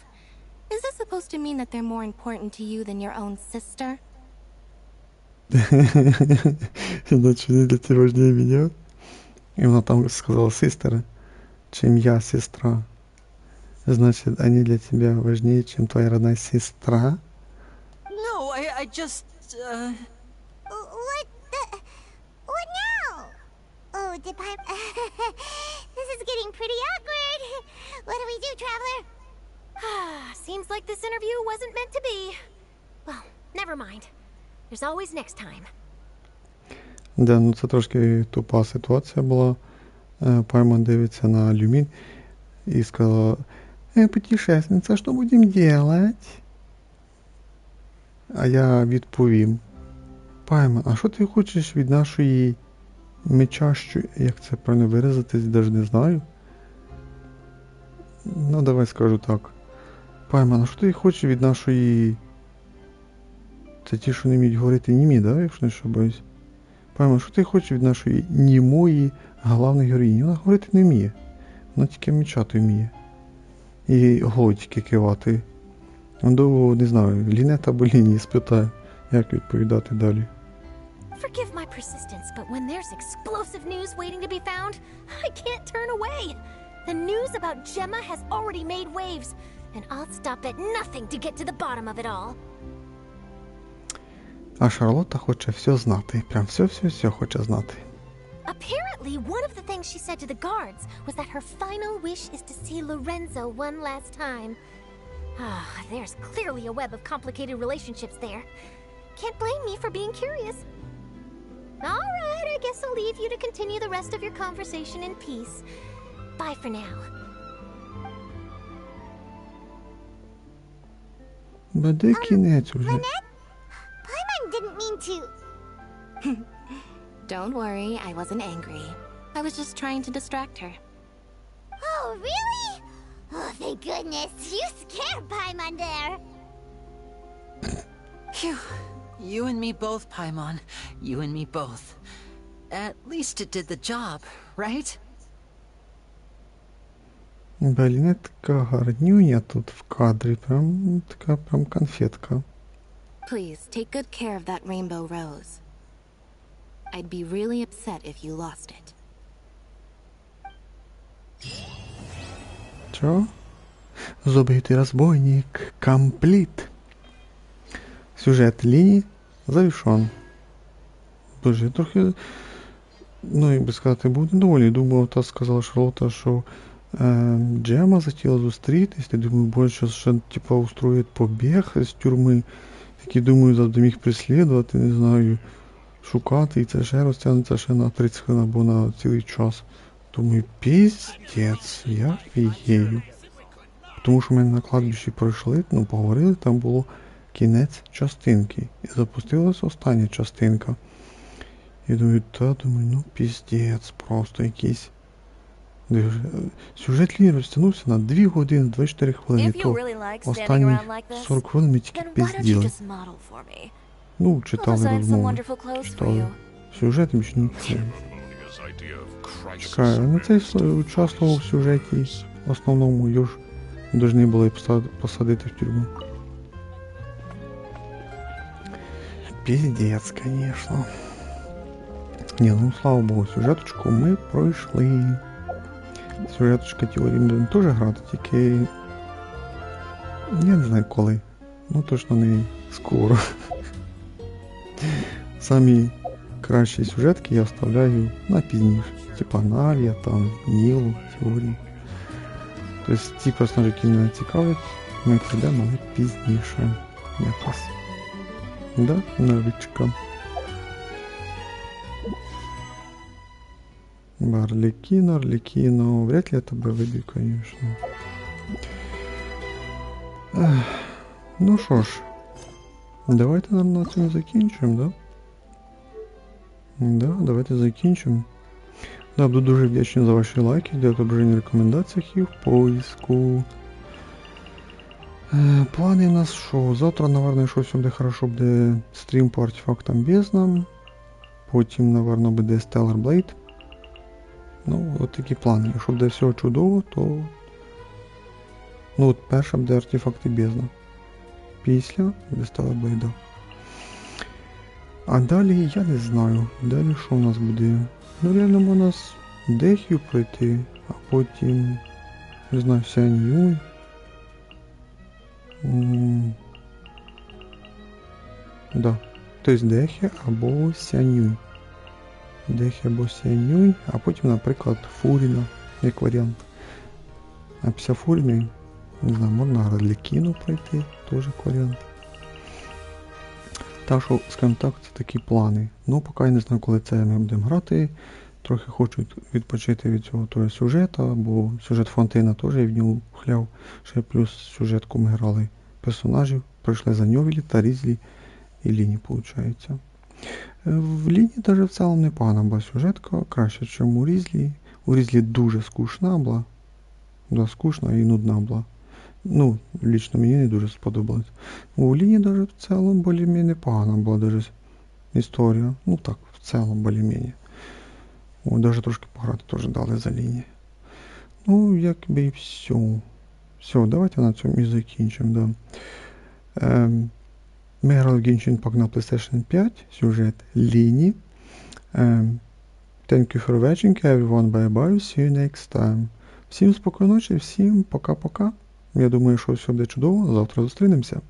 Is this supposed to mean that they're more important to you than your own sister? Значит, они для тебя важнее меня? И она там сказала sister, чем я сестра. Значит, они для тебя важнее, чем твоя родная сестра? No, I just, What now? Oh, did Paimon... This is getting pretty awkward. What do we do, Traveler? Seems like this interview wasn't meant to be. Well, never mind. There's always next time. Да, ну це трошки тупа ситуація була. Паймон дивиться на Люмін і сказала: путешественница, что будем делать? А я відповім: Паймон, а що ти хочеш від нашої мечащої, як це правильно виразитись, навіть не знаю. Ну, давай скажу так. Паймон, а що ти хочеш від нашої... Це ті, що не вміють говорити німі, да, якщо не ошибаюсь? Паймон, що ти хочеш від нашої німої головної героїні? Вона говорити не вміє. Вона тільки мечати вміє. І головою тільки кивати. До, не знаю, Лінет або Ліні спитаю, як відповідати далі. Forgive my persistence, but when there's explosive news waiting to be found, I can't turn away. The news about Gemma has already made waves, and I'll stop at nothing to get to the bottom of it all. А Шарлотта хоче все знати. Прям все хоче знати. Apparently, one of the things she said to the guards was that her final wish is to see Lorenzo one last time. There's clearly a web of complicated relationships there. Can't blame me for being curious. All right, I guess I'll leave you to continue the rest of your conversation in peace. Bye for now. Буде кінець уже. Paimon didn't mean to... Don't worry, I wasn't angry. I was just trying to distract her. Oh, really? Oh, thank goodness. You scared Paimon there. Phew. You and me both, Paimon. You and me both. At least it did the job, right? Блін, така гарнюня тут в кадрі, прям така прям конфетка. Please, take good care of that rainbow rose. I'd be really upset if you lost it. Чо? Забитий розбойник. Компліт. Сюжет Ліні завершен. Боже, я трохи, ну, як би сказати, був недовольний. Думав, та сказала Шарлотта, що Джема захотіла зустрітись. Я думаю, боже, зараз ще, типа, устроїть побіг з тюрми. Який, думаю, завжди міг переслідувати, не знаю, шукати. І це ще розтягнеться ще на 30 хвилин або на цілий час. Думаю, піздець, я фігею. Тому що ми на кладбищі пройшли, ну, поговорили, там було кінець частинки. І запустилась остання частинка. І думаю, ну піздець, просто якийсь. Сюжет Ліни розтягнувся на 2 години 24 хвилини. То останні 40 хвилин ми тільки пізділи. Ну, читали розмови. Читали. Сюжет більше нічого. Чекаю, на цей участвував в сюжеті основному, його ж повинні були посадити в тюрму. Піздець, конечно. Ні, ну слава богу, сюжеточку ми пройшли. Сюжеточка теорії будемо теж грати, тільки я не знаю коли. Ну точно не скоро. Самі кращі сюжетки я оставляю на пізніше. Типа Налія, там, Нілу, теорії. Тобто ті персонажі, які мене цікавлять, ми прийдемо пізніше. Якось. Да, Нарлічка. Арлекіно, вряд ли я тебе виб'ю, конечно. Ну що ж, давайте нам на цьому закінчимо, да? Да, давайте закінчимо. Да, буду дуже вдячний за ваші лайки, для отображення в рекомендаціях і в поиску. Плани у нас що? Завтра, наверное, якщо все буде хорошо, буде стрім по артефактам бездна. Потім, наверное, буде Stellar Blade. Ну, от такі плани. Якщо буде все чудово, то... Ну, от перша буде артефакти бездна. Після буде Stellar Blade. А далі, я не знаю. Далі що у нас буде? Ну, реально у нас Дехію пройти, а потім... Не знаю, Сянь-Юнь. Да. Тобто Дехі або Сянь-Юнь. Дехі або Сянь-Юнь, а потім, наприклад, Фуріна, як варіант. А після Фуріни, не знаю, можна Арлекіно пройти, теж як варіант. Так що, скажімо так, це такі плани. Ну, поки я не знаю, коли це ми будемо грати. Трохи хочу відпочити від цього того сюжету, бо сюжет Фонтейна теж я в нього хляв. Ще плюс сюжетку ми грали персонажів, пройшли за Ньовілі та Різлі і Ліні, виходить. В Ліні навіть в цілому непогана була сюжетка, краще, ніж у Різлі. У Різлі дуже скучна була. Да, скучна і нудна була. Ну, лично мені не дуже сподобалось. У Ліні навіть в цілому більш-менш непогана була даже історія. Ну так, в цілому більш-менш. О, даже трошки пограти теж дали за Ліні. Ну, якби і все. Все, давайте на цьому і закінчимо, да. Ми грали в Genshin Impact на PlayStation 5, сюжет Ліні. Thank you for watching, everyone, bye-bye, see you next time. Всім спокійної ночі, всім пока-пока. Я думаю, що все буде чудово, завтра зустрінемося.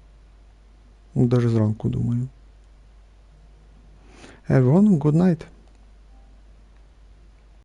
Даже зранку, думаю. Everyone, good night.